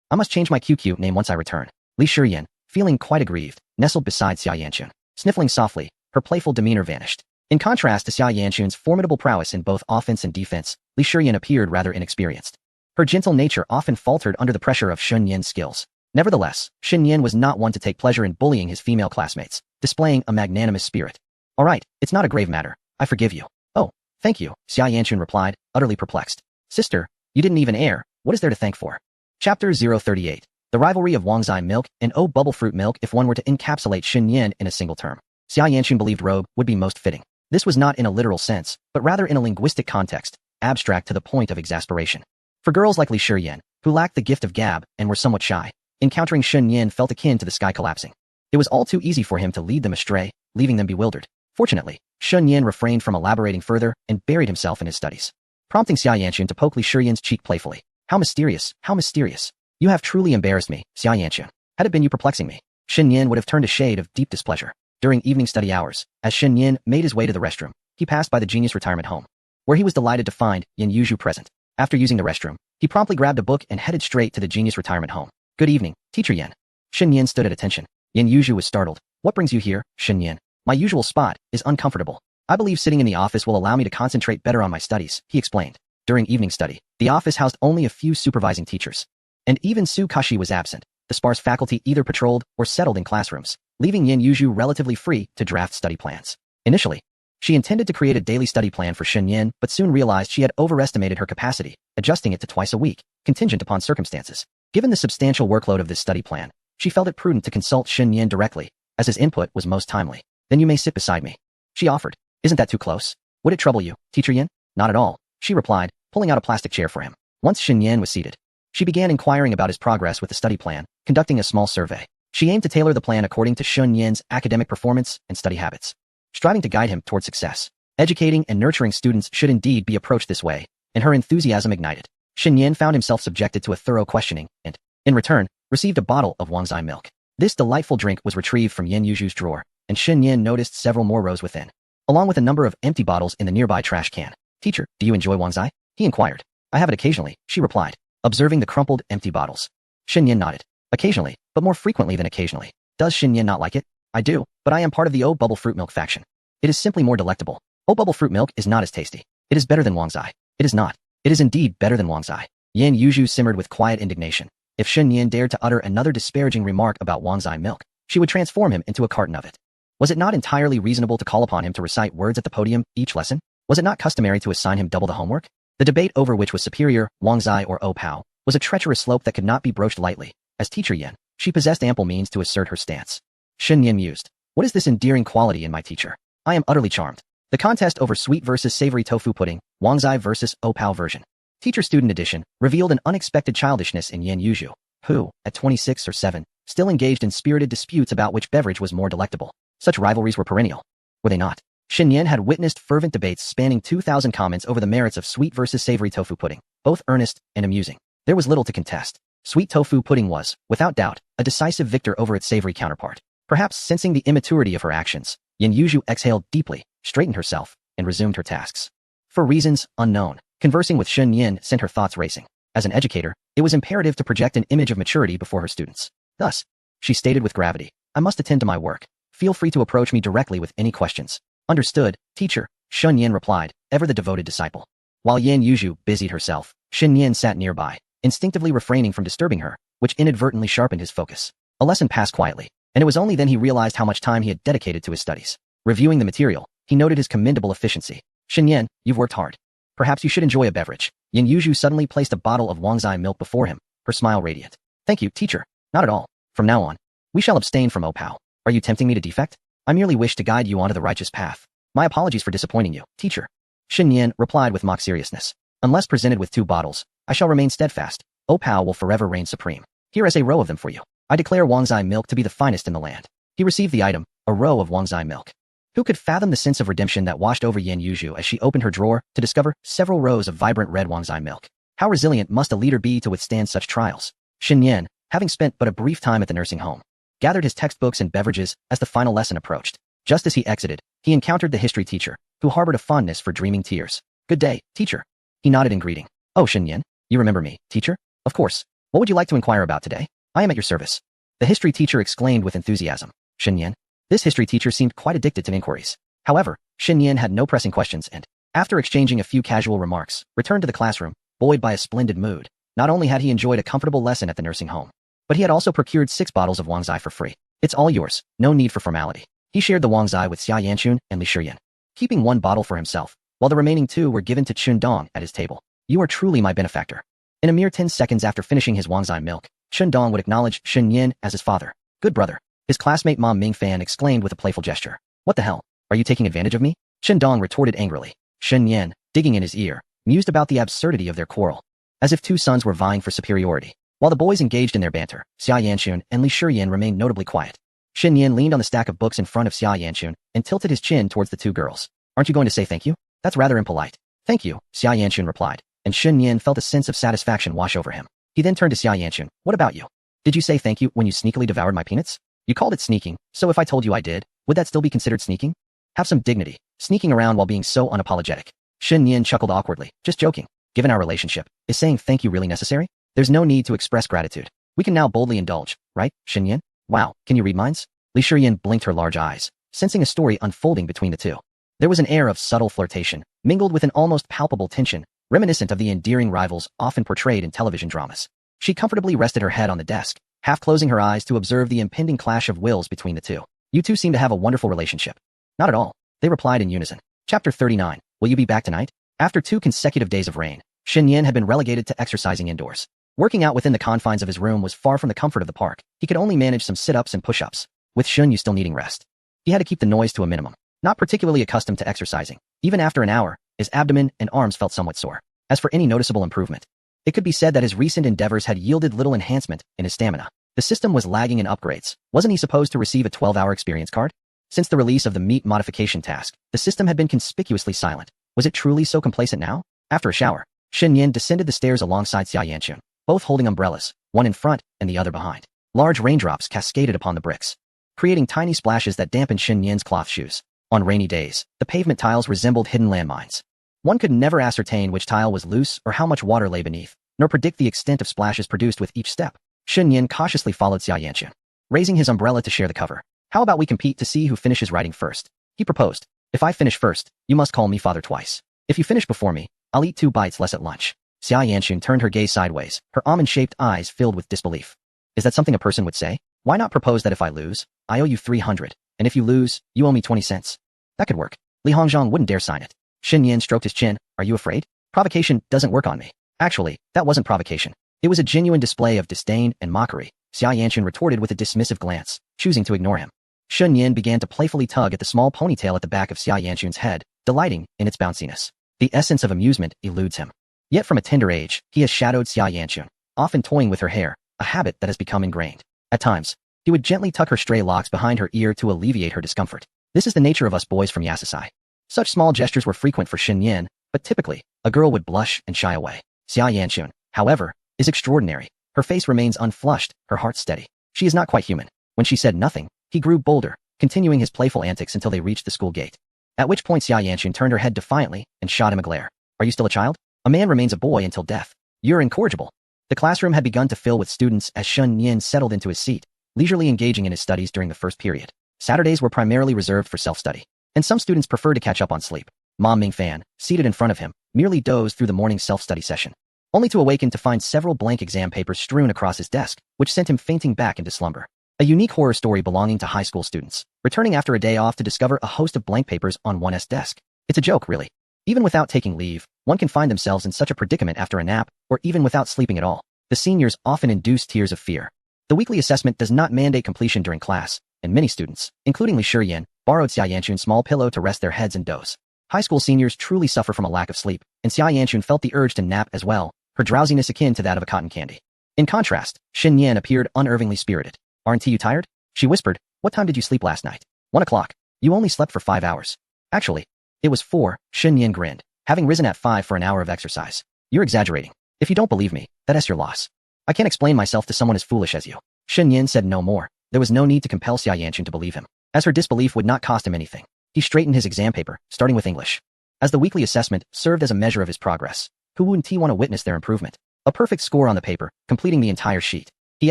I must change my QQ name once I return. Li Shiyan, feeling quite aggrieved, nestled beside Xia Yanxun. Sniffling softly, her playful demeanor vanished. In contrast to Xia Yanxun's formidable prowess in both offense and defense, Li Shiyan appeared rather inexperienced. Her gentle nature often faltered under the pressure of Shen Yan's skills. Nevertheless, Shen Yan was not one to take pleasure in bullying his female classmates, displaying a magnanimous spirit. All right, it's not a grave matter. I forgive you. Oh, thank you, Xia Yanxun replied, utterly perplexed. Sister, you didn't even err. What is there to thank for? Chapter 038. The rivalry of Wangzai milk and O bubble fruit milk. If one were to encapsulate Shen Yan in a single term, Xia Yanxun believed robe would be most fitting. This was not in a literal sense, but rather in a linguistic context, abstract to the point of exasperation. For girls like Li Shiyan, who lacked the gift of gab and were somewhat shy, encountering Shen Yan felt akin to the sky collapsing. It was all too easy for him to lead them astray, leaving them bewildered. Fortunately, Shen Yan refrained from elaborating further and buried himself in his studies, prompting Xia Yanxun to poke Li Shiyan's cheek playfully. How mysterious, how mysterious. You have truly embarrassed me, Xia Yanxun. Had it been you perplexing me, Shen Yan would have turned a shade of deep displeasure. During evening study hours, as Shen Yan made his way to the restroom, he passed by the genius retirement home, where he was delighted to find Yan Yuzhu present. After using the restroom, he promptly grabbed a book and headed straight to the genius retirement home. Good evening, Teacher Yan. Shen Yan stood at attention. Yan Yuzhu was startled. What brings you here, Shen Yan? My usual spot is uncomfortable. I believe sitting in the office will allow me to concentrate better on my studies, he explained. During evening study, the office housed only a few supervising teachers. And even Su Kashi was absent. The sparse faculty either patrolled or settled in classrooms, leaving Yan Yuzhu relatively free to draft study plans. Initially, she intended to create a daily study plan for Shen Yan, but soon realized she had overestimated her capacity, adjusting it to twice a week, contingent upon circumstances. Given the substantial workload of this study plan, she felt it prudent to consult Shen Yan directly, as his input was most timely. Then you may sit beside me, she offered. Isn't that too close? Would it trouble you, Teacher Yan? Not at all, she replied, pulling out a plastic chair for him. Once Shen Yan was seated, she began inquiring about his progress with the study plan, conducting a small survey. She aimed to tailor the plan according to Shen Yan's academic performance and study habits, striving to guide him toward success. Educating and nurturing students should indeed be approached this way, and her enthusiasm ignited. Shen Yan found himself subjected to a thorough questioning and, in return, received a bottle of Wangzai milk. This delightful drink was retrieved from Yan Yuzhu's drawer, and Shen Yan noticed several more rows within, along with a number of empty bottles in the nearby trash can. Teacher, do you enjoy Wangzai? He inquired. I have it occasionally, she replied, observing the crumpled, empty bottles. Shen Yan nodded. Occasionally, but more frequently than occasionally. Does Shen Yan not like it? I do, but I am part of the O bubble fruit milk faction. It is simply more delectable. O bubble fruit milk is not as tasty. It is better than Wangzai. It is not. It is indeed better than Wangzai. Yan Yuzhu simmered with quiet indignation. If Shen Yan dared to utter another disparaging remark about Wangzai milk, she would transform him into a carton of it. Was it not entirely reasonable to call upon him to recite words at the podium each lesson? Was it not customary to assign him double the homework? The debate over which was superior, Wangzai or O Pao, was a treacherous slope that could not be broached lightly. As Teacher Yan, she possessed ample means to assert her stance. Shen Yan mused. What is this endearing quality in my teacher? I am utterly charmed. The contest over sweet versus savory tofu pudding, Wangzai versus O Pao version. Teacher-student edition, revealed an unexpected childishness in Yan Yuzhu, who, at 26 or 7, still engaged in spirited disputes about which beverage was more delectable. Such rivalries were perennial, were they not? Shen Yan had witnessed fervent debates spanning 2,000 comments over the merits of sweet versus savory tofu pudding, both earnest and amusing. There was little to contest. Sweet tofu pudding was, without doubt, a decisive victor over its savory counterpart. Perhaps sensing the immaturity of her actions, Yin Yuzhu exhaled deeply, straightened herself, and resumed her tasks. For reasons unknown, conversing with Shun Yin sent her thoughts racing. As an educator, it was imperative to project an image of maturity before her students. Thus, she stated with gravity, I must attend to my work. Feel free to approach me directly with any questions. Understood, teacher, Shun Yin replied, ever the devoted disciple. While Yin Yuzhu busied herself, Shin Yin sat nearby, instinctively refraining from disturbing her, which inadvertently sharpened his focus. A lesson passed quietly, and it was only then he realized how much time he had dedicated to his studies. Reviewing the material, he noted his commendable efficiency. Shin Yin, you've worked hard. Perhaps you should enjoy a beverage. Yin Yuzhu suddenly placed a bottle of Wangzai milk before him, her smile radiant. Thank you, teacher. Not at all. From now on, we shall abstain from opao. Are you tempting me to defect? I merely wish to guide you onto the righteous path. My apologies for disappointing you, teacher. Shin Yin replied with mock seriousness. Unless presented with 2 bottles, I shall remain steadfast. Opao will forever reign supreme. Here is a row of them for you. I declare Wangzai milk to be the finest in the land. He received the item, a row of Wangzai milk. Who could fathom the sense of redemption that washed over Yin Yuzhu as she opened her drawer to discover several rows of vibrant red Wangzai milk? How resilient must a leader be to withstand such trials? Shin Yin, having spent but a brief time at the nursing home, gathered his textbooks and beverages as the final lesson approached. Just as he exited, he encountered the history teacher, who harbored a fondness for dreaming tears. Good day, teacher. He nodded in greeting. Oh, Shin Yin, you remember me, teacher? Of course. What would you like to inquire about today? I am at your service. The history teacher exclaimed with enthusiasm. Shin Yin. This history teacher seemed quite addicted to inquiries. However, Shin Yin had no pressing questions and, after exchanging a few casual remarks, returned to the classroom, buoyed by a splendid mood. Not only had he enjoyed a comfortable lesson at the nursing home, but he had also procured 6 bottles of Wangzai for free. It's all yours, no need for formality. He shared the Wangzai with Xia Yanchun and Li Shiyin, keeping 1 bottle for himself, while the remaining 2 were given to Chun Dong at his table. You are truly my benefactor. In a mere 10 seconds after finishing his Wangzai milk, Chun Dong would acknowledge Shin Yin as his father. Good brother. His classmate Ma Mingfan exclaimed with a playful gesture. What the hell? Are you taking advantage of me? Chun Dong retorted angrily. Shin Yin, digging in his ear, mused about the absurdity of their quarrel, as if 2 sons were vying for superiority. While the boys engaged in their banter, Xia Yanchun and Li Shiyin remained notably quiet. Shin Yin leaned on the stack of books in front of Xia Yanchun and tilted his chin towards the 2 girls. Aren't you going to say thank you? That's rather impolite. Thank you, Xia Yanchun replied, and Shin Yin felt a sense of satisfaction wash over him. He then turned to Xia Yanchun. What about you? Did you say thank you when you sneakily devoured my peanuts? You called it sneaking, so if I told you I did, would that still be considered sneaking? Have some dignity, sneaking around while being so unapologetic. Shin Yin chuckled awkwardly. Just joking. Given our relationship, is saying thank you really necessary? There's no need to express gratitude. We can now boldly indulge, right, Shin Yin? Wow, can you read minds? Li Shiyin blinked her large eyes, sensing a story unfolding between the 2. There was an air of subtle flirtation, mingled with an almost palpable tension, reminiscent of the endearing rivals often portrayed in television dramas. She comfortably rested her head on the desk, half closing her eyes to observe the impending clash of wills between the 2. You 2 seem to have a wonderful relationship. Not at all, they replied in unison. Chapter 39. Will you be back tonight? After 2 consecutive days of rain, Shin Yin had been relegated to exercising indoors. Working out within the confines of his room was far from the comfort of the park. He could only manage some sit-ups and push-ups, with Shun Yu still needing rest. He had to keep the noise to a minimum. Not particularly accustomed to exercising, even after an hour, his abdomen and arms felt somewhat sore. As for any noticeable improvement, it could be said that his recent endeavors had yielded little enhancement in his stamina. The system was lagging in upgrades. Wasn't he supposed to receive a 12-hour experience card? Since the release of the meat modification task, the system had been conspicuously silent. Was it truly so complacent now? After a shower, Shin Yin descended the stairs alongside Xia Yanchun, both holding umbrellas, one in front and the other behind. Large raindrops cascaded upon the bricks, creating tiny splashes that dampened Shin Yin's cloth shoes. On rainy days, the pavement tiles resembled hidden landmines. One could never ascertain which tile was loose or how much water lay beneath, nor predict the extent of splashes produced with each step. Shin Yin cautiously followed Xia Yanchun, raising his umbrella to share the cover. How about we compete to see who finishes writing first? He proposed. If I finish first, you must call me father twice. If you finish before me, I'll eat 2 bites less at lunch. Xia Yanchun turned her gaze sideways, her almond-shaped eyes filled with disbelief. Is that something a person would say? Why not propose that if I lose, I owe you 300, and if you lose, you owe me 20 cents? That could work. Li Hongzhang wouldn't dare sign it. Shin Yin stroked his chin. Are you afraid? Provocation doesn't work on me. Actually, that wasn't provocation. It was a genuine display of disdain and mockery. Xia Yanchun retorted with a dismissive glance, choosing to ignore him. Shun Yin began to playfully tug at the small ponytail at the back of Xia Yanchun's head, delighting in its bounciness. The essence of amusement eludes him. Yet from a tender age, he has shadowed Xia Yanchun, often toying with her hair, a habit that has become ingrained. At times, he would gently tuck her stray locks behind her ear to alleviate her discomfort. This is the nature of us boys from Yasasai. Such small gestures were frequent for Shin Yin, but typically, a girl would blush and shy away. Xia Yanchun, however, is extraordinary. Her face remains unflushed, her heart steady. She is not quite human. When she said nothing, he He grew bolder, continuing his playful antics until they reached the school gate. At which point Xia Yanxun turned her head defiantly and shot him a glare. Are you still a child? A man remains a boy until death. You're incorrigible. The classroom had begun to fill with students as Shun Yin settled into his seat, leisurely engaging in his studies during the first period. Saturdays were primarily reserved for self-study, and some students preferred to catch up on sleep. Mom Mingfan, seated in front of him, merely dozed through the morning self-study session, only to awaken to find several blank exam papers strewn across his desk, which sent him fainting back into slumber. A unique horror story belonging to high school students, returning after a day off to discover a host of blank papers on one's desk. It's a joke, really. Even without taking leave, one can find themselves in such a predicament after a nap, or even without sleeping at all. The seniors often induce tears of fear. The weekly assessment does not mandate completion during class, and many students, including Li Shiyin, borrowed Xia Yanxun's small pillow to rest their heads and doze. High school seniors truly suffer from a lack of sleep, and Xia Yanxun felt the urge to nap as well, her drowsiness akin to that of a cotton candy. In contrast, Xin Yan appeared unervingly spirited. Aren't you tired? She whispered. What time did you sleep last night? 1 o'clock. You only slept for 5 hours. Actually, it was 4, Xin Yan grinned, having risen at 5 for an hour of exercise. You're exaggerating. If you don't believe me, that's your loss. I can't explain myself to someone as foolish as you. Xin Yan said no more. There was no need to compel Xia Yanxun to believe him, as her disbelief would not cost him anything. He straightened his exam paper, starting with English. As the weekly assessment served as a measure of his progress, who wouldn't he want to witness their improvement? A perfect score on the paper, completing the entire sheet. He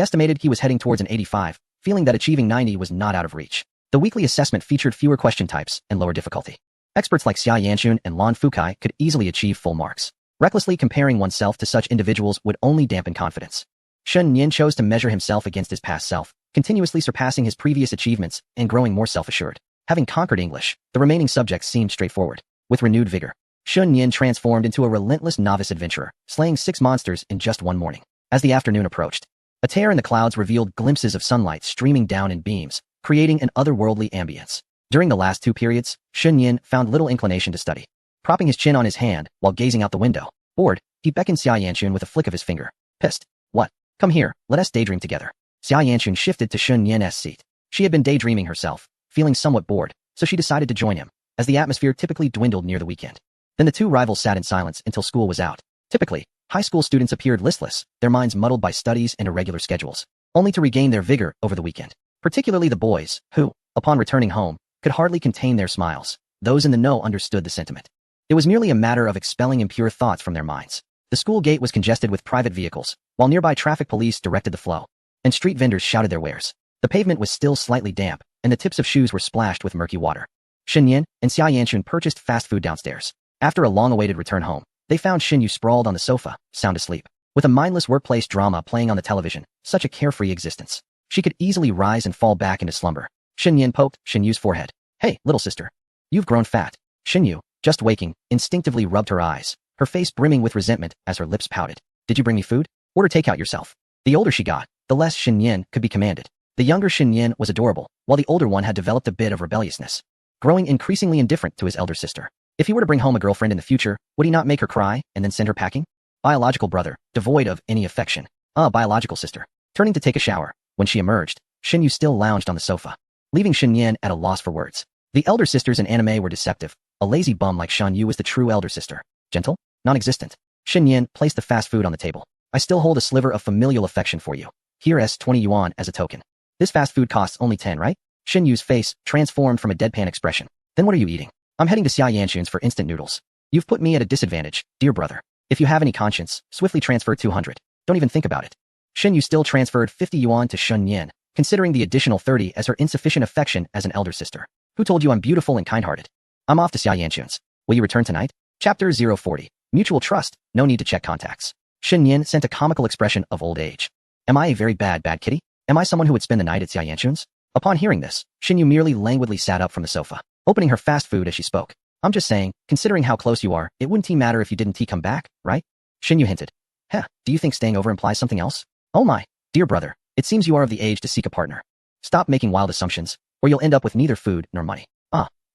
estimated he was heading towards an 85, feeling that achieving 90 was not out of reach. The weekly assessment featured fewer question types and lower difficulty. Experts like Xia Yanxun and Lan Fukai could easily achieve full marks. Recklessly comparing oneself to such individuals would only dampen confidence. Shun Yin chose to measure himself against his past self, continuously surpassing his previous achievements and growing more self-assured. Having conquered English, the remaining subjects seemed straightforward. With renewed vigor, Shun Yin transformed into a relentless novice adventurer, slaying 6 monsters in just one morning. As the afternoon approached, a tear in the clouds revealed glimpses of sunlight streaming down in beams, creating an otherworldly ambience. During the last 2 periods, Shun Yin found little inclination to study. Propping his chin on his hand while gazing out the window, bored, he beckoned Xia Yanxun with a flick of his finger. Pissed. What? Come here, let us daydream together. Xia Yanxun shifted to Shun Yin's seat. She had been daydreaming herself, feeling somewhat bored, so she decided to join him, as the atmosphere typically dwindled near the weekend. Then the 2 rivals sat in silence until school was out. Typically, high school students appeared listless, their minds muddled by studies and irregular schedules, only to regain their vigor over the weekend. Particularly the boys, who, upon returning home, could hardly contain their smiles. Those in the know understood the sentiment. It was merely a matter of expelling impure thoughts from their minds. The school gate was congested with private vehicles, while nearby traffic police directed the flow, and street vendors shouted their wares. The pavement was still slightly damp, and the tips of shoes were splashed with murky water. Xin Yin and Xia Yanxun purchased fast food downstairs. After a long-awaited return home, they found Xin Yu sprawled on the sofa, sound asleep. With a mindless workplace drama playing on the television, such a carefree existence. She could easily rise and fall back into slumber. Xin Yin poked Xin Yu's forehead. Hey, little sister. You've grown fat. Xin Yu, just waking, instinctively rubbed her eyes, her face brimming with resentment as her lips pouted. Did you bring me food? Order takeout yourself. The older she got, the less Xin Yin could be commanded. The younger Xin Yin was adorable, while the older one had developed a bit of rebelliousness, growing increasingly indifferent to his elder sister. If he were to bring home a girlfriend in the future, would he not make her cry and then send her packing? Biological brother, devoid of any affection. Biological sister. Turning to take a shower, when she emerged, Xin Yu still lounged on the sofa, leaving Xin Yin at a loss for words. The elder sisters in anime were deceptive. A lazy bum like Shan Yu was the true elder sister. Gentle? Non-existent. Xin Yin placed the fast food on the table. I still hold a sliver of familial affection for you. Here's 20 yuan as a token. This fast food costs only 10, right? Xin Yu's face transformed from a deadpan expression. Then what are you eating? I'm heading to Xia Yanxun's for instant noodles. You've put me at a disadvantage, dear brother. If you have any conscience, swiftly transfer 200. Don't even think about it. Xin Yu still transferred 50 yuan to Shun Yin, considering the additional 30 as her insufficient affection as an elder sister. Who told you I'm beautiful and kind-hearted? I'm off to Xia Yanxun's. Will you return tonight? Chapter 040. Mutual trust. No need to check contacts. Xin Yin sent a comical expression of old age. Am I a very bad kitty? Am I someone who would spend the night at Xia Yanxun's? Upon hearing this, Xin Yu merely languidly sat up from the sofa, opening her fast food as she spoke. I'm just saying, considering how close you are, it wouldn't matter if you didn't come back, right? Xin Yu hinted. Do you think staying over implies something else? Oh my, dear brother, it seems you are of the age to seek a partner. Stop making wild assumptions, or you'll end up with neither food nor money.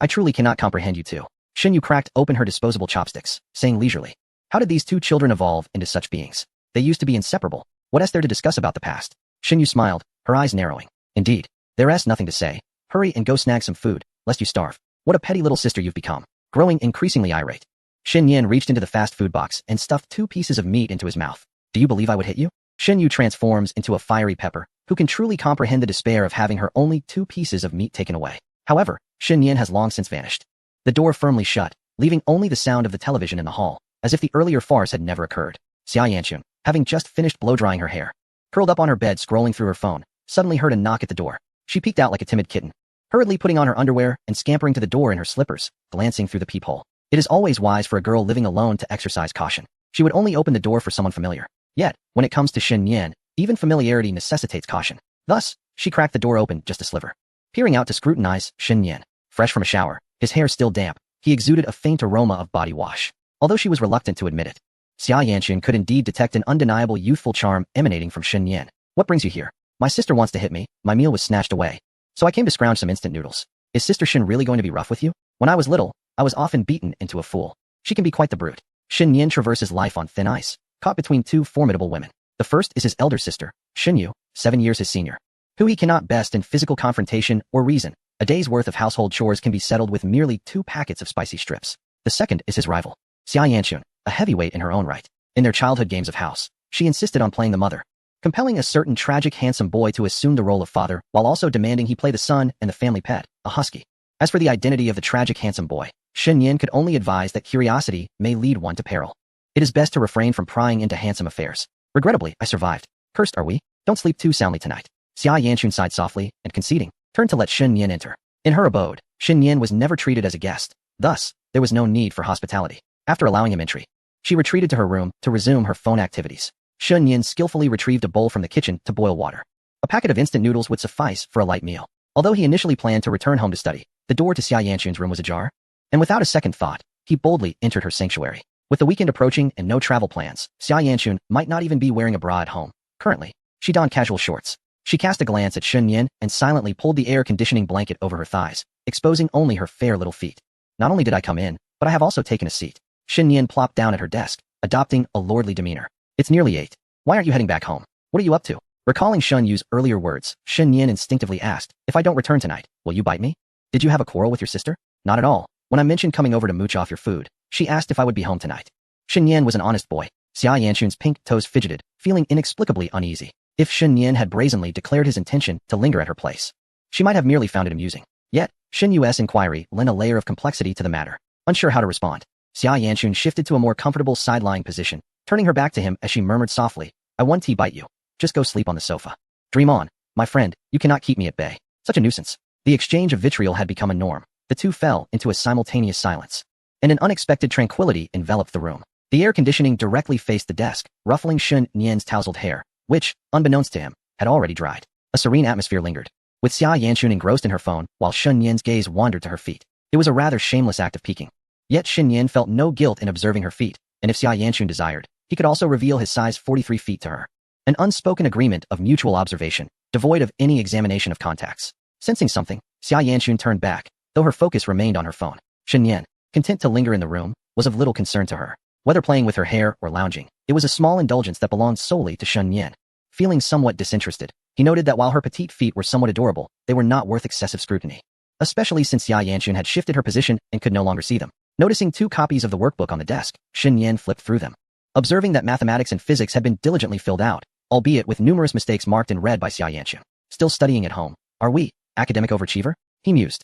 I truly cannot comprehend you two. Xin Yu cracked open her disposable chopsticks, saying leisurely. How did these 2 children evolve into such beings? They used to be inseparable. What is there to discuss about the past? Xin Yu smiled, her eyes narrowing. Indeed, there's nothing to say. Hurry and go snag some food, lest you starve. What a petty little sister you've become. Growing increasingly irate, Xin Yin reached into the fast food box and stuffed 2 pieces of meat into his mouth. Do you believe I would hit you? Xin Yu transforms into a fiery pepper, who can truly comprehend the despair of having her only 2 pieces of meat taken away. However, Shen Yan has long since vanished. The door firmly shut, leaving only the sound of the television in the hall, as if the earlier farce had never occurred. Xia Yanchun, having just finished blow-drying her hair, curled up on her bed scrolling through her phone, suddenly heard a knock at the door. She peeked out like a timid kitten, hurriedly putting on her underwear and scampering to the door in her slippers, glancing through the peephole. It is always wise for a girl living alone to exercise caution. She would only open the door for someone familiar. Yet, when it comes to Shen Yan, even familiarity necessitates caution. Thus, she cracked the door open just a sliver. Peering out to scrutinize Shen Yan, fresh from a shower, his hair still damp, he exuded a faint aroma of body wash. Although she was reluctant to admit it, Xia Yanchun could indeed detect an undeniable youthful charm emanating from Shen Yan. What brings you here? My sister wants to hit me, my meal was snatched away. So I came to scrounge some instant noodles. Is Sister Shen really going to be rough with you? When I was little, I was often beaten into a fool. She can be quite the brute. Shen Yan traverses life on thin ice, caught between 2 formidable women. The first is his elder sister, Shen Yu, 7 years his senior, who he cannot best in physical confrontation or reason. A day's worth of household chores can be settled with merely 2 packets of spicy strips. The second is his rival, Xia Yanchun, a heavyweight in her own right. In their childhood games of house, she insisted on playing the mother, compelling a certain tragic handsome boy to assume the role of father while also demanding he play the son and the family pet, a husky. As for the identity of the tragic handsome boy, Shen Yan could only advise that curiosity may lead one to peril. It is best to refrain from prying into handsome affairs. Regrettably, I survived. Cursed are we? Don't sleep too soundly tonight. Xia Yanchun sighed softly and conceding, turned to let Shen Yan enter. In her abode, Shen Yan was never treated as a guest. Thus, there was no need for hospitality. After allowing him entry, she retreated to her room to resume her phone activities. Shen Yan skillfully retrieved a bowl from the kitchen to boil water. A packet of instant noodles would suffice for a light meal. Although he initially planned to return home to study, the door to Xia Yanchun's room was ajar, and without a second thought, he boldly entered her sanctuary. With the weekend approaching and no travel plans, Xia Yanchun might not even be wearing a bra at home. Currently, she donned casual shorts. She cast a glance at Shen Yan and silently pulled the air conditioning blanket over her thighs, exposing only her fair little feet. Not only did I come in, but I have also taken a seat. Shen Yan plopped down at her desk, adopting a lordly demeanor. It's nearly 8. Why aren't you heading back home? What are you up to? Recalling Shen Yu's earlier words, Shen Yan instinctively asked, if I don't return tonight, will you bite me? Did you have a quarrel with your sister? Not at all. When I mentioned coming over to mooch off your food, she asked if I would be home tonight. Shen Yan was an honest boy. Xia Yanchun's pink toes fidgeted, feeling inexplicably uneasy. If Shen Yan had brazenly declared his intention to linger at her place, she might have merely found it amusing. Yet, Shen Yu's inquiry lent a layer of complexity to the matter. Unsure how to respond, Xia Yanchun shifted to a more comfortable side-lying position, turning her back to him as she murmured softly, I won't bite you. Just go sleep on the sofa. Dream on, my friend, you cannot keep me at bay. Such a nuisance. The exchange of vitriol had become a norm. The two fell into a simultaneous silence, and an unexpected tranquility enveloped the room. The air conditioning directly faced the desk, ruffling Shen Yan's tousled hair, which, unbeknownst to him, had already dried. A serene atmosphere lingered, with Xia Yanchun engrossed in her phone while Shen Yan's gaze wandered to her feet. It was a rather shameless act of peeking. Yet Shen Yan felt no guilt in observing her feet, and if Xia Yanchun desired, he could also reveal his size 43 feet to her. An unspoken agreement of mutual observation, devoid of any examination of contacts. Sensing something, Xia Yanchun turned back, though her focus remained on her phone. Shen Yan, content to linger in the room, was of little concern to her. Whether playing with her hair or lounging, it was a small indulgence that belonged solely to Shen Yan. Feeling somewhat disinterested, he noted that while her petite feet were somewhat adorable, they were not worth excessive scrutiny. Especially since Xia Yanchun had shifted her position and could no longer see them. Noticing 2 copies of the workbook on the desk, Shen Yan flipped through them. Observing that mathematics and physics had been diligently filled out, albeit with numerous mistakes marked in red by Xia Yanchun. Still studying at home, are we, academic overachiever? He mused.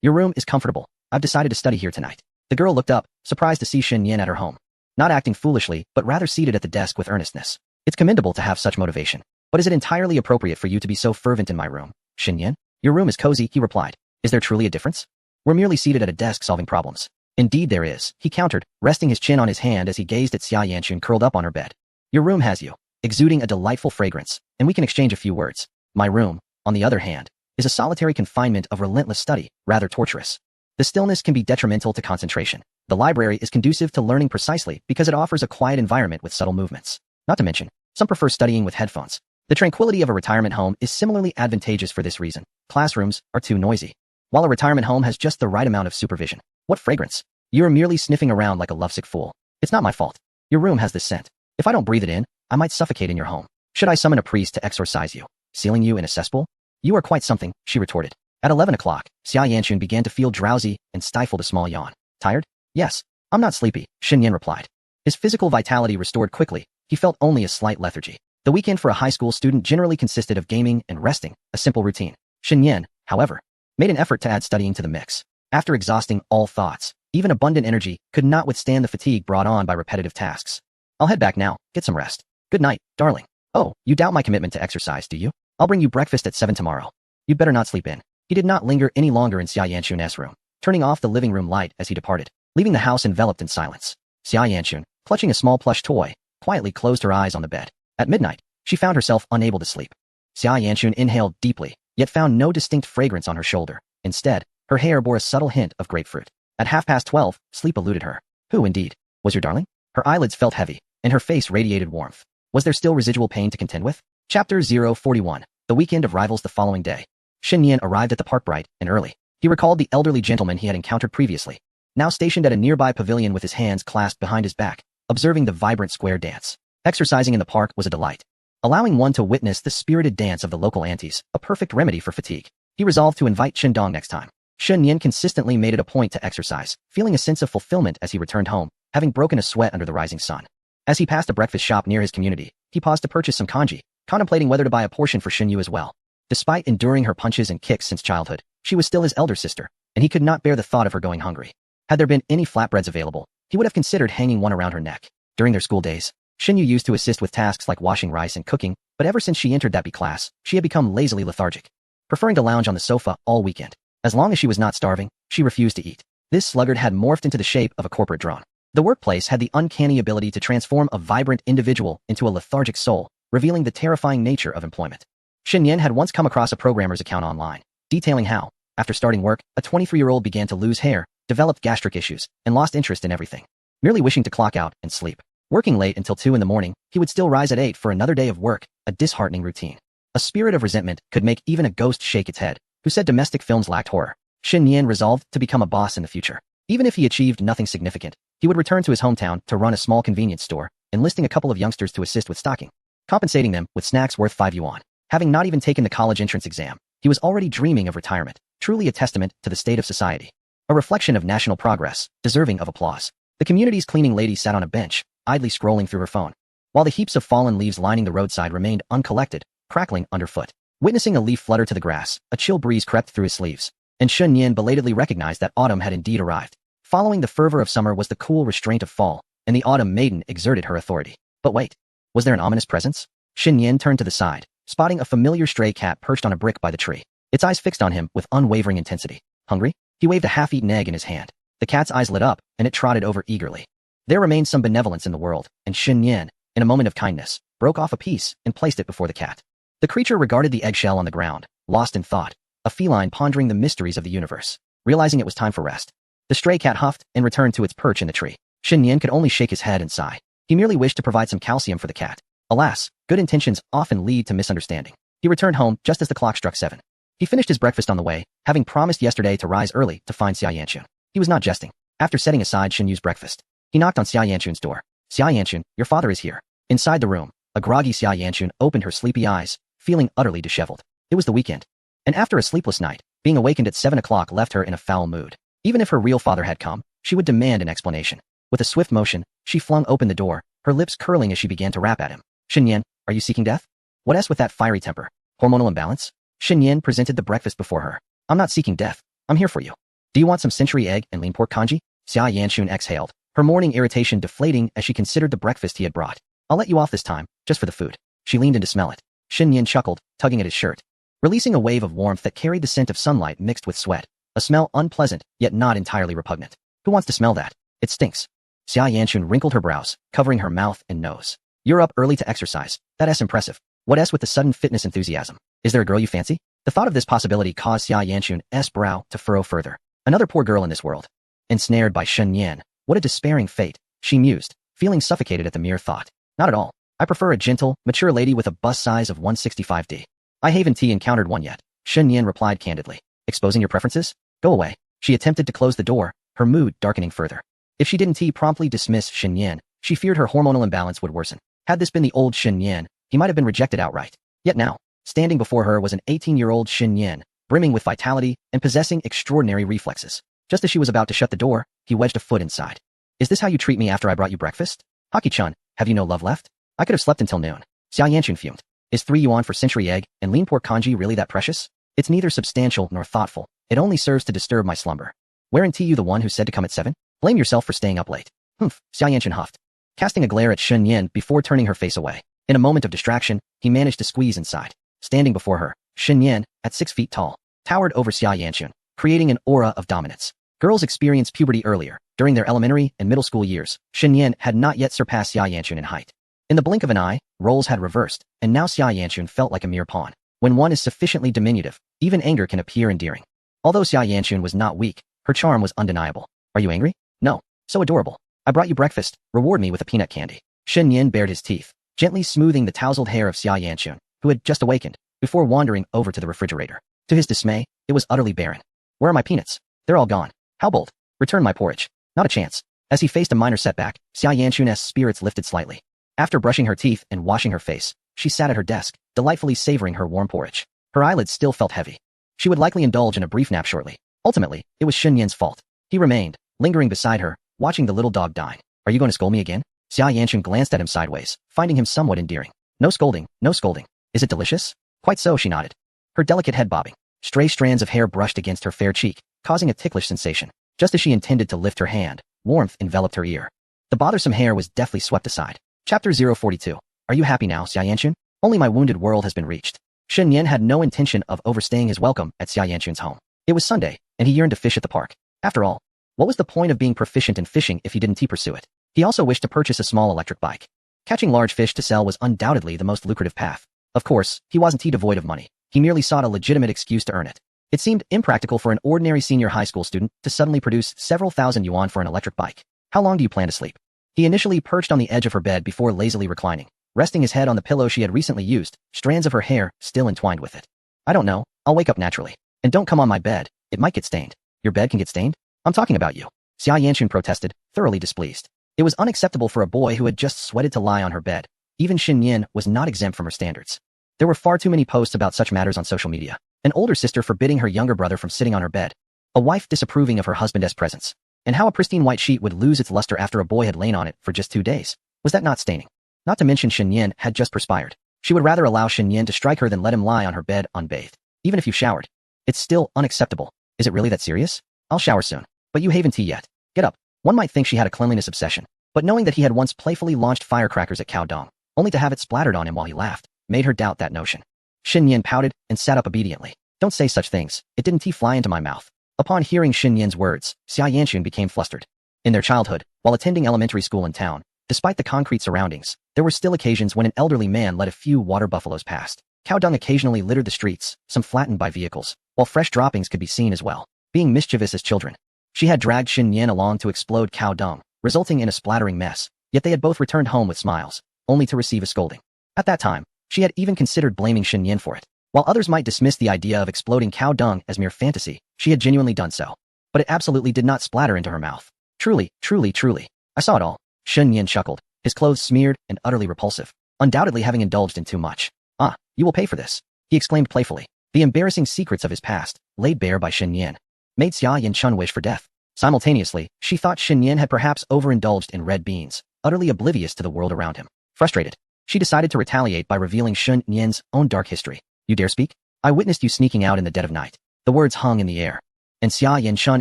Your room is comfortable. I've decided to study here tonight. The girl looked up, surprised to see Shen Yan at her home. Not acting foolishly, but rather seated at the desk with earnestness. It's commendable to have such motivation. But is it entirely appropriate for you to be so fervent in my room, Shen Yan? Your room is cozy, he replied. Is there truly a difference? We're merely seated at a desk solving problems. Indeed there is, he countered, resting his chin on his hand as he gazed at Xia Yanchun curled up on her bed. Your room has you, exuding a delightful fragrance, and we can exchange a few words. My room, on the other hand, is a solitary confinement of relentless study, rather torturous. The stillness can be detrimental to concentration. The library is conducive to learning precisely because it offers a quiet environment with subtle movements. Not to mention, some prefer studying with headphones. The tranquility of a retirement home is similarly advantageous for this reason. Classrooms are too noisy, while a retirement home has just the right amount of supervision. What fragrance? You are merely sniffing around like a lovesick fool. It's not my fault. Your room has this scent. If I don't breathe it in, I might suffocate in your home. Should I summon a priest to exorcise you, sealing you in a cesspool? You are quite something, she retorted. At 11 o'clock, Xia Yanchun began to feel drowsy and stifled a small yawn. Tired? Yes. I'm not sleepy, Shen Yan replied. His physical vitality restored quickly. He felt only a slight lethargy. The weekend for a high school student generally consisted of gaming and resting, a simple routine. Shen Yan, however, made an effort to add studying to the mix. After exhausting all thoughts, even abundant energy could not withstand the fatigue brought on by repetitive tasks. I'll head back now, get some rest. Good night, darling. Oh, you doubt my commitment to exercise, do you? I'll bring you breakfast at 7 tomorrow. You'd better not sleep in. He did not linger any longer in Xia Yanchun's room, turning off the living room light as he departed, leaving the house enveloped in silence. Xia Yanchun, clutching a small plush toy, quietly closed her eyes on the bed. At midnight, she found herself unable to sleep. Xia Yanchun inhaled deeply, yet found no distinct fragrance on her shoulder. Instead, her hair bore a subtle hint of grapefruit. At 12:30, sleep eluded her. Who, indeed, was your darling? Her eyelids felt heavy, and her face radiated warmth. Was there still residual pain to contend with? Chapter 041. The weekend of rivals. The following day, Shen Yan arrived at the park bright and early. He recalled the elderly gentleman he had encountered previously, now stationed at a nearby pavilion with his hands clasped behind his back, observing the vibrant square dance. Exercising in the park was a delight, allowing one to witness the spirited dance of the local aunties, a perfect remedy for fatigue. He resolved to invite Chen Dong next time. Shen Yan consistently made it a point to exercise, feeling a sense of fulfillment as he returned home, having broken a sweat under the rising sun. As he passed a breakfast shop near his community, he paused to purchase some kanji, contemplating whether to buy a portion for Shen Yu as well. Despite enduring her punches and kicks since childhood, she was still his elder sister, and he could not bear the thought of her going hungry. Had there been any flatbreads available, he would have considered hanging one around her neck. During their school days, Shen Yu used to assist with tasks like washing rice and cooking, but ever since she entered that B class, she had become lazily lethargic, preferring to lounge on the sofa all weekend. As long as she was not starving, she refused to eat. This sluggard had morphed into the shape of a corporate drone. The workplace had the uncanny ability to transform a vibrant individual into a lethargic soul, revealing the terrifying nature of employment. Shen Yan had once come across a programmer's account online, detailing how, after starting work, a 23-year-old began to lose hair, developed gastric issues, and lost interest in everything, merely wishing to clock out and sleep. Working late until 2 in the morning, he would still rise at 8 for another day of work, a disheartening routine. A spirit of resentment could make even a ghost shake its head, who said domestic films lacked horror. Shen Yan resolved to become a boss in the future. Even if he achieved nothing significant, he would return to his hometown to run a small convenience store, enlisting a couple of youngsters to assist with stocking, compensating them with snacks worth 5 yuan. Having not even taken the college entrance exam, he was already dreaming of retirement, truly a testament to the state of society. A reflection of national progress, deserving of applause. The community's cleaning lady sat on a bench, idly scrolling through her phone, while the heaps of fallen leaves lining the roadside remained uncollected, crackling underfoot. Witnessing a leaf flutter to the grass, a chill breeze crept through his sleeves, and Shen Yan belatedly recognized that autumn had indeed arrived. Following the fervor of summer was the cool restraint of fall, and the autumn maiden exerted her authority. But wait, was there an ominous presence? Shen Yan turned to the side, spotting a familiar stray cat perched on a brick by the tree, its eyes fixed on him with unwavering intensity. Hungry? He waved a half-eaten egg in his hand. The cat's eyes lit up, and it trotted over eagerly. There remained some benevolence in the world, and Shen Yan, in a moment of kindness, broke off a piece and placed it before the cat. The creature regarded the eggshell on the ground, lost in thought, a feline pondering the mysteries of the universe. Realizing it was time for rest, the stray cat huffed and returned to its perch in the tree. Shen Yan could only shake his head and sigh. He merely wished to provide some calcium for the cat. Alas, good intentions often lead to misunderstanding. He returned home just as the clock struck 7. He finished his breakfast on the way, having promised yesterday to rise early to find Xia Yanchun. He was not jesting. After setting aside Shen Yu's breakfast, he knocked on Xia Yanchun's door. Xia Yanchun, your father is here. Inside the room, a groggy Xia Yanchun opened her sleepy eyes, feeling utterly disheveled. It was the weekend, and after a sleepless night, being awakened at 7 o'clock left her in a foul mood. Even if her real father had come, she would demand an explanation. With a swift motion, she flung open the door, her lips curling as she began to rap at him. Shen Yan, are you seeking death? What else with that fiery temper? Hormonal imbalance? Shen Yan presented the breakfast before her. I'm not seeking death. I'm here for you. Do you want some century egg and lean pork kanji? Xia Yanchun exhaled, her morning irritation deflating as she considered the breakfast he had brought. I'll let you off this time, just for the food. She leaned in to smell it. Shen Yan chuckled, tugging at his shirt, releasing a wave of warmth that carried the scent of sunlight mixed with sweat, a smell unpleasant, yet not entirely repugnant. Who wants to smell that? It stinks. Xia Yanchun wrinkled her brows, covering her mouth and nose. You're up early to exercise. That's impressive. What else with the sudden fitness enthusiasm? Is there a girl you fancy? The thought of this possibility caused Xia Yanchun's brow to furrow further. Another poor girl in this world. Ensnared by Shen Yan, what a despairing fate, she mused, feeling suffocated at the mere thought. Not at all. I prefer a gentle, mature lady with a bust size of 165D. I haven't encountered one yet, Shen Yan replied candidly. Exposing your preferences? Go away. She attempted to close the door, her mood darkening further. If she didn't promptly dismiss Shen Yan, she feared her hormonal imbalance would worsen. Had this been the old Shen Yan, he might have been rejected outright. Yet now, standing before her was an 18-year-old Shen Yan, brimming with vitality and possessing extraordinary reflexes. Just as she was about to shut the door, he wedged a foot inside. Is this how you treat me after I brought you breakfast? Haki-chan, have you no love left? I could have slept until noon. Xia Yanchun fumed. Is 3 yuan for century egg and lean pork congee really that precious? It's neither substantial nor thoughtful. It only serves to disturb my slumber. Weren't you the one who said to come at 7? Blame yourself for staying up late. Humph, Xia Yanchun huffed, casting a glare at Shun Yin before turning her face away. In a moment of distraction, he managed to squeeze inside. Standing before her, Shun Yin, at 6 feet tall, towered over Xia Yanchun, creating an aura of dominance. Girls experience puberty earlier. During their elementary and middle school years, Shun Yin had not yet surpassed Xia Yanchun in height. In the blink of an eye, roles had reversed, and now Xia Yanchun felt like a mere pawn. When one is sufficiently diminutive, even anger can appear endearing. Although Xia Yanchun was not weak, her charm was undeniable. Are you angry? No. So adorable. I brought you breakfast. Reward me with a peanut candy. Shun Yin bared his teeth, gently smoothing the tousled hair of Xia Yanchun, who had just awakened, before wandering over to the refrigerator. To his dismay, it was utterly barren. Where are my peanuts? They're all gone. How bold. Return my porridge. Not a chance. As he faced a minor setback, Xia Yanchun's spirits lifted slightly. After brushing her teeth and washing her face, she sat at her desk, delightfully savoring her warm porridge. Her eyelids still felt heavy. She would likely indulge in a brief nap shortly. Ultimately, it was Shun Yin's fault. He remained, lingering beside her, watching the little dog dine. Are you going to scold me again? Xia Yanchun glanced at him sideways, finding him somewhat endearing. No scolding, no scolding. Is it delicious? Quite so, she nodded. Her delicate head bobbing. Stray strands of hair brushed against her fair cheek, causing a ticklish sensation. Just as she intended to lift her hand, warmth enveloped her ear. The bothersome hair was deftly swept aside. Chapter 042. Are you happy now, Xia Yanchun? Only my wounded world has been reached. Shun Yin had no intention of overstaying his welcome at Xia Yanchun's home. It was Sunday, and he yearned to fish at the park. After all, what was the point of being proficient in fishing if he didn't pursue it? He also wished to purchase a small electric bike. Catching large fish to sell was undoubtedly the most lucrative path. Of course, he wasn't devoid of money. He merely sought a legitimate excuse to earn it. It seemed impractical for an ordinary senior high school student to suddenly produce several thousand yuan for an electric bike. How long do you plan to sleep? He initially perched on the edge of her bed before lazily reclining, resting his head on the pillow she had recently used, strands of her hair still entwined with it. I don't know. I'll wake up naturally. And don't come on my bed. It might get stained. Your bed can get stained? I'm talking about you. Xia Yanchun protested, thoroughly displeased. It was unacceptable for a boy who had just sweated to lie on her bed. Even Shun Yin was not exempt from her standards. There were far too many posts about such matters on social media. An older sister forbidding her younger brother from sitting on her bed. A wife disapproving of her husband's presence. And how a pristine white sheet would lose its luster after a boy had lain on it for just 2 days. Was that not staining? Not to mention Shun Yin had just perspired. She would rather allow Shun Yin to strike her than let him lie on her bed unbathed. Even if you showered. It's still unacceptable. Is it really that serious? I'll shower soon. But you haven't tea yet. Get up. One might think she had a cleanliness obsession. But knowing that he had once playfully launched firecrackers at Cao Dong, only to have it splattered on him while he laughed, made her doubt that notion. Shun Yin pouted and sat up obediently. Don't say such things. It didn't fly into my mouth. Upon hearing Shun Yin's words, Xia Yanchun became flustered. In their childhood, while attending elementary school in town, despite the concrete surroundings, there were still occasions when an elderly man led a few water buffaloes past. Cow dung occasionally littered the streets, some flattened by vehicles, while fresh droppings could be seen as well. Being mischievous as children, she had dragged Shun Yin along to explode cow dung, resulting in a splattering mess, yet they had both returned home with smiles, only to receive a scolding. At that time, she had even considered blaming Shun Yin for it. While others might dismiss the idea of exploding cow dung as mere fantasy, she had genuinely done so. But it absolutely did not splatter into her mouth. Truly, truly, truly. I saw it all. Shun Yin chuckled, his clothes smeared and utterly repulsive, undoubtedly having indulged in too much. Ah, you will pay for this, he exclaimed playfully. The embarrassing secrets of his past, laid bare by Shun Yin, made Xia Yanchun wish for death. Simultaneously, she thought Shun Yin had perhaps overindulged in red beans, utterly oblivious to the world around him. Frustrated, she decided to retaliate by revealing Shun Yin's own dark history. You dare speak? I witnessed you sneaking out in the dead of night. The words hung in the air. And Xia Yanchun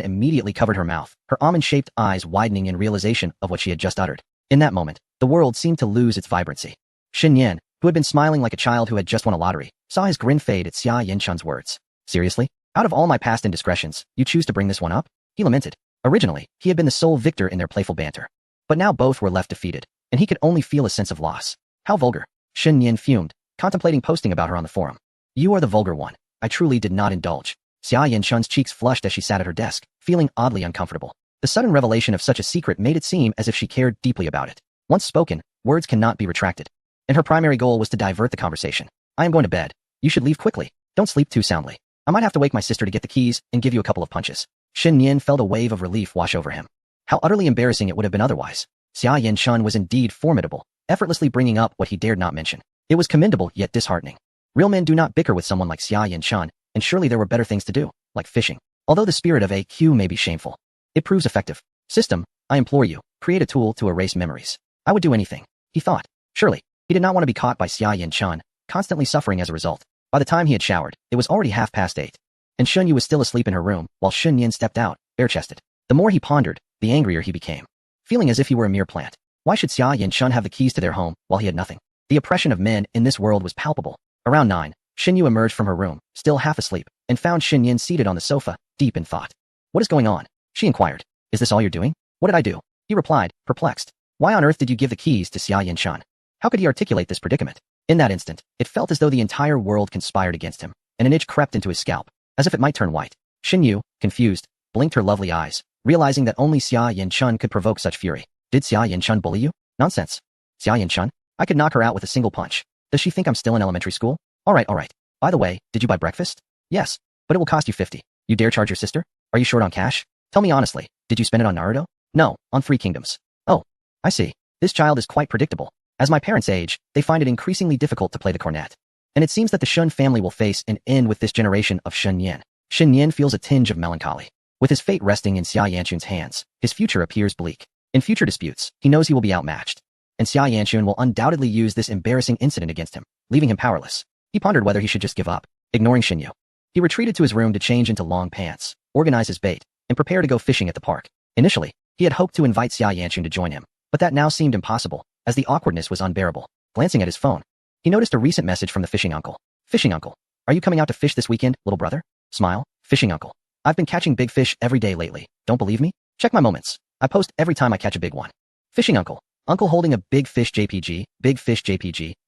immediately covered her mouth, her almond-shaped eyes widening in realization of what she had just uttered. In that moment, the world seemed to lose its vibrancy. Shun Yin, who had been smiling like a child who had just won a lottery, saw his grin fade at Xia Yanchun's words. Seriously? Out of all my past indiscretions, you choose to bring this one up? He lamented. Originally, he had been the sole victor in their playful banter. But now both were left defeated, and he could only feel a sense of loss. How vulgar. Shun Yin fumed, contemplating posting about her on the forum. You are the vulgar one. I truly did not indulge. Xia Yanchun's cheeks flushed as she sat at her desk, feeling oddly uncomfortable. The sudden revelation of such a secret made it seem as if she cared deeply about it. Once spoken, words cannot be retracted. And her primary goal was to divert the conversation. I am going to bed. You should leave quickly. Don't sleep too soundly. I might have to wake my sister to get the keys and give you a couple of punches. Shun Yin felt a wave of relief wash over him. How utterly embarrassing it would have been otherwise. Xia Yanchun was indeed formidable, effortlessly bringing up what he dared not mention. It was commendable yet disheartening. Real men do not bicker with someone like Xia Yanchun, and surely there were better things to do, like fishing. Although the spirit of AQ may be shameful, it proves effective. System, I implore you, create a tool to erase memories. I would do anything, he thought. Surely, He did not want to be caught by Xia Yin Chun, constantly suffering as a result. By the time he had showered, it was already 8:30, and Shunyu was still asleep in her room while Shun Yin stepped out, bare-chested. The more he pondered, the angrier he became, feeling as if he were a mere plant. Why should Xia Yin Chun have the keys to their home while he had nothing? The oppression of men in this world was palpable. Around 9, Xinyu emerged from her room, still half asleep, and found Xin Yin seated on the sofa, deep in thought. What is going on? She inquired. Is this all you're doing? What did I do? He replied, perplexed. Why on earth did you give the keys to Xia Yin Chun? How could he articulate this predicament? In that instant, it felt as though the entire world conspired against him, and an itch crept into his scalp, as if it might turn white. Xinyu, confused, blinked her lovely eyes, realizing that only Xia Yin Chun could provoke such fury. Did Xia Yin Chun bully you? Nonsense. Xia Yin Chun? I could knock her out with a single punch. Does she think I'm still in elementary school? All right. By the way, did you buy breakfast? Yes, but it will cost you 50. You dare charge your sister? Are you short on cash? Tell me honestly, did you spend it on Naruto? No, on 3 Kingdoms. Oh, I see. This child is quite predictable. As my parents age, they find it increasingly difficult to play the cornet. And it seems that the Shun family will face an end with this generation of Shun Yin. Shin Yin feels a tinge of melancholy. With his fate resting in Xia Yanchun's hands, his future appears bleak. In future disputes, he knows he will be outmatched. And Xia Yanchun will undoubtedly use this embarrassing incident against him, leaving him powerless. He pondered whether he should just give up, ignoring Xinyu. He retreated to his room to change into long pants, organize his bait, and prepare to go fishing at the park. Initially, he had hoped to invite Xia Yanchun to join him, but that now seemed impossible, as the awkwardness was unbearable. Glancing at his phone, he noticed a recent message from the fishing uncle. Fishing uncle, are you coming out to fish this weekend, little brother? Smile. Fishing uncle, I've been catching big fish every day lately. Don't believe me? Check my moments. I post every time I catch a big one. Fishing uncle, uncle holding a big fish JPG,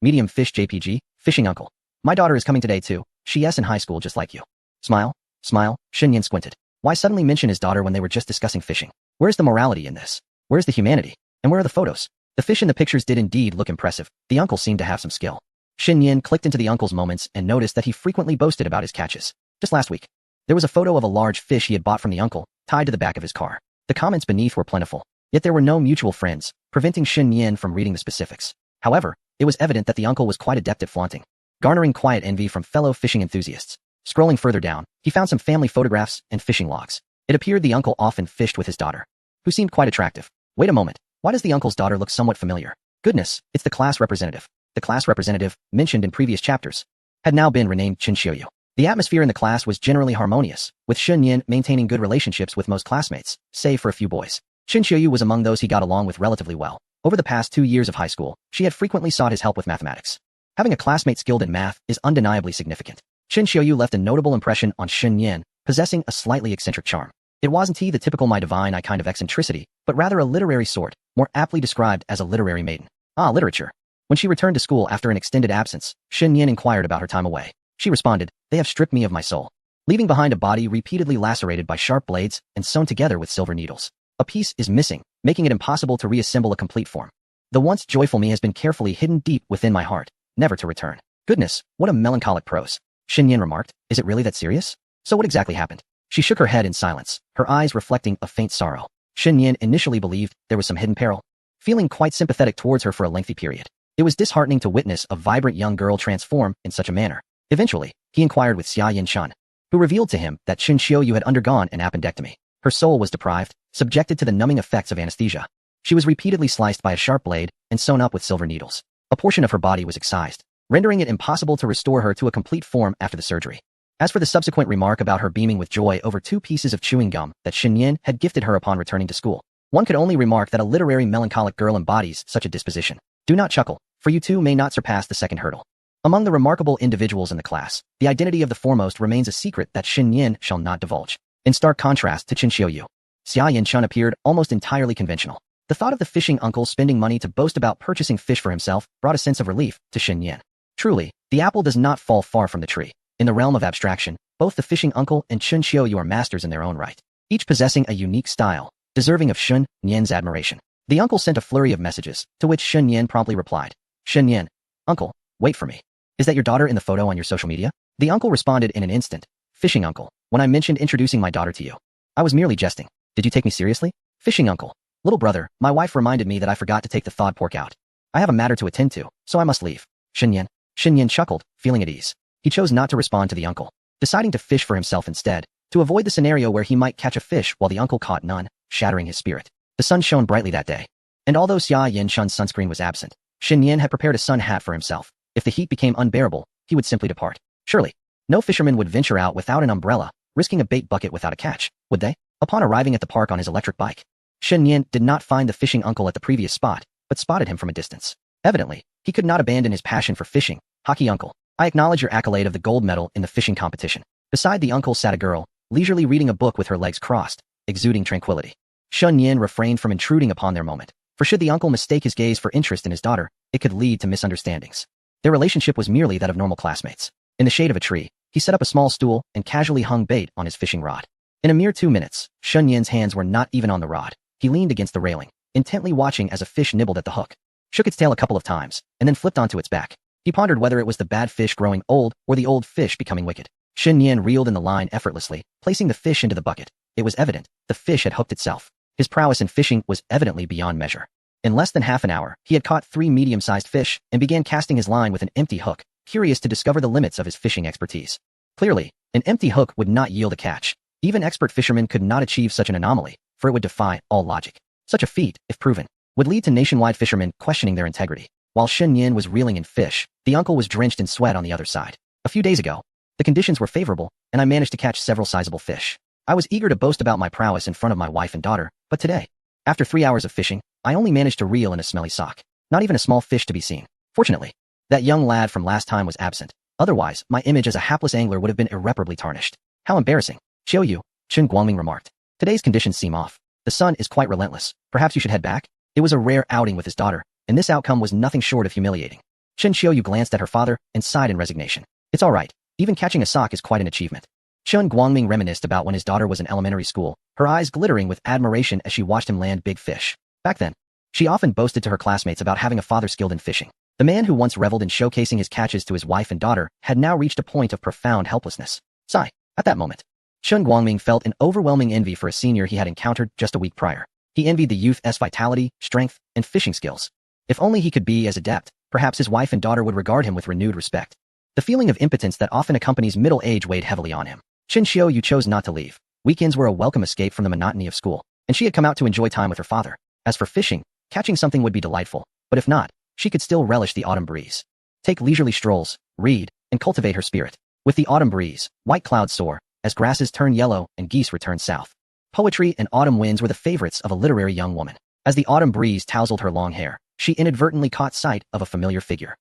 medium fish JPG, fishing uncle. My daughter is coming today too. She's in high school just like you. Smile. Shinyan squinted. Why suddenly mention his daughter when they were just discussing fishing? Where's the morality in this? Where's the humanity? And where are the photos? The fish in the pictures did indeed look impressive. The uncle seemed to have some skill. Shinyan clicked into the uncle's moments and noticed that he frequently boasted about his catches. Just last week, there was a photo of a large fish he had bought from the uncle, tied to the back of his car. The comments beneath were plentiful, yet there were no mutual friends, preventing Shin Yin from reading the specifics. However, it was evident that the uncle was quite adept at flaunting, garnering quiet envy from fellow fishing enthusiasts. Scrolling further down, he found some family photographs and fishing logs. It appeared the uncle often fished with his daughter, who seemed quite attractive. Wait a moment, why does the uncle's daughter look somewhat familiar? Goodness, it's the class representative. The class representative, mentioned in previous chapters, had now been renamed Chin Xiuyu. The atmosphere in the class was generally harmonious, with Shun Yin maintaining good relationships with most classmates, save for a few boys. Chin Xiuyu was among those he got along with relatively well. Over the past 2 years of high school, she had frequently sought his help with mathematics. Having a classmate skilled in math is undeniably significant. Chin Xiuyu left a notable impression on Shun Yin, possessing a slightly eccentric charm. It wasn't he the typical my divine eye kind of eccentricity, but rather a literary sort, more aptly described as a literary maiden. Ah, literature. When she returned to school after an extended absence, Shun Yin inquired about her time away. She responded, they have stripped me of my soul, leaving behind a body repeatedly lacerated by sharp blades and sewn together with silver needles. A piece is missing, making it impossible to reassemble a complete form. The once joyful me has been carefully hidden deep within my heart, never to return. Goodness, what a melancholic prose. Shin Yin remarked, is it really that serious? So what exactly happened? She shook her head in silence, her eyes reflecting a faint sorrow. Shin Yin initially believed there was some hidden peril, feeling quite sympathetic towards her for a lengthy period. It was disheartening to witness a vibrant young girl transform in such a manner. Eventually, he inquired with Xia Yin Chun, who revealed to him that Chin Xiuyu had undergone an appendectomy. Her soul was deprived, subjected to the numbing effects of anesthesia. She was repeatedly sliced by a sharp blade and sewn up with silver needles. A portion of her body was excised, rendering it impossible to restore her to a complete form after the surgery. As for the subsequent remark about her beaming with joy over 2 pieces of chewing gum that Shin Yin had gifted her upon returning to school, one could only remark that a literary melancholic girl embodies such a disposition. Do not chuckle, for you too may not surpass the second hurdle. Among the remarkable individuals in the class, the identity of the foremost remains a secret that Shin Yin shall not divulge. In stark contrast to Chin Xiuyu, Xia Yin Chun appeared almost entirely conventional. The thought of the fishing uncle spending money to boast about purchasing fish for himself brought a sense of relief to Shin Yin. Truly, the apple does not fall far from the tree. In the realm of abstraction, both the fishing uncle and Chin Xiuyu are masters in their own right, each possessing a unique style, deserving of Shun Yin's admiration. The uncle sent a flurry of messages, to which Shun Yin promptly replied. Shun Yin, uncle, wait for me. Is that your daughter in the photo on your social media? The uncle responded in an instant. Fishing uncle, when I mentioned introducing my daughter to you, I was merely jesting. Did you take me seriously? Fishing uncle, little brother, my wife reminded me that I forgot to take the thawed pork out. I have a matter to attend to, so I must leave. Shin Yin chuckled, feeling at ease. He chose not to respond to the uncle, deciding to fish for himself instead, to avoid the scenario where he might catch a fish while the uncle caught none, shattering his spirit. The sun shone brightly that day, and although Xia Yin Chun's sunscreen was absent, Shen Yan had prepared a sun hat for himself. If the heat became unbearable, he would simply depart. Surely, no fisherman would venture out without an umbrella, risking a bait bucket without a catch, would they? Upon arriving at the park on his electric bike, Shen Yan did not find the fishing uncle at the previous spot, but spotted him from a distance. Evidently, he could not abandon his passion for fishing. Hockey uncle, I acknowledge your accolade of the gold medal in the fishing competition. Beside the uncle sat a girl, leisurely reading a book with her legs crossed, exuding tranquility. Shen Yan refrained from intruding upon their moment, for should the uncle mistake his gaze for interest in his daughter, it could lead to misunderstandings. Their relationship was merely that of normal classmates. In the shade of a tree, he set up a small stool and casually hung bait on his fishing rod. In a mere 2 minutes, Shen Yan's hands were not even on the rod. He leaned against the railing, intently watching as a fish nibbled at the hook, shook its tail a couple of times, and then flipped onto its back. He pondered whether it was the bad fish growing old or the old fish becoming wicked. Shen Yan reeled in the line effortlessly, placing the fish into the bucket. It was evident the fish had hooked itself. His prowess in fishing was evidently beyond measure. In less than half an hour, he had caught 3 medium-sized fish and began casting his line with an empty hook, curious to discover the limits of his fishing expertise. Clearly, an empty hook would not yield a catch. Even expert fishermen could not achieve such an anomaly, for it would defy all logic. Such a feat, if proven, would lead to nationwide fishermen questioning their integrity. While Shen Yan was reeling in fish, the uncle was drenched in sweat on the other side. A few days ago, the conditions were favorable, and I managed to catch several sizable fish. I was eager to boast about my prowess in front of my wife and daughter, but today, after 3 hours of fishing, I only managed to reel in a smelly sock. Not even a small fish to be seen. Fortunately, that young lad from last time was absent. Otherwise, my image as a hapless angler would have been irreparably tarnished. How embarrassing. Xiao Yu, Chen Guangming remarked. Today's conditions seem off. The sun is quite relentless. Perhaps you should head back? It was a rare outing with his daughter, and this outcome was nothing short of humiliating. Chen Xiaoyu glanced at her father and sighed in resignation. It's all right. Even catching a sock is quite an achievement. Chen Guangming reminisced about when his daughter was in elementary school, her eyes glittering with admiration as she watched him land big fish. Back then, she often boasted to her classmates about having a father skilled in fishing. The man who once reveled in showcasing his catches to his wife and daughter had now reached a point of profound helplessness. Sigh. At that moment, Chen Guangming felt an overwhelming envy for a senior he had encountered just a week prior. He envied the youth's vitality, strength, and fishing skills. If only he could be as adept, perhaps his wife and daughter would regard him with renewed respect. The feeling of impotence that often accompanies middle age weighed heavily on him. Chen Xiaoyu chose not to leave. Weekends were a welcome escape from the monotony of school, and she had come out to enjoy time with her father. As for fishing, catching something would be delightful, but if not, she could still relish the autumn breeze. Take leisurely strolls, read, and cultivate her spirit. With the autumn breeze, white clouds soar, as grasses turn yellow and geese return south. Poetry and autumn winds were the favorites of a literary young woman. As the autumn breeze tousled her long hair, she inadvertently caught sight of a familiar figure.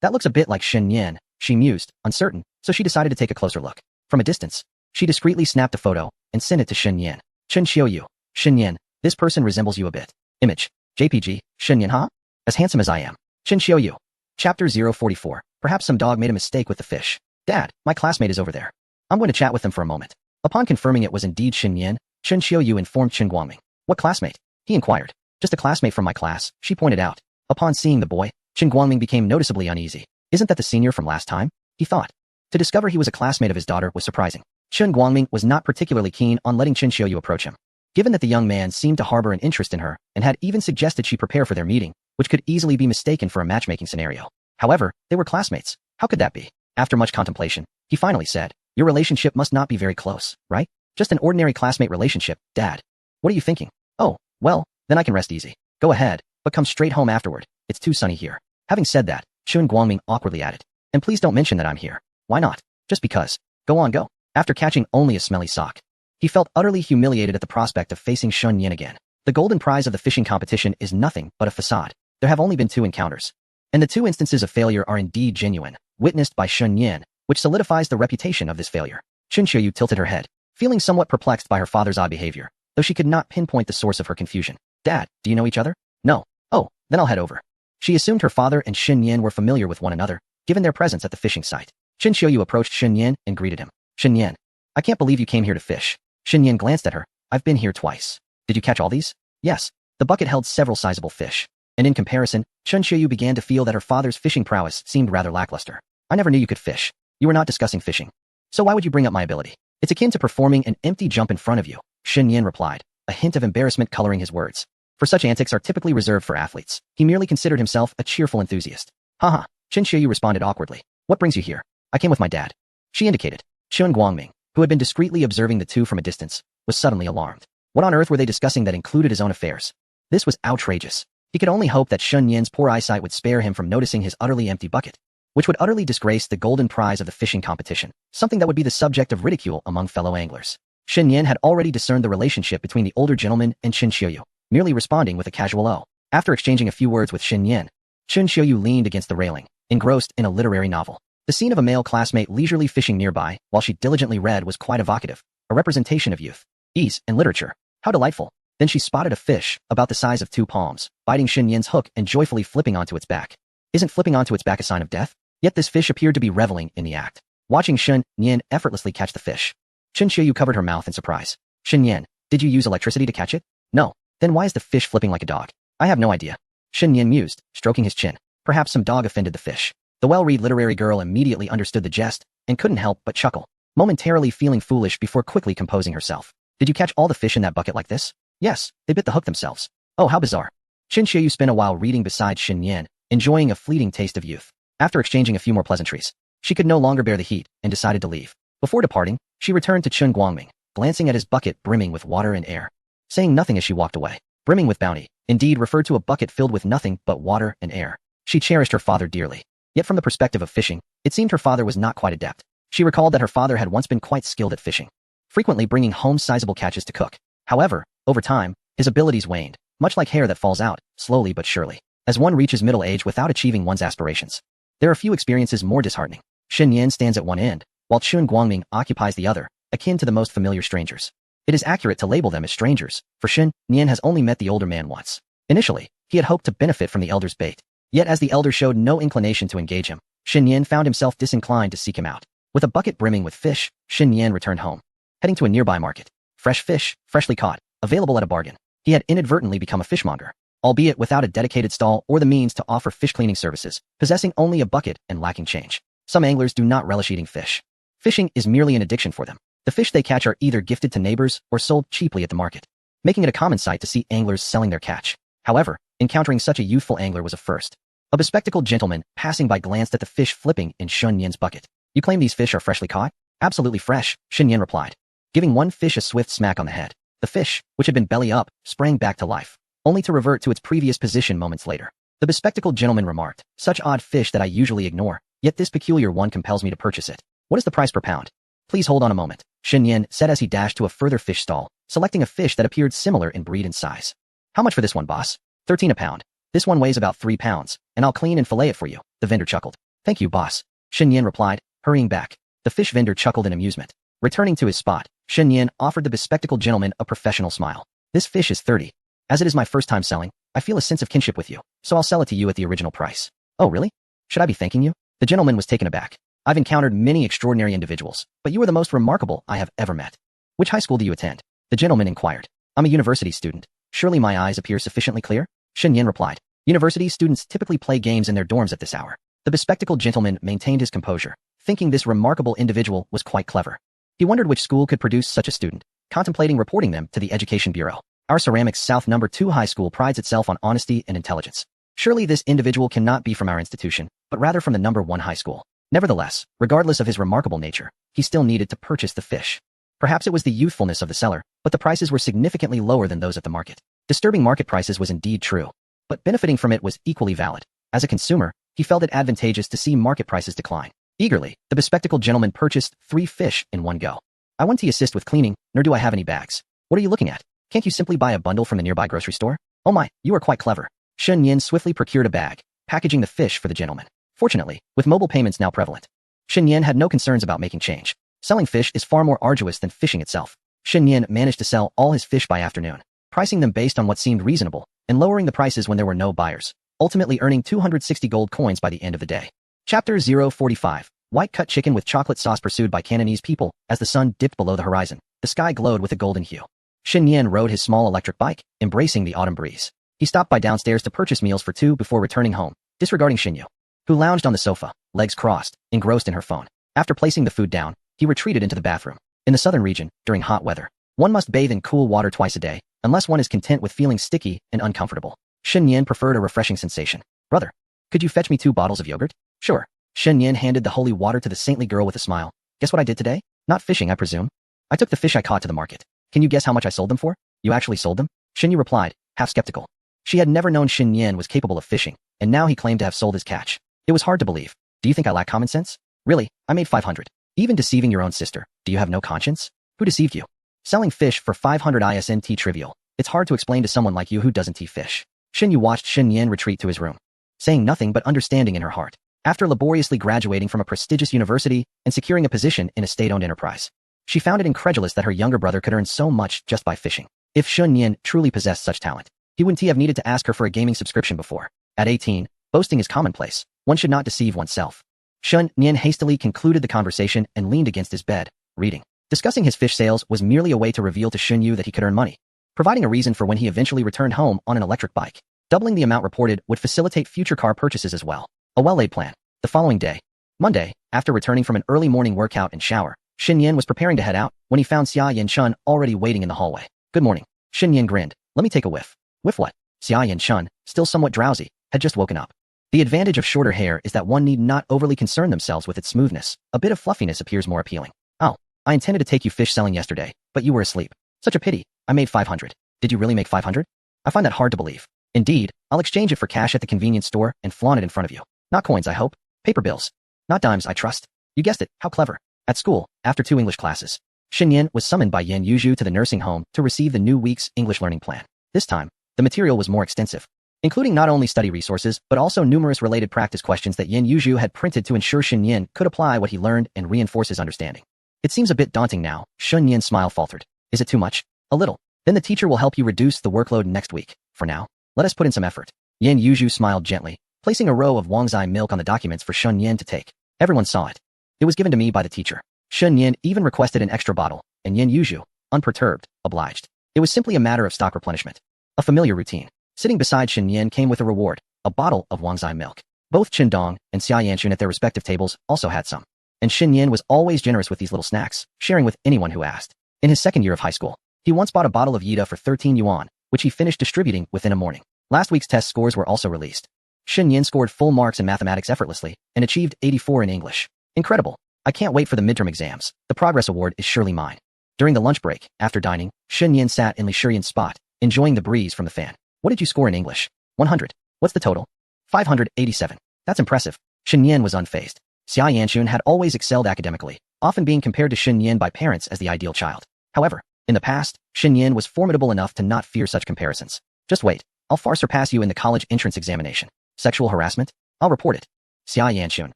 That looks a bit like Shen Yan, she mused, uncertain, so she decided to take a closer look. From a distance, she discreetly snapped a photo and sent it to Shen Yan. Chen Xiaoyu, Shen Yan, this person resembles you a bit. Image, JPG, Shen Yan, huh? As handsome as I am. Chen Xiaoyu. Chapter 044. Perhaps some dog made a mistake with the fish. Dad, my classmate is over there. I'm going to chat with them for a moment. Upon confirming it was indeed Shen Yan, Chen Xiaoyu informed Chen Guangming. What classmate? He inquired. Just a classmate from my class, she pointed out. Upon seeing the boy, Chen Guangming became noticeably uneasy. Isn't that the senior from last time? He thought. To discover he was a classmate of his daughter was surprising. Chen Guangming was not particularly keen on letting Chen Xiaoyu approach him. Given that the young man seemed to harbor an interest in her and had even suggested she prepare for their meeting, which could easily be mistaken for a matchmaking scenario. However, they were classmates. How could that be? After much contemplation, he finally said, your relationship must not be very close, right? Just an ordinary classmate relationship, Dad. What are you thinking? Oh, well, then I can rest easy. Go ahead, but come straight home afterward. It's too sunny here. Having said that, Chen Guangming awkwardly added, and please don't mention that I'm here. Why not? Just because. Go on, go. After catching only a smelly sock, he felt utterly humiliated at the prospect of facing Shen Yan again. The golden prize of the fishing competition is nothing but a facade. There have only been 2 encounters. And the 2 instances of failure are indeed genuine, witnessed by Shen Yan, which solidifies the reputation of this failure. Chen Xiaoyu tilted her head, feeling somewhat perplexed by her father's odd behavior, though she could not pinpoint the source of her confusion. Dad, do you know each other? No. Oh, then I'll head over. She assumed her father and Shen Yan were familiar with one another, given their presence at the fishing site. Chen Xiaoyu approached Shen Yan and greeted him. Shen Yan, I can't believe you came here to fish. Shen Yan glanced at her. I've been here twice. Did you catch all these? Yes. The bucket held several sizable fish. And in comparison, Chen Xiaoyu began to feel that her father's fishing prowess seemed rather lackluster. I never knew you could fish. You were not discussing fishing. So why would you bring up my ability? It's akin to performing an empty jump in front of you, Shen Yan replied, a hint of embarrassment coloring his words. For such antics are typically reserved for athletes. He merely considered himself a cheerful enthusiast. Haha, Chen Xiaoyu responded awkwardly. What brings you here? I came with my dad. She indicated. Chen Guangming, who had been discreetly observing the 2 from a distance, was suddenly alarmed. What on earth were they discussing that included his own affairs? This was outrageous. He could only hope that Shun Yan's poor eyesight would spare him from noticing his utterly empty bucket, which would utterly disgrace the golden prize of the fishing competition, something that would be the subject of ridicule among fellow anglers. Shen Yan had already discerned the relationship between the older gentleman and Chen Xiuyu, merely responding with a casual "oh." After exchanging a few words with Shen Yan, Chen Xiuyu leaned against the railing, engrossed in a literary novel. The scene of a male classmate leisurely fishing nearby, while she diligently read, was quite evocative, a representation of youth, ease, and literature. How delightful. Then she spotted a fish, about the size of 2 palms, biting Shen Yan's hook and joyfully flipping onto its back. Isn't flipping onto its back a sign of death? Yet this fish appeared to be reveling in the act. Watching Shen Yan effortlessly catch the fish, Chen Xiuyu covered her mouth in surprise. Shen Yan, did you use electricity to catch it? No. Then why is the fish flipping like a dog? I have no idea. Shen Yan mused, stroking his chin. Perhaps some dog offended the fish. The well-read literary girl immediately understood the jest and couldn't help but chuckle, momentarily feeling foolish before quickly composing herself. Did you catch all the fish in that bucket like this? Yes, they bit the hook themselves. Oh, how bizarre. Chen Xiuyu spent a while reading beside Shen Yan, enjoying a fleeting taste of youth. After exchanging a few more pleasantries, she could no longer bear the heat and decided to leave. Before departing, she returned to Chen Guangming, glancing at his bucket brimming with water and air, saying nothing as she walked away. Brimming with bounty, indeed, referred to a bucket filled with nothing but water and air. She cherished her father dearly. Yet from the perspective of fishing, it seemed her father was not quite adept. She recalled that her father had once been quite skilled at fishing, frequently bringing home sizable catches to cook. However, over time, his abilities waned, much like hair that falls out, slowly but surely, as one reaches middle age without achieving one's aspirations. There are few experiences more disheartening. Shen Yan stands at one end, while Chun Guangming occupies the other, akin to the most familiar strangers. It is accurate to label them as strangers, for Shen Yan has only met the older man once. Initially, he had hoped to benefit from the elder's bait. Yet as the elder showed no inclination to engage him, Shen Yan found himself disinclined to seek him out. With a bucket brimming with fish, Shen Yan returned home, heading to a nearby market. Fresh fish, freshly caught, available at a bargain. He had inadvertently become a fishmonger, albeit without a dedicated stall or the means to offer fish cleaning services, possessing only a bucket and lacking change. Some anglers do not relish eating fish. Fishing is merely an addiction for them. The fish they catch are either gifted to neighbors or sold cheaply at the market, making it a common sight to see anglers selling their catch. However, encountering such a youthful angler was a first. A bespectacled gentleman, passing by, glanced at the fish flipping in Shun Yan's bucket. You claim these fish are freshly caught? Absolutely fresh, Shen Yan replied, giving one fish a swift smack on the head. The fish, which had been belly up, sprang back to life, only to revert to its previous position moments later. The bespectacled gentleman remarked, such odd fish that I usually ignore, yet this peculiar one compels me to purchase it. What is the price per pound? Please hold on a moment, Shen Yan said as he dashed to a further fish stall, selecting a fish that appeared similar in breed and size. How much for this one, boss? 13 a pound. This one weighs about 3 pounds, and I'll clean and fillet it for you, the vendor chuckled. Thank you, boss, Shen Yan replied, hurrying back. The fish vendor chuckled in amusement. Returning to his spot, Shen Yan offered the bespectacled gentleman a professional smile. This fish is 30. As it is my first time selling, I feel a sense of kinship with you, so I'll sell it to you at the original price. Oh, really? Should I be thanking you? The gentleman was taken aback. I've encountered many extraordinary individuals, but you are the most remarkable I have ever met. Which high school do you attend? The gentleman inquired. I'm a university student. Surely my eyes appear sufficiently clear? Shen Yan replied. University students typically play games in their dorms at this hour. The bespectacled gentleman maintained his composure, thinking this remarkable individual was quite clever. He wondered which school could produce such a student, contemplating reporting them to the Education Bureau. Our Ceramics South No. 2 high school prides itself on honesty and intelligence. Surely this individual cannot be from our institution, but rather from the No. 1 high school. Nevertheless, regardless of his remarkable nature, he still needed to purchase the fish. Perhaps it was the youthfulness of the seller, but the prices were significantly lower than those at the market. Disturbing market prices was indeed true, but benefiting from it was equally valid. As a consumer, he felt it advantageous to see market prices decline. Eagerly, the bespectacled gentleman purchased 3 fish in one go. I want to assist with cleaning, nor do I have any bags. What are you looking at? Can't you simply buy a bundle from the nearby grocery store? Oh my, you are quite clever. Shen Yan swiftly procured a bag, packaging the fish for the gentleman. Fortunately, with mobile payments now prevalent, Shen Yan had no concerns about making change. Selling fish is far more arduous than fishing itself. Shen Yan managed to sell all his fish by afternoon, pricing them based on what seemed reasonable, and lowering the prices when there were no buyers, ultimately earning 260 gold coins by the end of the day. Chapter 045. White cut chicken with chocolate sauce pursued by Cantonese people. As the sun dipped below the horizon, the sky glowed with a golden hue. Shen Yan rode his small electric bike, embracing the autumn breeze. He stopped by downstairs to purchase meals for 2 before returning home, disregarding Xinyu, who lounged on the sofa, legs crossed, engrossed in her phone. After placing the food down, he retreated into the bathroom. In the southern region, during hot weather, one must bathe in cool water twice a day, unless one is content with feeling sticky and uncomfortable. Shen Yan preferred a refreshing sensation. Brother, could you fetch me 2 bottles of yogurt? Sure. Shen Yan handed the holy water to the saintly girl with a smile. Guess what I did today? Not fishing, I presume. I took the fish I caught to the market. Can you guess how much I sold them for? You actually sold them? Shen Yu replied, half skeptical. She had never known Shen Yan was capable of fishing, and now he claimed to have sold his catch. It was hard to believe. Do you think I lack common sense? Really, I made 500. Even deceiving your own sister. Do you have no conscience? Who deceived you? Selling fish for 500 isn't trivial. It's hard to explain to someone like you who doesn't eat fish. Shen Yu watched Shen Yan retreat to his room, saying nothing but understanding in her heart. After laboriously graduating from a prestigious university and securing a position in a state-owned enterprise, she found it incredulous that her younger brother could earn so much just by fishing. If Shen Yan truly possessed such talent, he wouldn't have needed to ask her for a gaming subscription before. At 18, boasting is commonplace. One should not deceive oneself. Shen Yan hastily concluded the conversation and leaned against his bed, reading. Discussing his fish sales was merely a way to reveal to Shen Yu that he could earn money, providing a reason for when he eventually returned home on an electric bike. Doubling the amount reported would facilitate future car purchases as well. A well-laid plan. The following day, Monday, after returning from an early morning workout and shower, Shen Yan was preparing to head out when he found Xia Yanchun already waiting in the hallway. Good morning. Shen Yan grinned. Let me take a whiff. Whiff what? Xia Yanchun, still somewhat drowsy, had just woken up. The advantage of shorter hair is that one need not overly concern themselves with its smoothness. A bit of fluffiness appears more appealing. Oh, I intended to take you fish selling yesterday, but you were asleep. Such a pity. I made 500. Did you really make 500? I find that hard to believe. Indeed, I'll exchange it for cash at the convenience store and flaunt it in front of you. Not coins, I hope. Paper bills. Not dimes, I trust. You guessed it, how clever. At school, after 2 English classes, Shen Yan was summoned by Yan Yuzhu to the nursing home to receive the new week's English learning plan. This time, the material was more extensive, including not only study resources, but also numerous related practice questions that Yan Yuzhu had printed to ensure Shen Yan could apply what he learned and reinforce his understanding. It seems a bit daunting now. Shen Yan's smile faltered. Is it too much? A little. Then the teacher will help you reduce the workload next week. For now, let us put in some effort. Yan Yuzhu smiled gently, placing a row of Wangzai milk on the documents for Shen Yan to take. Everyone saw it. It was given to me by the teacher. Shen Yan even requested an extra bottle, and Yan Yuzhu, unperturbed, obliged. It was simply a matter of stock replenishment. A familiar routine. Sitting beside Shen Yan came with a reward, a bottle of Wangzai milk. Both Chen Dong and Xia Yanchun at their respective tables also had some. And Shen Yan was always generous with these little snacks, sharing with anyone who asked. In his second year of high school, he once bought a bottle of Yida for 13 yuan, which he finished distributing within a morning. Last week's test scores were also released. Shen Yan scored full marks in mathematics effortlessly and achieved 84 in English. Incredible. I can't wait for the midterm exams. The progress award is surely mine. During the lunch break, after dining, Shen Yan sat in Li Shiyan's spot, enjoying the breeze from the fan. What did you score in English? 100. What's the total? 587. That's impressive. Shen Yan was unfazed. Xia Yanchun had always excelled academically, often being compared to Shen Yan by parents as the ideal child. However, in the past, Shen Yan was formidable enough to not fear such comparisons. Just wait. I'll far surpass you in the college entrance examination. Sexual harassment? I'll report it. Xia Yanchun,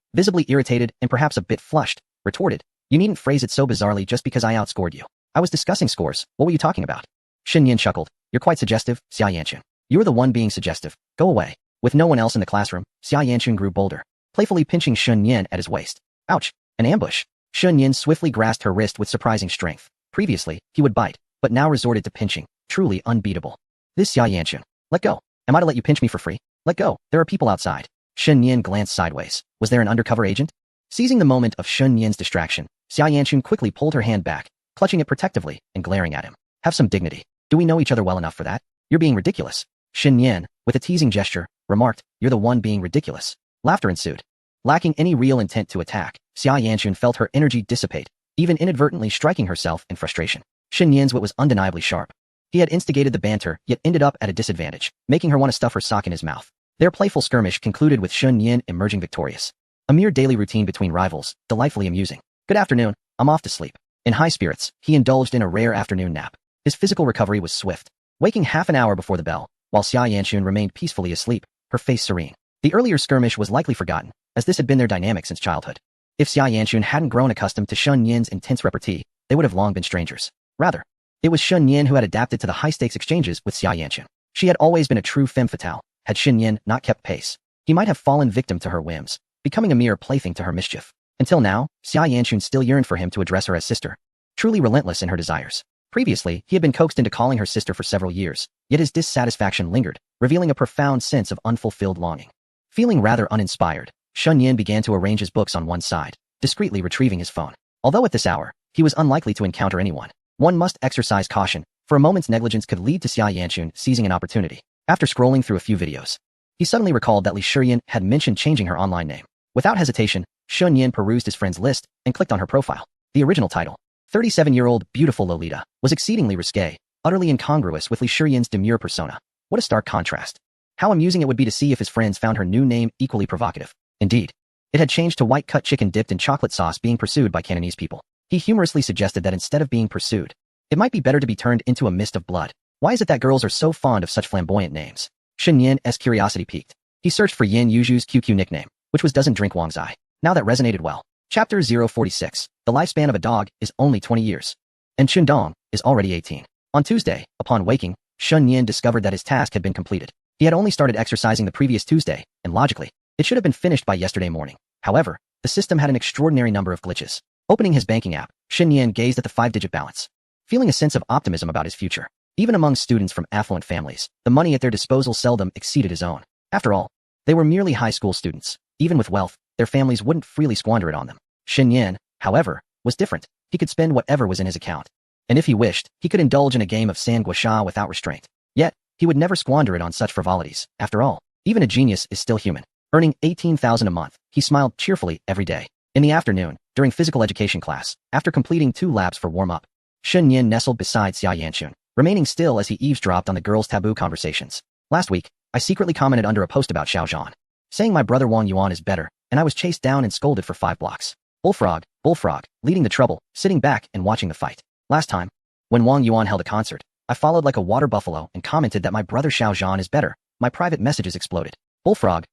visibly irritated and perhaps a bit flushed, retorted. You needn't phrase it so bizarrely just because I outscored you. I was discussing scores. What were you talking about? Shen Yan chuckled. You're quite suggestive, Xia Yanchun. You're the one being suggestive. Go away. With no one else in the classroom, Xia Yanchun grew bolder, playfully pinching Shen Yan at his waist. Ouch! An ambush. Shen Yan swiftly grasped her wrist with surprising strength. Previously, he would bite, but now resorted to pinching. Truly unbeatable. This Xia Yanchun. Let go. Am I to let you pinch me for free? Let go. There are people outside. Shen Yan glanced sideways. Was there an undercover agent? Seizing the moment of Shen Yan's distraction, Xia Yanchun quickly pulled her hand back, clutching it protectively and glaring at him. Have some dignity. Do we know each other well enough for that? You're being ridiculous. Shen Yan, with a teasing gesture, remarked, You're the one being ridiculous. Laughter ensued. Lacking any real intent to attack, Xia Yanchun felt her energy dissipate, even inadvertently striking herself in frustration. Shen Yan's wit was undeniably sharp. He had instigated the banter, yet ended up at a disadvantage, making her want to stuff her sock in his mouth. Their playful skirmish concluded with Shen Yan emerging victorious. A mere daily routine between rivals, delightfully amusing. Good afternoon, I'm off to sleep. In high spirits, he indulged in a rare afternoon nap. His physical recovery was swift, waking half an hour before the bell, while Xia Yanchun remained peacefully asleep, her face serene. The earlier skirmish was likely forgotten, as this had been their dynamic since childhood. If Xia Yanchun hadn't grown accustomed to Shen Yan's intense repartee, they would have long been strangers. Rather, it was Shen Yan who had adapted to the high-stakes exchanges with Xia Yanchun. She had always been a true femme fatale. Had Shen Yan not kept pace, he might have fallen victim to her whims, becoming a mere plaything to her mischief. Until now, Xia Yanchun still yearned for him to address her as sister, truly relentless in her desires. Previously, he had been coaxed into calling her sister for several years, yet his dissatisfaction lingered, revealing a profound sense of unfulfilled longing. Feeling rather uninspired, Shen Yan began to arrange his books on one side, discreetly retrieving his phone. Although at this hour, he was unlikely to encounter anyone, one must exercise caution, for a moment's negligence could lead to Xia Yanchun seizing an opportunity. After scrolling through a few videos, he suddenly recalled that Li Shiyan had mentioned changing her online name. Without hesitation, Shen Yan perused his friend's list and clicked on her profile. The original title, 37-year-old beautiful Lolita, was exceedingly risque, utterly incongruous with Li Shiyan's demure persona. What a stark contrast. How amusing it would be to see if his friends found her new name equally provocative. Indeed, it had changed to white-cut chicken dipped in chocolate sauce being pursued by Cantonese people. He humorously suggested that instead of being pursued, it might be better to be turned into a mist of blood. Why is it that girls are so fond of such flamboyant names? Shen Yan's curiosity piqued. He searched for Yin Yuju's QQ nickname, which was Doesn't Drink Wang's Eye. Now that resonated well. Chapter 046. The lifespan of a dog is only 20 years. And Chun Dong is already 18. On Tuesday, upon waking, Shen Yan discovered that his task had been completed. He had only started exercising the previous Tuesday, and logically, it should have been finished by yesterday morning. However, the system had an extraordinary number of glitches. Opening his banking app, Shen Yan gazed at the 5-digit balance, feeling a sense of optimism about his future. Even among students from affluent families, the money at their disposal seldom exceeded his own. After all, they were merely high school students. Even with wealth, their families wouldn't freely squander it on them. Shen Yan, however, was different. He could spend whatever was in his account. And if he wished, he could indulge in a game of San Guisha without restraint. Yet, he would never squander it on such frivolities. After all, even a genius is still human. Earning 18,000 a month, he smiled cheerfully every day. In the afternoon, during physical education class, after completing 2 laps for warm-up, Shen Yan nestled beside Xia Yanchun, remaining still as he eavesdropped on the girls' taboo conversations. Last week, I secretly commented under a post about Xiao Zhan, saying my brother Wang Yuan is better, and I was chased down and scolded for 5 blocks. Bullfrog, leading the trouble, sitting back and watching the fight. Last time, when Wang Yuan held a concert, I followed like a water buffalo and commented that my brother Xiao Zhan is better. My private messages exploded. Bullfrog,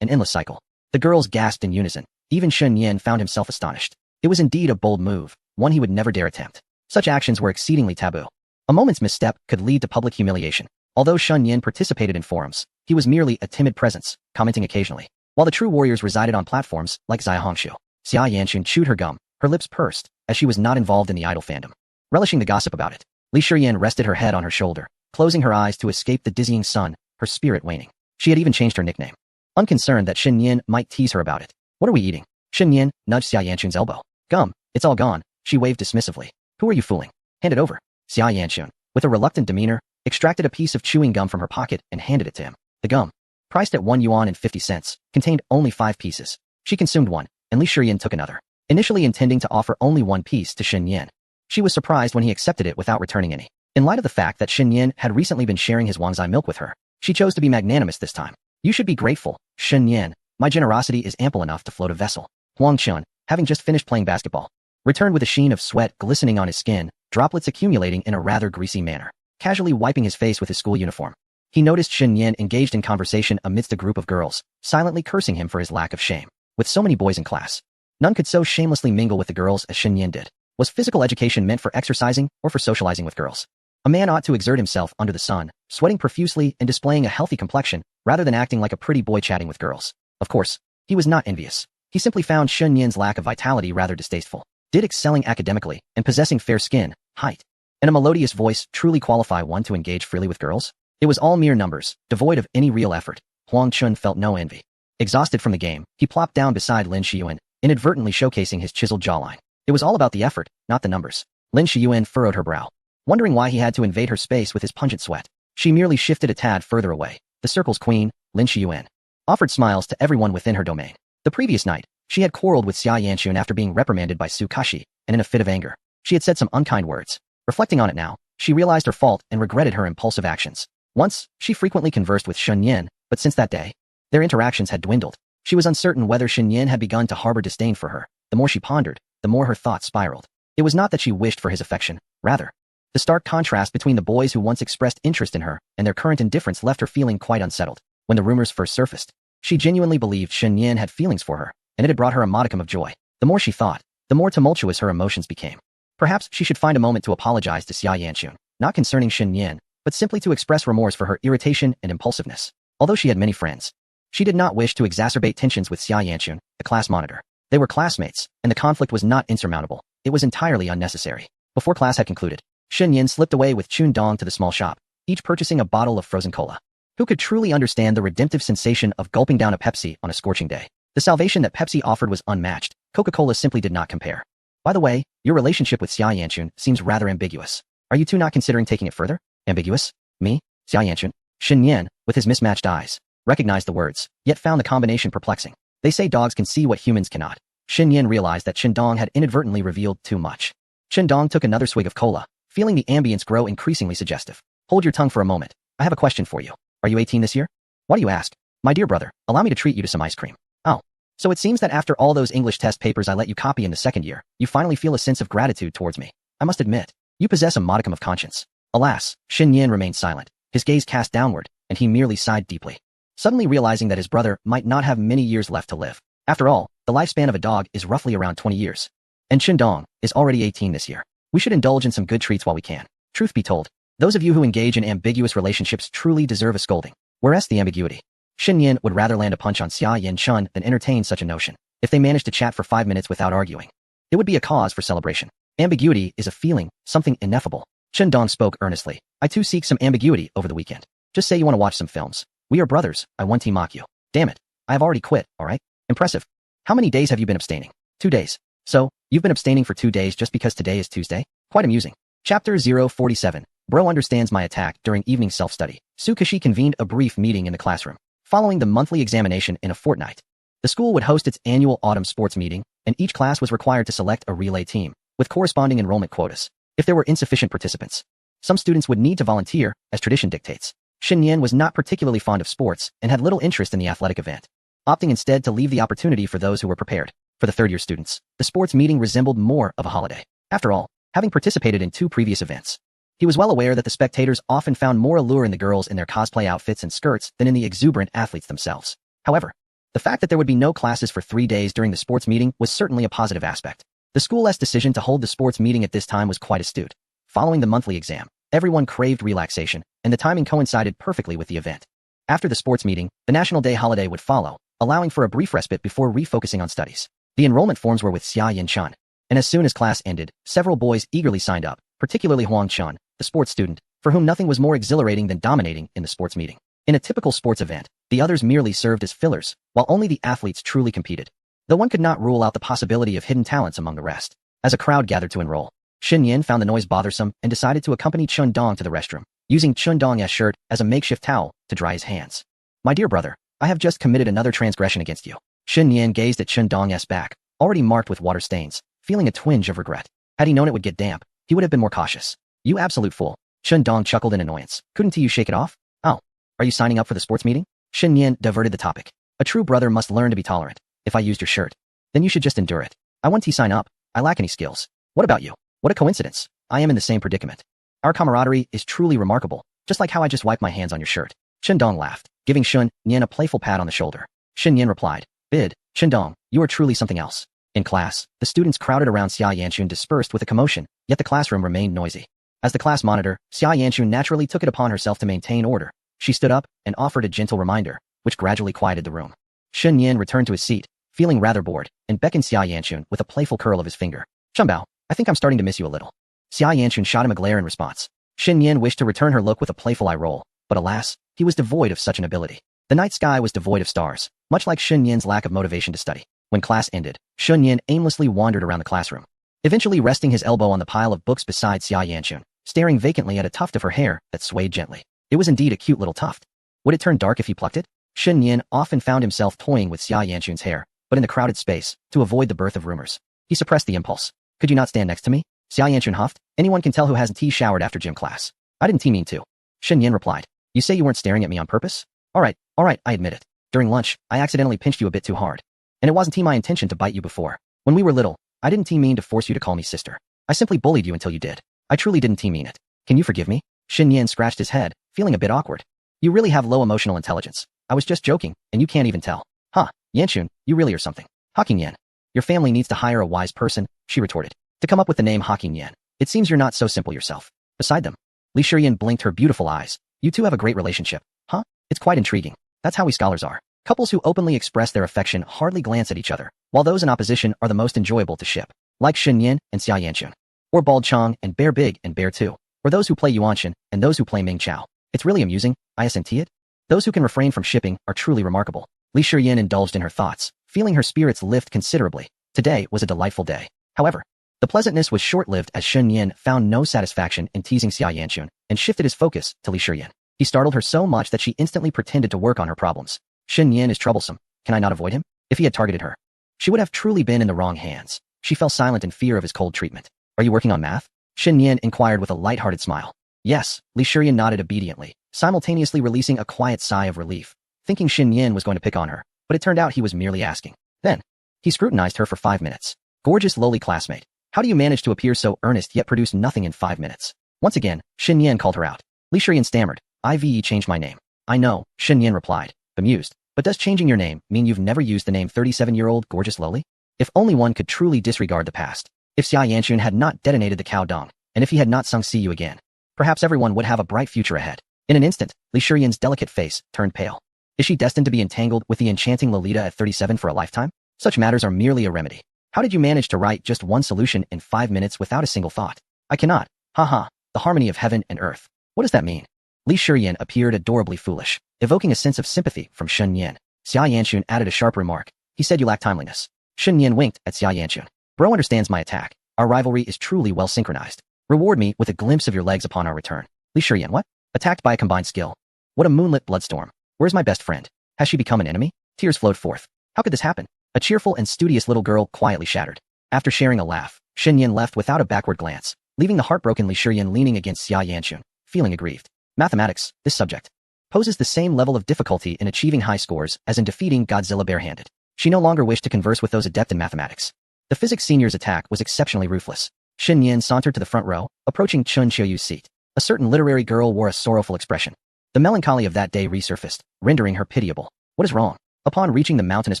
an endless cycle. The girls gasped in unison. Even Shen Yan found himself astonished. It was indeed a bold move, one he would never dare attempt. Such actions were exceedingly taboo. A moment's misstep could lead to public humiliation. Although Shen Yan participated in forums, he was merely a timid presence, commenting occasionally. While the true warriors resided on platforms like Xia Hongshu, Xia Yanchun chewed her gum, her lips pursed, as she was not involved in the idol fandom. Relishing the gossip about it, Li Shiyan rested her head on her shoulder, closing her eyes to escape the dizzying sun, her spirit waning. She had even changed her nickname. Unconcerned that Shen Yan might tease her about it. What are we eating? Shen Yan nudged Xia Yanchun's elbow. Gum, it's all gone, she waved dismissively. Who are you fooling? Hand it over. Xia Yanchun, with a reluctant demeanor, extracted a piece of chewing gum from her pocket and handed it to him. The gum, priced at 1 yuan and 50 cents, contained only 5 pieces. She consumed one, and Li Shiyan took another, initially intending to offer only 1 piece to Shen Yan. She was surprised when he accepted it without returning any. In light of the fact that Shen Yan had recently been sharing his Wangzai milk with her, she chose to be magnanimous this time. You should be grateful, Shen Yan. My generosity is ample enough to float a vessel. Huang Chun, having just finished playing basketball, returned with a sheen of sweat glistening on his skin, droplets accumulating in a rather greasy manner, casually wiping his face with his school uniform. He noticed Shen Yan engaged in conversation amidst a group of girls, silently cursing him for his lack of shame. With so many boys in class, none could so shamelessly mingle with the girls as Shen Yan did. Was physical education meant for exercising or for socializing with girls? A man ought to exert himself under the sun, sweating profusely and displaying a healthy complexion, rather than acting like a pretty boy chatting with girls. Of course, he was not envious. He simply found Shen Yan's lack of vitality rather distasteful. Did excelling academically and possessing fair skin, height, and a melodious voice truly qualify one to engage freely with girls? It was all mere numbers, devoid of any real effort. Huang Chun felt no envy. Exhausted from the game, he plopped down beside Lin Shiyuan, inadvertently showcasing his chiseled jawline. It was all about the effort, not the numbers. Lin Shiyuan furrowed her brow, wondering why he had to invade her space with his pungent sweat. She merely shifted a tad further away. The circle's queen, Lin Shiyuan, offered smiles to everyone within her domain. The previous night, she had quarreled with Xia Yanchun after being reprimanded by Su Kashi, and in a fit of anger, she had said some unkind words. Reflecting on it now, she realized her fault and regretted her impulsive actions. Once, she frequently conversed with Shen Yan, but since that day, their interactions had dwindled. She was uncertain whether Shen Yan had begun to harbor disdain for her. The more she pondered, the more her thoughts spiraled. It was not that she wished for his affection, rather, the stark contrast between the boys who once expressed interest in her and their current indifference left her feeling quite unsettled. When the rumors first surfaced, she genuinely believed Shen Yan had feelings for her, and it had brought her a modicum of joy. The more she thought, the more tumultuous her emotions became. Perhaps she should find a moment to apologize to Xia Yanchun, not concerning Shen Yan, but simply to express remorse for her irritation and impulsiveness. Although she had many friends, she did not wish to exacerbate tensions with Xia Yanchun, the class monitor. They were classmates, and the conflict was not insurmountable. It was entirely unnecessary. Before class had concluded, Shen Yan slipped away with Chun Dong to the small shop, each purchasing a bottle of frozen cola. Who could truly understand the redemptive sensation of gulping down a Pepsi on a scorching day? The salvation that Pepsi offered was unmatched. Coca-Cola simply did not compare. By the way, your relationship with Xia Yanchun seems rather ambiguous. Are you two not considering taking it further? Ambiguous? Me? Xia Yanchun? Shen Yan, with his mismatched eyes, recognized the words, yet found the combination perplexing. They say dogs can see what humans cannot. Shen Yan realized that Chen Dong had inadvertently revealed too much. Chen Dong took another swig of cola, feeling the ambience grow increasingly suggestive. Hold your tongue for a moment. I have a question for you. Are you 18 this year? Why do you ask? My dear brother, allow me to treat you to some ice cream. Oh. So it seems that after all those English test papers I let you copy in the second year, you finally feel a sense of gratitude towards me. I must admit, you possess a modicum of conscience. Alas, Xin Yan remained silent, his gaze cast downward, and he merely sighed deeply, suddenly realizing that his brother might not have many years left to live. After all, the lifespan of a dog is roughly around 20 years. And Dong is already 18 this year. We should indulge in some good treats while we can. Truth be told, those of you who engage in ambiguous relationships truly deserve a scolding. Whereas the ambiguity. Xin Yan would rather land a punch on Xia Yin Chun than entertain such a notion. If they managed to chat for 5 minutes without arguing, it would be a cause for celebration. Ambiguity is a feeling, something ineffable. Dong spoke earnestly. I too seek some ambiguity over the weekend. Just say you want to watch some films. We are brothers, I won't mock you. Damn it. I have already quit, alright? Impressive. How many days have you been abstaining? 2 days. So, you've been abstaining for 2 days just because today is Tuesday? Quite amusing. Chapter 047. Bro understands my attack during evening self-study. Sukashi convened a brief meeting in the classroom. Following the monthly examination in a fortnight, the school would host its annual autumn sports meeting, and each class was required to select a relay team, with corresponding enrollment quotas. If there were insufficient participants, some students would need to volunteer, as tradition dictates. Xin Yan was not particularly fond of sports and had little interest in the athletic event, opting instead to leave the opportunity for those who were prepared. For the third-year students, the sports meeting resembled more of a holiday. After all, having participated in 2 previous events, he was well aware that the spectators often found more allure in the girls in their cosplay outfits and skirts than in the exuberant athletes themselves. However, the fact that there would be no classes for 3 days during the sports meeting was certainly a positive aspect. The school's decision to hold the sports meeting at this time was quite astute. Following the monthly exam, everyone craved relaxation, and the timing coincided perfectly with the event. After the sports meeting, the National Day holiday would follow, allowing for a brief respite before refocusing on studies. The enrollment forms were with Xia Yin Chun, and as soon as class ended, several boys eagerly signed up, particularly Huang Chun, the sports student, for whom nothing was more exhilarating than dominating in the sports meeting. In a typical sports event, the others merely served as fillers, while only the athletes truly competed. Though one could not rule out the possibility of hidden talents among the rest. As a crowd gathered to enroll, Xin Yan found the noise bothersome and decided to accompany Dong to the restroom, using Dong's shirt as a makeshift towel to dry his hands. My dear brother, I have just committed another transgression against you. Xin Yan gazed at Dong's back, already marked with water stains, feeling a twinge of regret. Had he known it would get damp, he would have been more cautious. You absolute fool. Dong chuckled in annoyance. Couldn't you shake it off? Oh. Are you signing up for the sports meeting? Xin Yan diverted the topic. A true brother must learn to be tolerant. If I used your shirt, then you should just endure it. I won't sign up. I lack any skills. What about you? What a coincidence. I am in the same predicament. Our camaraderie is truly remarkable, just like how I just wiped my hands on your shirt. Dong laughed, giving Xin Yan a playful pat on the shoulder. Xin Yan replied, Bid, Dong, you are truly something else. In class, the students crowded around Xia Yanchun dispersed with a commotion, yet the classroom remained noisy. As the class monitor, Xia Yanchun naturally took it upon herself to maintain order. She stood up and offered a gentle reminder, which gradually quieted the room. Xin Yan returned to his seat, feeling rather bored, and beckoned Xia Yanchun with a playful curl of his finger. Chunbao, I think I'm starting to miss you a little. Xia Yanchun shot him a glare in response. Xin Yan wished to return her look with a playful eye roll, but alas, he was devoid of such an ability. The night sky was devoid of stars, much like Xin Yan's lack of motivation to study. When class ended, Xin Yan aimlessly wandered around the classroom, eventually resting his elbow on the pile of books beside Xia Yanchun, staring vacantly at a tuft of her hair that swayed gently. It was indeed a cute little tuft. Would it turn dark if he plucked it? Xin Yan often found himself toying with Xia Yanchun's hair, but in the crowded space, to avoid the birth of rumors. He suppressed the impulse. Could you not stand next to me? Xia Yanchun huffed. Anyone can tell who hasn't showered after gym class. I didn't mean to. Xin Yan replied. You say you weren't staring at me on purpose? Alright, I admit it. During lunch, I accidentally pinched you a bit too hard. And it wasn't my intention to bite you before. When we were little, I didn't mean to force you to call me sister. I simply bullied you until you did. I truly didn't mean it. Can you forgive me? Xin Yan scratched his head, feeling a bit awkward. You really have low emotional intelligence. I was just joking, and you can't even tell. Huh, Yanchun, you really are something. Hawking Yan. Your family needs to hire a wise person, she retorted, to come up with the name Hawking Yan. It seems you're not so simple yourself. Beside them, Li Shiyan blinked her beautiful eyes. You two have a great relationship. Huh? It's quite intriguing. That's how we scholars are. Couples who openly express their affection hardly glance at each other, while those in opposition are the most enjoyable to ship, like Xin Yan and Xia Yanchun, or Bald Chong and Bear Big and Bear 2, or those who play Yuanshan and those who play Ming Chao. It's really amusing, I assent it. Those who can refrain from shipping are truly remarkable. Li Shiyan indulged in her thoughts, feeling her spirits lift considerably. Today was a delightful day. However, the pleasantness was short-lived as Xin Yan found no satisfaction in teasing Xia Yanchun and shifted his focus to Li Shiyan. He startled her so much that she instantly pretended to work on her problems. Xin Yan is troublesome. Can I not avoid him? If he had targeted her, she would have truly been in the wrong hands. She fell silent in fear of his cold treatment. Are you working on math? Xin Yan inquired with a light-hearted smile. Yes, Li Shiyan nodded obediently, simultaneously releasing a quiet sigh of relief, thinking Xin Yin was going to pick on her, but it turned out he was merely asking. Then, he scrutinized her for 5 minutes. Gorgeous lowly classmate, how do you manage to appear so earnest yet produce nothing in 5 minutes? Once again, Xin Yin called her out. Li Shiyan stammered, "I've changed my name." "I know," Xin Yin replied, bemused, "but does changing your name mean you've never used the name 37-year-old gorgeous lowly? If only one could truly disregard the past. If Xia Yanxun had not detonated the cow dung, and if he had not sung "See You Again," perhaps everyone would have a bright future ahead." In an instant, Li Shiyan's delicate face turned pale. Is she destined to be entangled with the enchanting Lolita at 37 for a lifetime? Such matters are merely a remedy. How did you manage to write just one solution in 5 minutes without a single thought? I cannot. Haha, the harmony of heaven and earth. What does that mean? Li Shiyan appeared adorably foolish, evoking a sense of sympathy from Xin Yin. Xia Yanxun added a sharp remark. He said you lack timeliness. Xin Yin winked at Xia Yanxun. Bro understands my attack. Our rivalry is truly well synchronized. Reward me with a glimpse of your legs upon our return. Li Shiyan, what? Attacked by a combined skill. What a moonlit bloodstorm. Where's my best friend? Has she become an enemy? Tears flowed forth. How could this happen? A cheerful and studious little girl quietly shattered. After sharing a laugh, Xin Yin left without a backward glance, leaving the heartbroken Li Shiyan leaning against Xia Yanxun, feeling aggrieved. Mathematics, this subject, poses the same level of difficulty in achieving high scores as in defeating Godzilla barehanded. She no longer wished to converse with those adept in mathematics. The physics senior's attack was exceptionally ruthless. Xin Yin sauntered to the front row, approaching Chun Qiuyu's seat. A certain literary girl wore a sorrowful expression. The melancholy of that day resurfaced, rendering her pitiable. What is wrong? Upon reaching the mountainous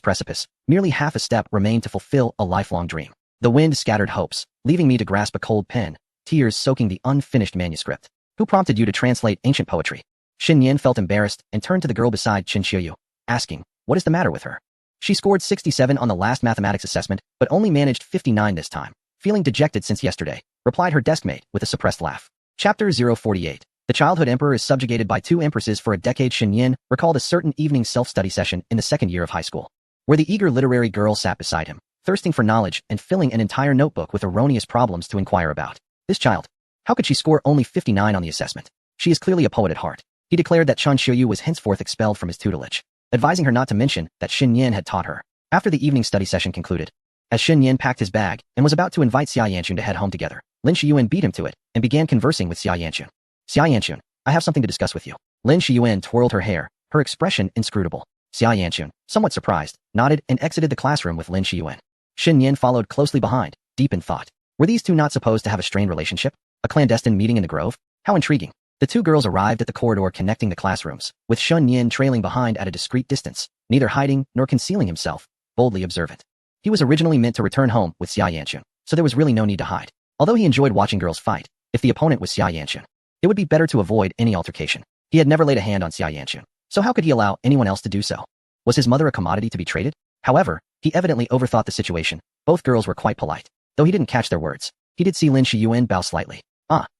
precipice, merely half a step remained to fulfill a lifelong dream. The wind scattered hopes, leaving me to grasp a cold pen, tears soaking the unfinished manuscript. Who prompted you to translate ancient poetry? Xin Yin felt embarrassed and turned to the girl beside Chun Qiuyu, asking, what is the matter with her? She scored 67 on the last mathematics assessment, but only managed 59 this time. Feeling dejected since yesterday, replied her deskmate with a suppressed laugh. Chapter 048. The childhood emperor is subjugated by 2 empresses for a decade. Xin Yin recalled a certain evening self-study session in the 2nd year of high school, where the eager literary girl sat beside him, thirsting for knowledge and filling an entire notebook with erroneous problems to inquire about. This child. How could she score only 59 on the assessment? She is clearly a poet at heart. He declared that Chun Qiuyu was henceforth expelled from his tutelage, advising her not to mention that Xin Yin had taught her. After the evening study session concluded, as Xin Yin packed his bag and was about to invite Xia Yanxun to head home together, Lin Shiyuan beat him to it and began conversing with Xia Yanxun. Xia Yanxun, I have something to discuss with you. Lin Shiyuan twirled her hair, her expression inscrutable. Xia Yanxun, somewhat surprised, nodded and exited the classroom with Lin Shiyuan. Xin Yin followed closely behind, deep in thought. Were these two not supposed to have a strained relationship? A clandestine meeting in the grove? How intriguing. The 2 girls arrived at the corridor connecting the classrooms, with Xin Yin trailing behind at a discreet distance, neither hiding nor concealing himself, boldly observant. He was originally meant to return home with Xia Yanxun, so there was really no need to hide. Although he enjoyed watching girls fight, if the opponent was Xia Yanxun, it would be better to avoid any altercation. He had never laid a hand on Xia Yanxun, so how could he allow anyone else to do so? Was his mother a commodity to be traded? However, he evidently overthought the situation. Both girls were quite polite, though he didn't catch their words. He did see Lin Shiyuan bow slightly.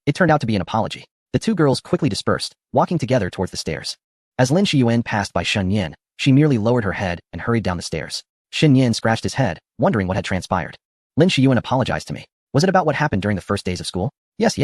It turned out to be an apology. The 2 girls quickly dispersed, walking together towards the stairs. As Lin Shiyuan passed by Xin Yin, she merely lowered her head and hurried down the stairs. Xin Yin scratched his head, wondering what had transpired. Lin Shiyuan apologized to me. Was it about what happened during the first days of school? Yes.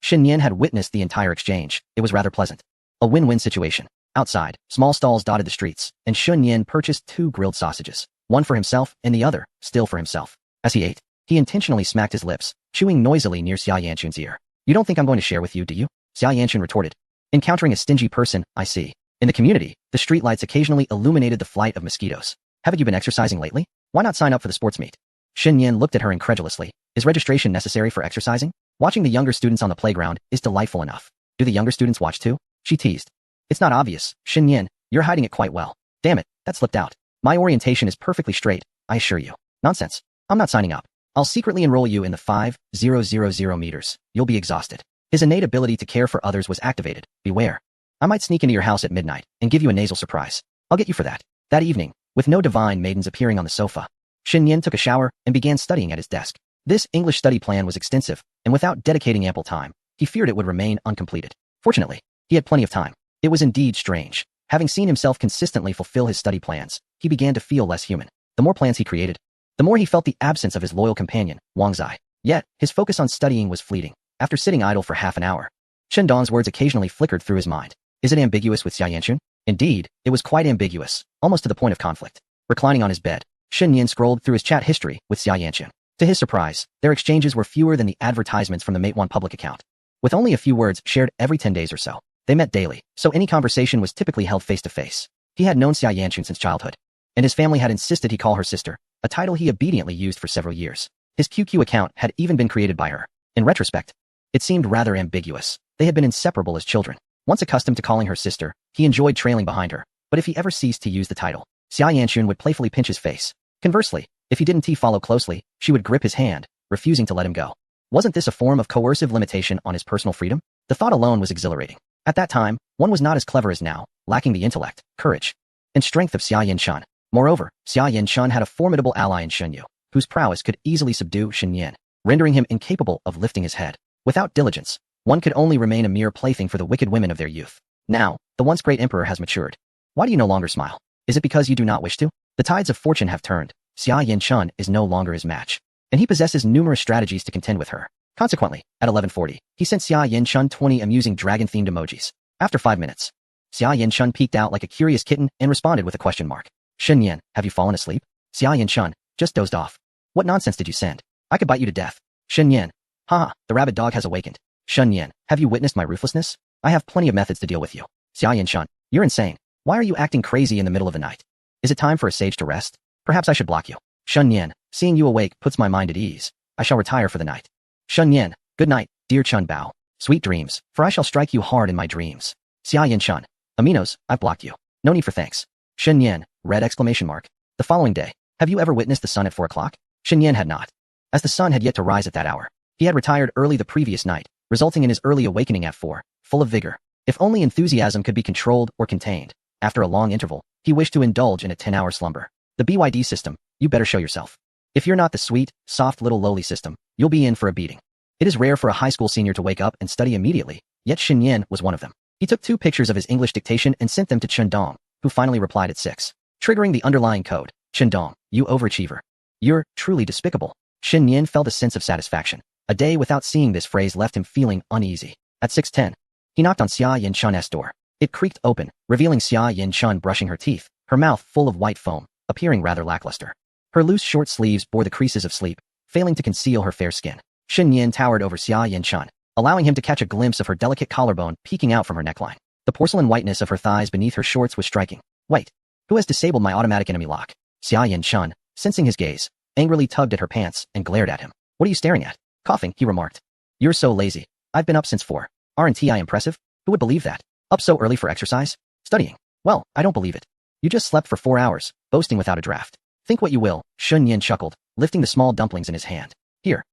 Xin Yin had witnessed the entire exchange. It was rather pleasant. A win-win situation. Outside, small stalls dotted the streets, and Xin Yin purchased 2 grilled sausages, one for himself and the other, still for himself. As he ate, he intentionally smacked his lips, chewing noisily near Xia Yanxun's ear. You don't think I'm going to share with you, do you? Xia Yanxun retorted. Encountering a stingy person, I see. In the community, the streetlights occasionally illuminated the flight of mosquitoes. Haven't you been exercising lately? Why not sign up for the sports meet? Xin Yin looked at her incredulously. Is registration necessary for exercising? Watching the younger students on the playground is delightful enough. Do the younger students watch too? She teased. It's not obvious. Xin Yin, you're hiding it quite well. Damn it, that slipped out. My orientation is perfectly straight, I assure you. Nonsense. I'm not signing up. I'll secretly enroll you in the 5,000 meters. You'll be exhausted. His innate ability to care for others was activated. Beware. I might sneak into your house at midnight and give you a nasal surprise. I'll get you for that. That evening, with no divine maidens appearing on the sofa, Xin Yin took a shower and began studying at his desk. This English study plan was extensive, and without dedicating ample time, he feared it would remain uncompleted. Fortunately, he had plenty of time. It was indeed strange. Having seen himself consistently fulfill his study plans, he began to feel less human. The more plans he created, the more he felt the absence of his loyal companion, Wang Zai. Yet, his focus on studying was fleeting. After sitting idle for half an hour, Chen Dong's words occasionally flickered through his mind. Is it ambiguous with Xia Yanxun? Indeed, it was quite ambiguous, almost to the point of conflict. Reclining on his bed, Xin Yin scrolled through his chat history with Xia Yanxun. To his surprise, their exchanges were fewer than the advertisements from the Matewan public account. With only a few words shared every 10 days or so, They met daily, so any conversation was typically held face-to-face. He had known Xia Yanchun since childhood, and his family had insisted he call her sister, a title he obediently used for several years. His QQ account had even been created by her. In retrospect, it seemed rather ambiguous. They had been inseparable as children. Once accustomed to calling her sister, he enjoyed trailing behind her, but if he ever ceased to use the title, Xia Yanchun would playfully pinch his face. Conversely, if he didn't follow closely, she would grip his hand, refusing to let him go. Wasn't this a form of coercive limitation on his personal freedom? The thought alone was exhilarating. At that time, one was not as clever as now, lacking the intellect, courage, and strength of Xia Yanchun. Moreover, Xia Yanchun had a formidable ally in Shen Yu, whose prowess could easily subdue Shen Yan, rendering him incapable of lifting his head. Without diligence, one could only remain a mere plaything for the wicked women of their youth. Now, the once great emperor has matured. Why do you no longer smile? Is it because you do not wish to? The tides of fortune have turned. Xia Yanchun is no longer his match, and he possesses numerous strategies to contend with her. Consequently, at 11:40, he sent Xia Yanchun 20 amusing dragon-themed emojis. After 5 minutes, Xia Yanchun peeked out like a curious kitten and responded with a question mark. Shen Yan, have you fallen asleep? Xia Yanchun, just dozed off. What nonsense did you send? I could bite you to death. Shen Yan, haha, the rabid dog has awakened. Shen Yan, have you witnessed my ruthlessness? I have plenty of methods to deal with you. Xia Yanchun, you're insane. Why are you acting crazy in the middle of the night? Is it time for a sage to rest? Perhaps I should block you. Shen Yan, seeing you awake puts my mind at ease. I shall retire for the night. Shen Yan, good night, dear Chun Bao. Sweet dreams, for I shall strike you hard in my dreams. Xia Yanchun, aminos, I've blocked you. No need for thanks. Shen Yan, red exclamation mark. The following day, have you ever witnessed the sun at 4 o'clock? Shen Yan had not. As the sun had yet to rise at that hour, he had retired early the previous night, resulting in his early awakening at 4, full of vigor. If only enthusiasm could be controlled or contained. After a long interval, he wished to indulge in a 10-hour slumber. The BYD system, you better show yourself. If you're not the sweet, soft little lowly system, you'll be in for a beating. It is rare for a high school senior to wake up and study immediately, yet Shen Yan was one of them. He took 2 pictures of his English dictation and sent them to Chen Dong, who finally replied at 6, triggering the underlying code. Chen Dong, you overachiever. You're truly despicable. Shen Yan felt a sense of satisfaction. A day without seeing this phrase left him feeling uneasy. At 6:10, he knocked on Xia Yanchun's door. It creaked open, revealing Xia Yanchun brushing her teeth, her mouth full of white foam, appearing rather lackluster. Her loose short sleeves bore the creases of sleep, failing to conceal her fair skin. Shen Yan towered over Xia Yanchun, allowing him to catch a glimpse of her delicate collarbone peeking out from her neckline. The porcelain whiteness of her thighs beneath her shorts was striking. Wait, who has disabled my automatic enemy lock? Xia Yanchun, sensing his gaze, angrily tugged at her pants and glared at him. What are you staring at? Coughing, he remarked. You're so lazy. I've been up since 4. Aren't I impressive? Who would believe that? Up so early for exercise? Studying? Well, I don't believe it. You just slept for 4 hours, boasting without a draft. Think what you will, Shen Yan chuckled, lifting the small dumplings in his hand. Here.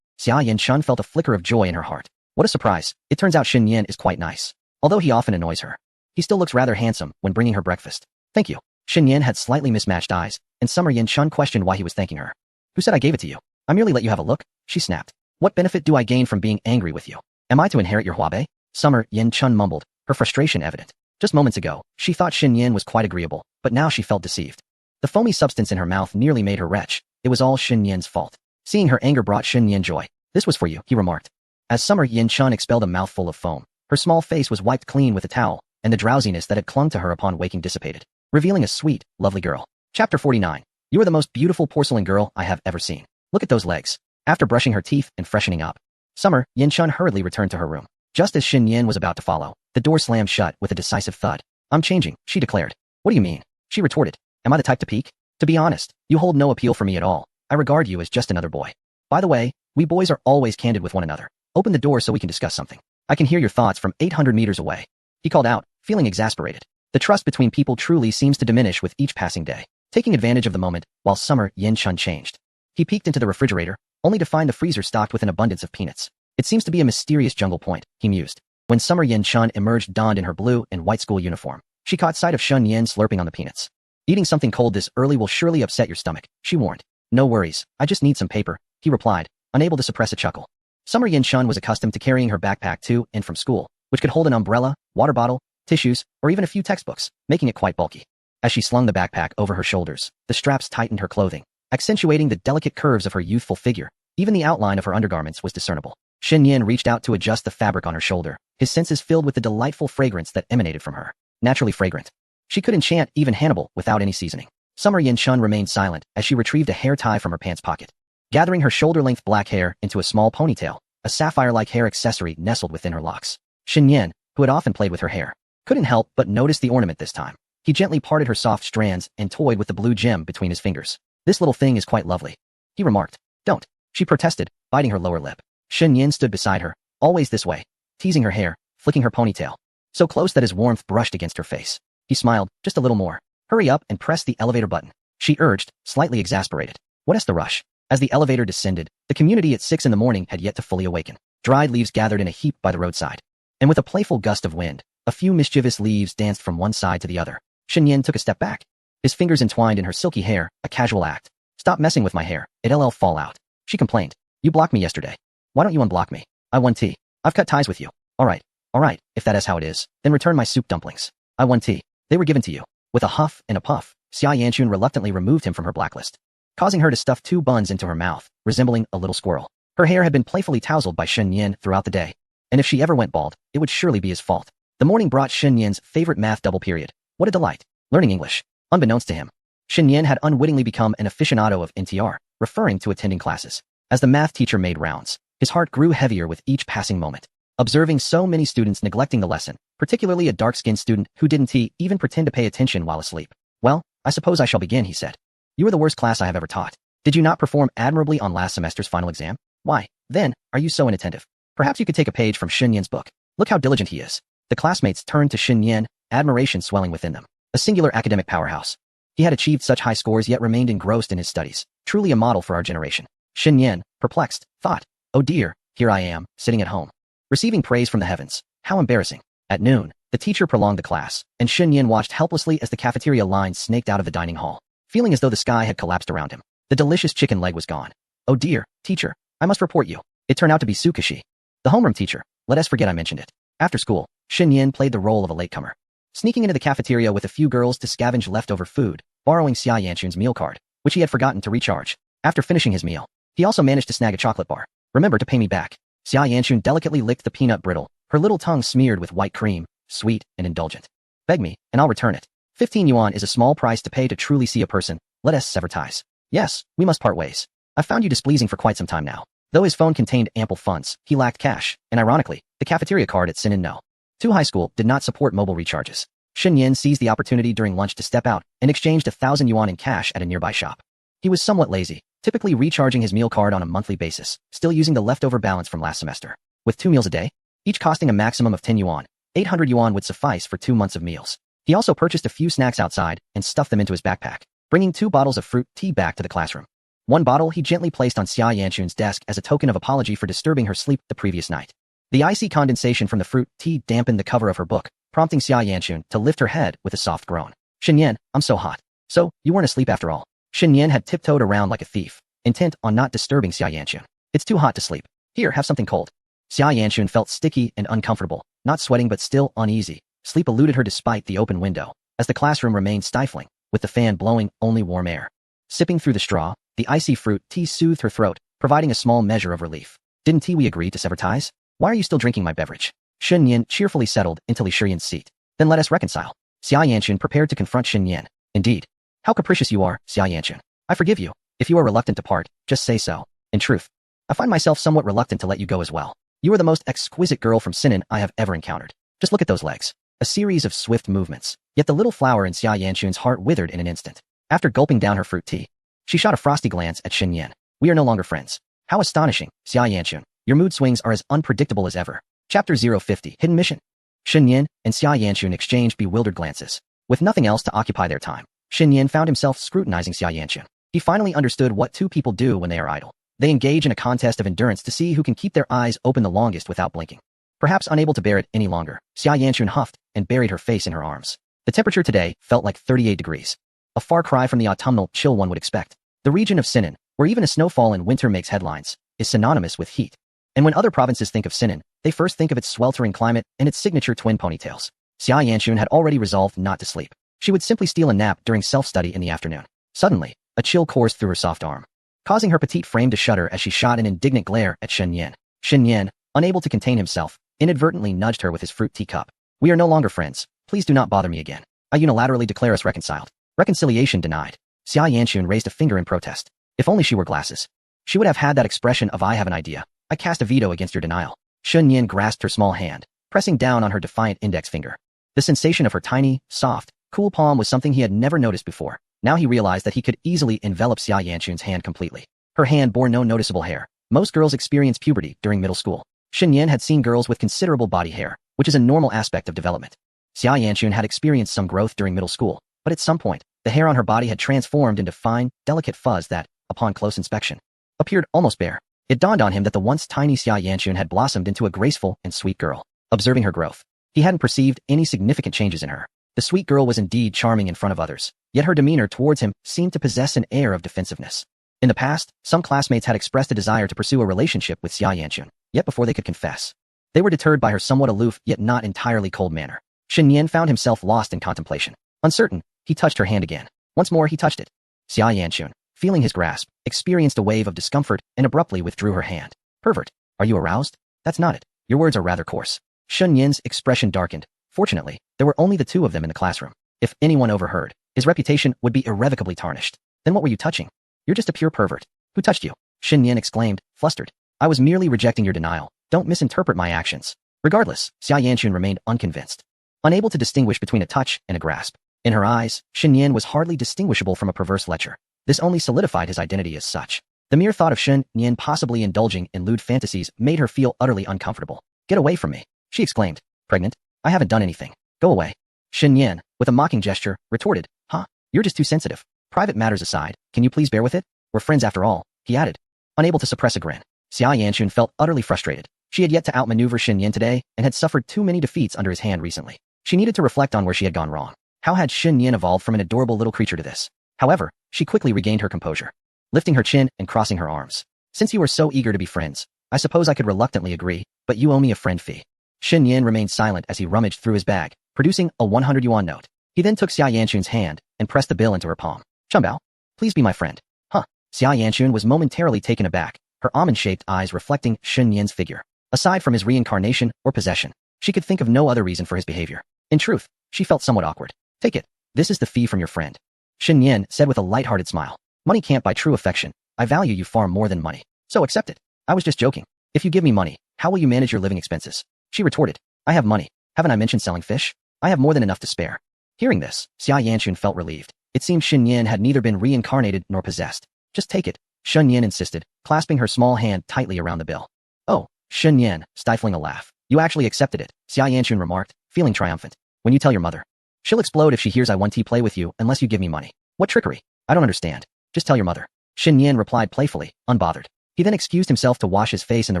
Xia Yanchun felt a flicker of joy in her heart. What a surprise. It turns out Shen Yan is quite nice. Although he often annoys her, he still looks rather handsome when bringing her breakfast. Thank you. Shen Yan had slightly mismatched eyes, and Summer Yanchun questioned why he was thanking her. Who said I gave it to you? I merely let you have a look, she snapped. What benefit do I gain from being angry with you? Am I to inherit your Huabei? Summer Yanchun mumbled, her frustration evident. Just moments ago, she thought Shen Yan was quite agreeable, but now she felt deceived. The foamy substance in her mouth nearly made her retch. It was all Shen Yan's fault. Seeing her anger brought Shen Yan joy. This was for you, he remarked. As Summer Yanchun expelled a mouthful of foam, her small face was wiped clean with a towel, and the drowsiness that had clung to her upon waking dissipated, revealing a sweet, lovely girl. Chapter 49. You are the most beautiful porcelain girl I have ever seen. Look at those legs. After brushing her teeth and freshening up, Summer Yanchun hurriedly returned to her room. Just as Shen Yan was about to follow, the door slammed shut with a decisive thud. I'm changing, she declared. What do you mean? She retorted. Am I the type to peek? To be honest, you hold no appeal for me at all. I regard you as just another boy. By the way, we boys are always candid with one another. Open the door so we can discuss something. I can hear your thoughts from 800 meters away. He called out, feeling exasperated. The trust between people truly seems to diminish with each passing day. Taking advantage of the moment, while Summer Yanchun changed, he peeked into the refrigerator, only to find the freezer stocked with an abundance of peanuts. It seems to be a mysterious jungle point, he mused. When Summer Yanchun emerged donned in her blue and white school uniform, she caught sight of Shen Yan slurping on the peanuts. Eating something cold this early will surely upset your stomach, she warned. No worries, I just need some paper, he replied, unable to suppress a chuckle. Summer Yanchun was accustomed to carrying her backpack to and from school, which could hold an umbrella, water bottle, tissues, or even a few textbooks, making it quite bulky. As she slung the backpack over her shoulders, the straps tightened her clothing, accentuating the delicate curves of her youthful figure. Even the outline of her undergarments was discernible. Shen Yan reached out to adjust the fabric on her shoulder, his senses filled with the delightful fragrance that emanated from her. Naturally fragrant. She could enchant even Hannibal without any seasoning. Summer Yanchun remained silent as she retrieved a hair tie from her pants pocket. Gathering her shoulder-length black hair into a small ponytail, a sapphire-like hair accessory nestled within her locks. Shen Yan, who had often played with her hair. Couldn't help but notice the ornament this time. He gently parted her soft strands and toyed with the blue gem between his fingers. This little thing is quite lovely, he remarked. Don't, she protested, biting her lower lip. Shen Yin stood beside her, always this way, teasing her hair, flicking her ponytail, so close that his warmth brushed against her face. He smiled, just a little more. Hurry up and press the elevator button, she urged, slightly exasperated. What is the rush? As the elevator descended, the community at 6 in the morning had yet to fully awaken. Dried leaves gathered in a heap by the roadside. And with a playful gust of wind, a few mischievous leaves danced from one side to the other. Shen Yin took a step back, his fingers entwined in her silky hair, a casual act. Stop messing with my hair, it'll fall out, she complained. You blocked me yesterday. Why don't you unblock me? I won tea. I've cut ties with you. All right, if that is how it is, then return my soup dumplings. I won tea. They were given to you. With a huff and a puff, Xia Yanchun reluctantly removed him from her blacklist, causing her to stuff 2 buns into her mouth, resembling a little squirrel. Her hair had been playfully tousled by Shen Yin throughout the day, and if she ever went bald, it would surely be his fault. The morning brought Shen Yin's favorite math double period. What a delight, learning English. Unbeknownst to him, Shen Yin had unwittingly become an aficionado of NTR, referring to attending classes. As the math teacher made rounds, his heart grew heavier with each passing moment. Observing so many students neglecting the lesson, particularly a dark-skinned student who didn't even pretend to pay attention while asleep. Well, I suppose I shall begin, he said. You are the worst class I have ever taught. Did you not perform admirably on last semester's final exam? Why, then, are you so inattentive? Perhaps you could take a page from Shen Yin's book. Look how diligent he is. The classmates turned to Shen Yin, admiration swelling within them. A singular academic powerhouse. He had achieved such high scores yet remained engrossed in his studies. Truly a model for our generation. Shen Yin, perplexed, thought, oh dear, here I am, sitting at home, receiving praise from the heavens. How embarrassing. At noon, the teacher prolonged the class, and Shen Yin watched helplessly as the cafeteria line snaked out of the dining hall, feeling as though the sky had collapsed around him. The delicious chicken leg was gone. Oh dear, teacher, I must report you. It turned out to be Sukashi, the homeroom teacher. Let us forget I mentioned it. After school, Shen Yin played the role of a latecomer, sneaking into the cafeteria with a few girls to scavenge leftover food, borrowing Xia Yanchun's meal card, which he had forgotten to recharge. After finishing his meal, he also managed to snag a chocolate bar. Remember to pay me back. Xia Yanchun delicately licked the peanut brittle, her little tongue smeared with white cream, sweet and indulgent. Beg me, and I'll return it. 15 yuan is a small price to pay to truly see a person. Let us sever ties. Yes, we must part ways. I've found you displeasing for quite some time now. Though his phone contained ample funds, he lacked cash, and ironically, the cafeteria card at Sinin No. 2 high school did not support mobile recharges. Shen Yin seized the opportunity during lunch to step out and exchanged 1,000 yuan in cash at a nearby shop. He was somewhat lazy, typically recharging his meal card on a monthly basis, still using the leftover balance from last semester. With 2 meals a day, each costing a maximum of 10 yuan, 800 yuan would suffice for 2 months of meals. He also purchased a few snacks outside and stuffed them into his backpack, bringing 2 bottles of fruit tea back to the classroom. 1 bottle he gently placed on Xia Yanchun's desk as a token of apology for disturbing her sleep the previous night. The icy condensation from the fruit tea dampened the cover of her book, prompting Xia Yanchun to lift her head with a soft groan. Shen Yin, I'm so hot. So, you weren't asleep after all. Shen Yin had tiptoed around like a thief, intent on not disturbing Xia Yanchun. It's too hot to sleep. Here, have something cold. Xia Yanchun felt sticky and uncomfortable, not sweating but still uneasy. Sleep eluded her despite the open window, as the classroom remained stifling, with the fan blowing only warm air. Sipping through the straw, the icy fruit tea soothed her throat, providing a small measure of relief. Didn't we agree to sever ties? Why are you still drinking my beverage? Shen Yin cheerfully settled into Li Shiyin's seat. Then let us reconcile. Xia Yanchun prepared to confront Shen Yin. Indeed. How capricious you are, Xia Yanchun. I forgive you. If you are reluctant to part, just say so. In truth, I find myself somewhat reluctant to let you go as well. You are the most exquisite girl from Sinin I have ever encountered. Just look at those legs. A series of swift movements. Yet the little flower in Xia Yanchun's heart withered in an instant. After gulping down her fruit tea, she shot a frosty glance at Shen Yin. We are no longer friends. How astonishing, Xia Yanchun. Your mood swings are as unpredictable as ever. Chapter 050, Hidden Mission. Shen Yin and Xia Yanchun exchanged bewildered glances. With nothing else to occupy their time, Shen Yin found himself scrutinizing Xia Yanchun. He finally understood what 2 people do when they are idle. They engage in a contest of endurance to see who can keep their eyes open the longest without blinking. Perhaps unable to bear it any longer, Xia Yanchun huffed and buried her face in her arms. The temperature today felt like 38 degrees. A far cry from the autumnal chill one would expect. The region of Sinin, where even a snowfall in winter makes headlines, is synonymous with heat. And when other provinces think of Sinin, they first think of its sweltering climate and its signature twin ponytails. Xia Yanchun had already resolved not to sleep. She would simply steal a nap during self-study in the afternoon. Suddenly, a chill coursed through her soft arm, causing her petite frame to shudder as she shot an indignant glare at Shen Yin. Shen Yin, unable to contain himself, inadvertently nudged her with his fruit tea cup. We are no longer friends. Please do not bother me again. I unilaterally declare us reconciled. Reconciliation denied. Xia Yanchun raised a finger in protest. If only she wore glasses. She would have had that expression of I have an idea. I cast a veto against your denial. Shen Yin grasped her small hand, pressing down on her defiant index finger. The sensation of her tiny, soft, cool palm was something he had never noticed before. Now he realized that he could easily envelop Xia Yanchun's hand completely. Her hand bore no noticeable hair. Most girls experience puberty during middle school. Shen Yan had seen girls with considerable body hair, which is a normal aspect of development. Xia Yanchun had experienced some growth during middle school, but at some point, the hair on her body had transformed into fine, delicate fuzz that, upon close inspection, appeared almost bare. It dawned on him that the once tiny Xia Yanchun had blossomed into a graceful and sweet girl. Observing her growth, he hadn't perceived any significant changes in her. The sweet girl was indeed charming in front of others, yet her demeanor towards him seemed to possess an air of defensiveness. In the past, some classmates had expressed a desire to pursue a relationship with Xia Yanchun, yet before they could confess, they were deterred by her somewhat aloof yet not entirely cold manner. Shen Yan found himself lost in contemplation. Uncertain, he touched her hand again. Once more he touched it. Xia Yanchun, feeling his grasp, experienced a wave of discomfort and abruptly withdrew her hand. Pervert, are you aroused? That's not it. Your words are rather coarse. Shen Yan's expression darkened. Fortunately, there were only the two of them in the classroom. If anyone overheard, his reputation would be irrevocably tarnished. Then what were you touching? You're just a pure pervert. Who touched you? Shen Yan exclaimed, flustered. I was merely rejecting your denial. Don't misinterpret my actions. Regardless, Xia Yanchun remained unconvinced, unable to distinguish between a touch and a grasp. In her eyes, Shen Yan was hardly distinguishable from a perverse lecher. This only solidified his identity as such. The mere thought of Shen Yan possibly indulging in lewd fantasies made her feel utterly uncomfortable. Get away from me, she exclaimed. Pregnant? I haven't done anything. Go away. Shen Yan, with a mocking gesture, retorted, Huh? You're just too sensitive. Private matters aside, can you please bear with it? We're friends after all, he added, unable to suppress a grin. Xia Yanchun felt utterly frustrated. She had yet to outmaneuver Shen Yan today and had suffered too many defeats under his hand recently. She needed to reflect on where she had gone wrong. How had Shen Yan evolved from an adorable little creature to this? However, she quickly regained her composure, lifting her chin and crossing her arms. Since you were so eager to be friends, I suppose I could reluctantly agree, but you owe me a friend fee. Shen Yan remained silent as he rummaged through his bag, producing a 100 yuan note. He then took Xia Yanchun's hand and pressed the bill into her palm. Chumbao, please be my friend. Huh. Xia Yanchun was momentarily taken aback, her almond-shaped eyes reflecting Shen Yan's figure. Aside from his reincarnation or possession, she could think of no other reason for his behavior. In truth, she felt somewhat awkward. Take it. This is the fee from your friend. Shen Yan said with a light-hearted smile. Money can't buy true affection. I value you far more than money. So accept it. I was just joking. If you give me money, how will you manage your living expenses? She retorted. I have money. Haven't I mentioned selling fish? I have more than enough to spare. Hearing this, Xia Yanchun felt relieved. It seemed Shen Yan had neither been reincarnated nor possessed. Just take it, Shen Yan insisted, clasping her small hand tightly around the bill. Oh, Shen Yan, stifling a laugh. You actually accepted it, Xia Yanchun remarked, feeling triumphant. When you tell your mother, she'll explode if she hears I want to play with you unless you give me money. What trickery? I don't understand. Just tell your mother. Shen Yan replied playfully, unbothered. He then excused himself to wash his face in the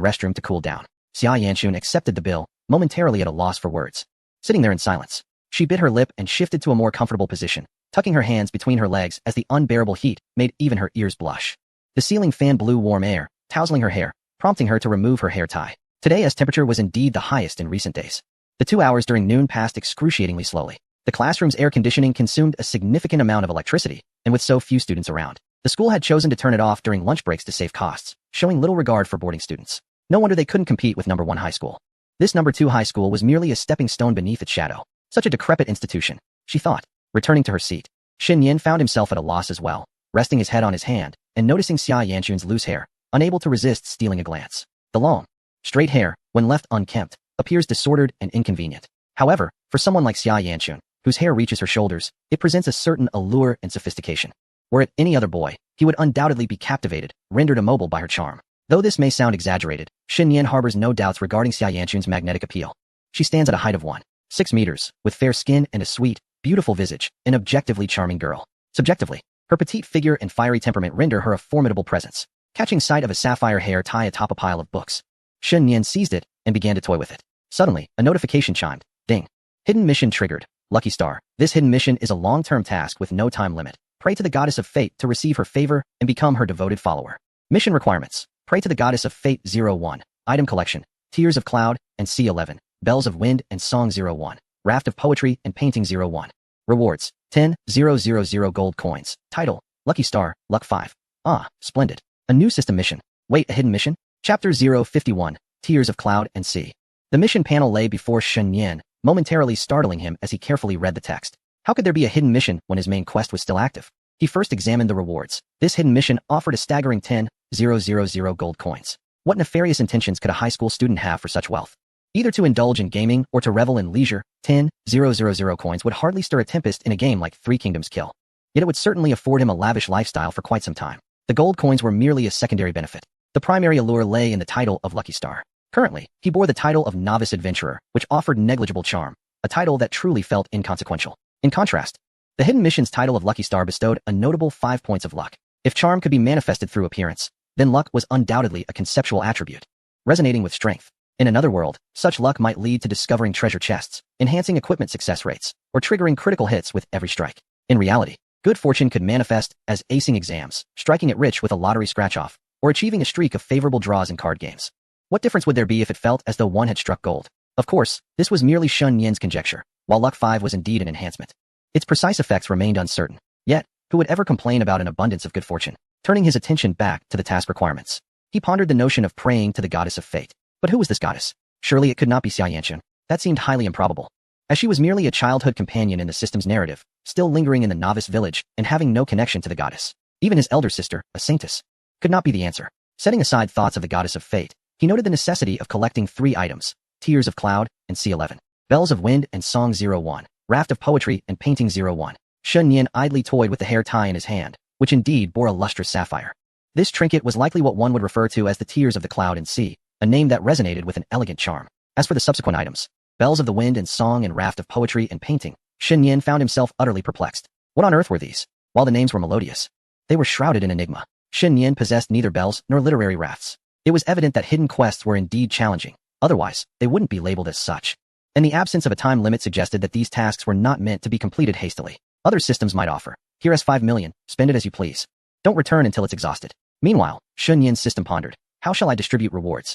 restroom to cool down. Xia Yanchun accepted the bill, momentarily at a loss for words. Sitting there in silence, she bit her lip and shifted to a more comfortable position, tucking her hands between her legs as the unbearable heat made even her ears blush. The ceiling fan blew warm air, tousling her hair, prompting her to remove her hair tie. Today's temperature was indeed the highest in recent days. The 2 hours during noon passed excruciatingly slowly. The classroom's air conditioning consumed a significant amount of electricity, and with so few students around, the school had chosen to turn it off during lunch breaks to save costs, showing little regard for boarding students. No wonder they couldn't compete with number 1 high school. This number 2 high school was merely a stepping stone beneath its shadow. Such a decrepit institution, she thought, returning to her seat. Shen Yan found himself at a loss as well, resting his head on his hand and noticing Xia Yanchun's loose hair, unable to resist stealing a glance. The long, straight hair, when left unkempt, appears disordered and inconvenient. However, for someone like Xia Yanchun, whose hair reaches her shoulders, it presents a certain allure and sophistication. Were it any other boy, he would undoubtedly be captivated, rendered immobile by her charm. Though this may sound exaggerated, Shen Yan harbors no doubts regarding Xia Yanchun's magnetic appeal. She stands at a height of 1.6 meters, with fair skin and a sweet, beautiful visage, an objectively charming girl. Subjectively, her petite figure and fiery temperament render her a formidable presence. Catching sight of a sapphire hair tie atop a pile of books, Shen Yan seized it and began to toy with it. Suddenly, a notification chimed. Ding. Hidden mission triggered. Lucky star. This hidden mission is a long-term task with no time limit. Pray to the goddess of fate to receive her favor and become her devoted follower. Mission requirements. Pray to the goddess of fate 01. Item collection. Tears of Cloud and Sea 11. Bells of Wind and Song 01. Raft of Poetry and Painting 01. Rewards. 10,000 gold coins. Title. Lucky Star, Luck 5. Ah, splendid. A new system mission. Wait, a hidden mission? Chapter 051. Tears of Cloud and Sea. The mission panel lay before Shen Yan, momentarily startling him as he carefully read the text. How could there be a hidden mission when his main quest was still active? He first examined the rewards. This hidden mission offered a staggering 10,000 gold coins. What nefarious intentions could a high school student have for such wealth? Either to indulge in gaming or to revel in leisure, 10,000 coins would hardly stir a tempest in a game like Three Kingdoms Kill. Yet it would certainly afford him a lavish lifestyle for quite some time. The gold coins were merely a secondary benefit. The primary allure lay in the title of Lucky Star. Currently, he bore the title of Novice Adventurer, which offered negligible charm, a title that truly felt inconsequential. In contrast, the Hidden Missions title of Lucky Star bestowed a notable 5 points of luck. If charm could be manifested through appearance, then luck was undoubtedly a conceptual attribute, resonating with strength. In another world, such luck might lead to discovering treasure chests, enhancing equipment success rates, or triggering critical hits with every strike. In reality, good fortune could manifest as acing exams, striking it rich with a lottery scratch-off, or achieving a streak of favorable draws in card games. What difference would there be if it felt as though one had struck gold? Of course, this was merely Shun Yin's conjecture, while Luck 5 was indeed an enhancement. Its precise effects remained uncertain. Yet, who would ever complain about an abundance of good fortune? Turning his attention back to the task requirements, he pondered the notion of praying to the goddess of fate. But who was this goddess? Surely it could not be Xia Yanxun. That seemed highly improbable, as she was merely a childhood companion in the system's narrative, still lingering in the novice village and having no connection to the goddess. Even his elder sister, a saintess, could not be the answer. Setting aside thoughts of the goddess of fate, he noted the necessity of collecting 3 items: Tears of Cloud and C11, Bells of Wind and Song 01, Raft of Poetry and Painting 01. Shun Yin idly toyed with the hair tie in his hand, which indeed bore a lustrous sapphire. This trinket was likely what one would refer to as the Tears of the Cloud and Sea, a name that resonated with an elegant charm. As for the subsequent items, Bells of the Wind and Song and Raft of Poetry and Painting, Shun Yin found himself utterly perplexed. What on earth were these? While the names were melodious, they were shrouded in enigma. Shun Yin possessed neither bells nor literary rafts. It was evident that hidden quests were indeed challenging, otherwise, they wouldn't be labeled as such. And the absence of a time limit suggested that these tasks were not meant to be completed hastily. Other systems might offer, here is 5 million, spend it as you please. Don't return until it's exhausted. Meanwhile, Shun Yin's system pondered, how shall I distribute rewards?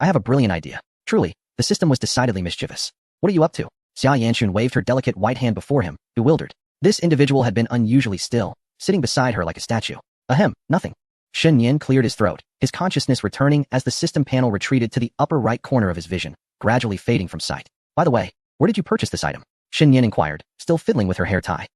I have a brilliant idea. Truly, the system was decidedly mischievous. What are you up to? Xia Yanxun waved her delicate white hand before him, bewildered. This individual had been unusually still, sitting beside her like a statue. Ahem, nothing. Shun Yin cleared his throat, his consciousness returning as the system panel retreated to the upper right corner of his vision, gradually fading from sight. By the way, where did you purchase this item? Shun Yin inquired, still fiddling with her hair tie.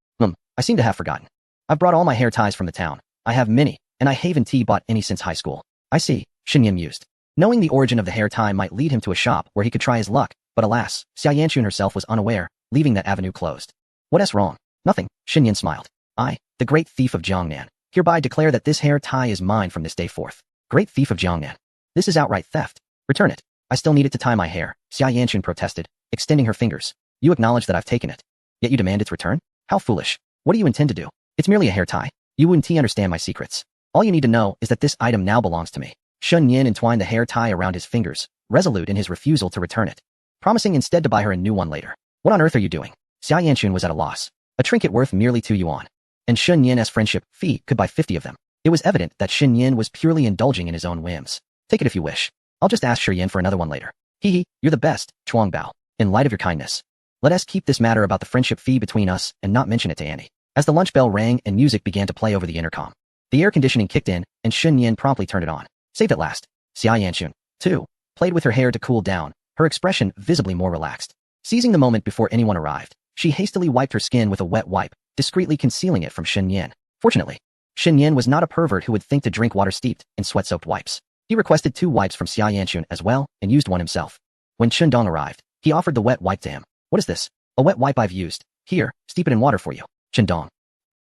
I seem to have forgotten. I've brought all my hair ties from the town. I have many, and I haven't bought any since high school. I see, Shun Yin mused. Knowing the origin of the hair tie might lead him to a shop where he could try his luck, but alas, Xia Yanxun herself was unaware, leaving that avenue closed. What's wrong? Nothing, Shun Yin smiled. I, the great thief of Jiangnan, hereby declare that this hair tie is mine from this day forth. Great thief of Jiangnan. This is outright theft. Return it. I still need it to tie my hair, Xia Yanxun protested, extending her fingers. You acknowledge that I've taken it. Yet you demand its return? How foolish. What do you intend to do? It's merely a hair tie. You wouldn't understand my secrets. All you need to know is that this item now belongs to me. Shun Yin entwined the hair tie around his fingers, resolute in his refusal to return it, promising instead to buy her a new one later. What on earth are you doing? Xia Yanxun was at a loss. A trinket worth merely 2 yuan. And Shun Yin's friendship fee could buy 50 of them. It was evident that Shun Yin was purely indulging in his own whims. Take it if you wish. I'll just ask Shi Yin for another one later. Hee, you're the best, Chuang Bao. In light of your kindness, let us keep this matter about the friendship fee between us and not mention it to Annie. As the lunch bell rang and music began to play over the intercom, the air conditioning kicked in, and Shun Yin promptly turned it on. Saved at last. Xia Yanxun, too, played with her hair to cool down, her expression visibly more relaxed. Seizing the moment before anyone arrived, she hastily wiped her skin with a wet wipe, discreetly concealing it from Shun Yin. Fortunately, Shun Yin was not a pervert who would think to drink water steeped in sweat-soaked wipes. He requested 2 wipes from Xia Yanxun as well, and used one himself. When Chun Dong arrived, he offered the wet wipe to him. What is this? A wet wipe I've used. Here, steep it in water for you. Chun Dong.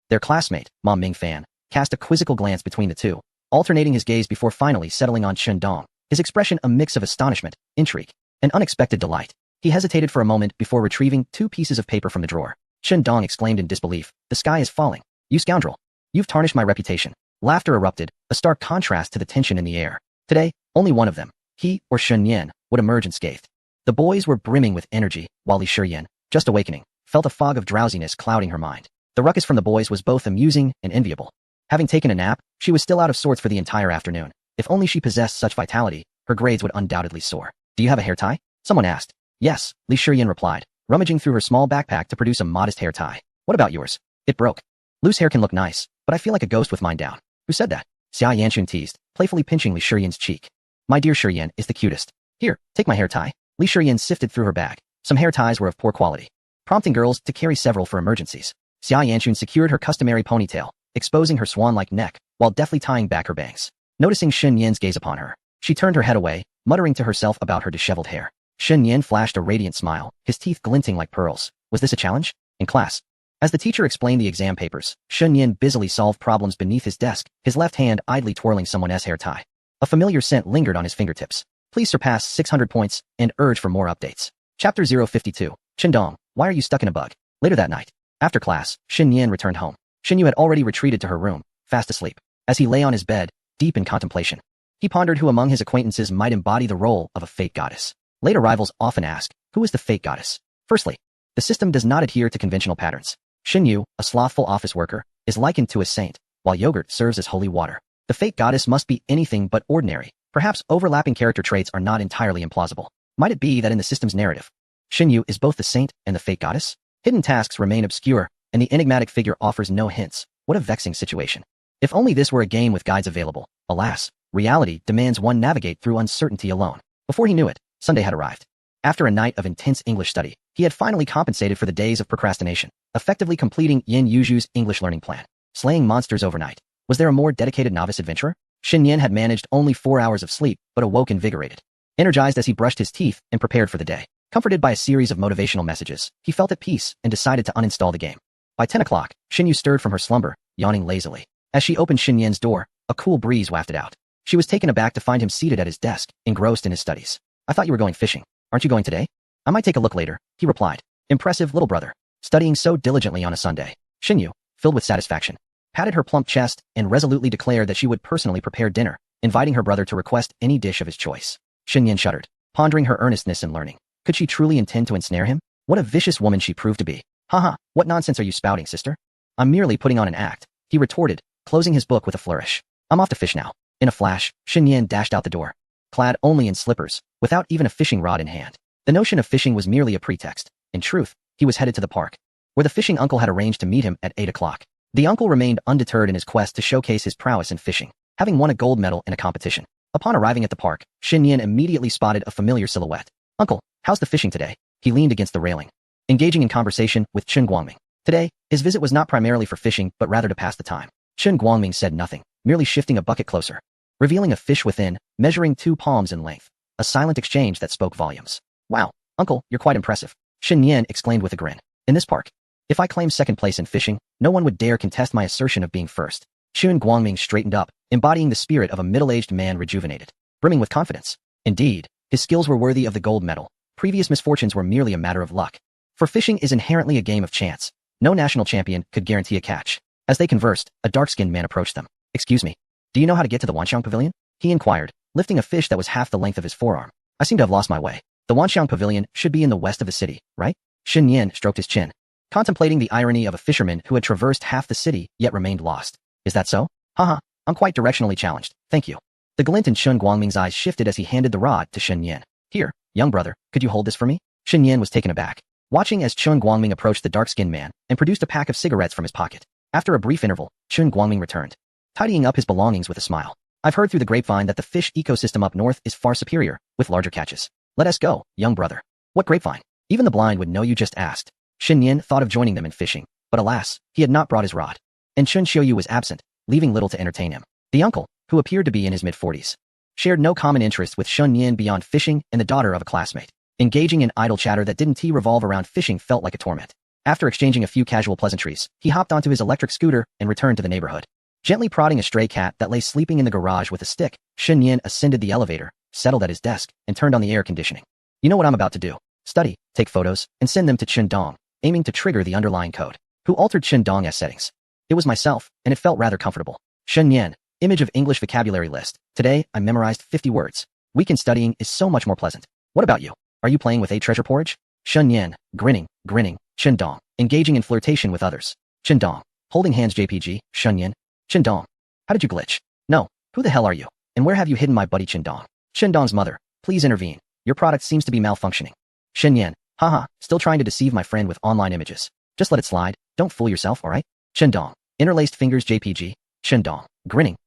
Their classmate, Ma Mingfan, cast a quizzical glance between the two, alternating his gaze before finally settling on Chun Dong, his expression a mix of astonishment, intrigue, and unexpected delight. He hesitated for a moment before retrieving 2 pieces of paper from the drawer. Chun Dong exclaimed in disbelief, the sky is falling. You scoundrel. You've tarnished my reputation. Laughter erupted, a stark contrast to the tension in the air. Today, only one of them, he or Shun Yin, would emerge unscathed. The boys were brimming with energy, while Li Shiyin, just awakening, felt a fog of drowsiness clouding her mind. The ruckus from the boys was both amusing and enviable. Having taken a nap, she was still out of sorts for the entire afternoon. If only she possessed such vitality, her grades would undoubtedly soar. Do you have a hair tie? Someone asked. Yes, Li Shiyin replied, rummaging through her small backpack to produce a modest hair tie. What about yours? It broke. Loose hair can look nice, but I feel like a ghost with mine down. Who said that? Xia Yanxun teased, playfully pinching Li Shiyin's cheek. My dear Shiyin is the cutest. Here, take my hair tie. Li Shiyin sifted through her bag. Some hair ties were of poor quality, prompting girls to carry several for emergencies. Xia Yanxun secured her customary ponytail, exposing her swan-like neck, while deftly tying back her bangs. Noticing Shun Yin's gaze upon her, she turned her head away, muttering to herself about her disheveled hair. Shen Yan flashed a radiant smile, his teeth glinting like pearls. Was this a challenge? In class. As the teacher explained the exam papers, Shen Yan busily solved problems beneath his desk, his left hand idly twirling someone's hair tie. A familiar scent lingered on his fingertips. Please surpass 600 points and urge for more updates. Chapter 052. Qindong, why are you stuck in a bug? Later that night, after class, Shen Yan returned home. Shen Yu had already retreated to her room, fast asleep. As he lay on his bed, deep in contemplation, he pondered who among his acquaintances might embody the role of a fate goddess. Late arrivals often ask, who is the fate goddess? Firstly, the system does not adhere to conventional patterns. Shen Yu, a slothful office worker, is likened to a saint, while yogurt serves as holy water. The fate goddess must be anything but ordinary. Perhaps overlapping character traits are not entirely implausible. Might it be that in the system's narrative, Shen Yu is both the saint and the fate goddess? Hidden tasks remain obscure, and the enigmatic figure offers no hints. What a vexing situation. If only this were a game with guides available. Alas, reality demands one navigate through uncertainty alone. Before he knew it, Sunday had arrived. After a night of intense English study, he had finally compensated for the days of procrastination, effectively completing Yin Yuzhu's English learning plan. Slaying monsters overnight. Was there a more dedicated novice adventurer? Shen Yan had managed only 4 hours of sleep, but awoke invigorated. Energized as he brushed his teeth and prepared for the day. Comforted by a series of motivational messages, he felt at peace and decided to uninstall the game. By 10 o'clock, Shen Yu stirred from her slumber, yawning lazily. As she opened Shen Yan's door, a cool breeze wafted out. She was taken aback to find him seated at his desk, engrossed in his studies. I thought you were going fishing. Aren't you going today? I might take a look later, he replied. Impressive little brother. Studying so diligently on a Sunday. Shen Yu, filled with satisfaction, patted her plump chest and resolutely declared that she would personally prepare dinner, inviting her brother to request any dish of his choice. Shen Yan shuddered, pondering her earnestness in learning. Could she truly intend to ensnare him? What a vicious woman she proved to be. Haha, what nonsense are you spouting, sister? I'm merely putting on an act, he retorted, closing his book with a flourish. I'm off to fish now. In a flash, Shen Yan dashed out the door, clad only in slippers, without even a fishing rod in hand. The notion of fishing was merely a pretext. In truth, he was headed to the park, where the fishing uncle had arranged to meet him at 8 o'clock. The uncle remained undeterred in his quest to showcase his prowess in fishing, having won a gold medal in a competition. Upon arriving at the park, Shen Yan immediately spotted a familiar silhouette. Uncle, how's the fishing today? He leaned against the railing, engaging in conversation with Chen Guangming. Today, his visit was not primarily for fishing, but rather to pass the time. Chen Guangming said nothing, merely shifting a bucket closer, revealing a fish within, measuring 2 palms in length. A silent exchange that spoke volumes. Wow, uncle, you're quite impressive. Shen Yan exclaimed with a grin. In this park, if I claim second place in fishing, no one would dare contest my assertion of being first. Chen Guangming straightened up, embodying the spirit of a middle-aged man rejuvenated, brimming with confidence. Indeed, his skills were worthy of the gold medal. Previous misfortunes were merely a matter of luck. For fishing is inherently a game of chance. No national champion could guarantee a catch. As they conversed, a dark-skinned man approached them. Excuse me, do you know how to get to the Wanxiang Pavilion? He inquired, lifting a fish that was half the length of his forearm. I seem to have lost my way. The Wanxiang Pavilion should be in the west of the city, right? Shen Yan stroked his chin, contemplating the irony of a fisherman who had traversed half the city yet remained lost. Is that so? Haha, I'm quite directionally challenged, thank you. The glint in Chen Guangming's eyes shifted as he handed the rod to Shen Yan. Here, young brother, could you hold this for me? Shen Yan was taken aback, watching as Chen Guangming approached the dark-skinned man and produced a pack of cigarettes from his pocket. After a brief interval, Chen Guangming returned, tidying up his belongings with a smile. I've heard through the grapevine that the fish ecosystem up north is far superior, with larger catches. Let us go, young brother. What grapevine? Even the blind would know you just asked. Shen Yan thought of joining them in fishing, but alas, he had not brought his rod. And Chen Xiuyu was absent, leaving little to entertain him. The uncle, who appeared to be in his mid-40s, shared no common interest with Shen Yan beyond fishing and the daughter of a classmate. Engaging in idle chatter that didn't revolve around fishing felt like a torment. After exchanging a few casual pleasantries, he hopped onto his electric scooter and returned to the neighborhood. Gently prodding a stray cat that lay sleeping in the garage with a stick, Shen Yan ascended the elevator, settled at his desk, and turned on the air conditioning. You know what I'm about to do. Study, take photos, and send them to Qindong, aiming to trigger the underlying code. Who altered Qindong's settings? It was myself, and it felt rather comfortable. Shen Yan, image of English vocabulary list. Today, I memorized 50 words. Weekend studying is so much more pleasant. What about you? Are you playing with a treasure porridge? Shen Yan, grinning, Qindong, engaging in flirtation with others. Qindong, holding hands JPG, Shen Yan. Qindong, how did you glitch? No, who the hell are you? And where have you hidden my buddy Qindong? Qindong's mother, please intervene. Your product seems to be malfunctioning. Shen Yan, haha, still trying to deceive my friend with online images. Just let it slide, don't fool yourself, alright? Qindong, interlaced fingers JPG, Qindong, grinning,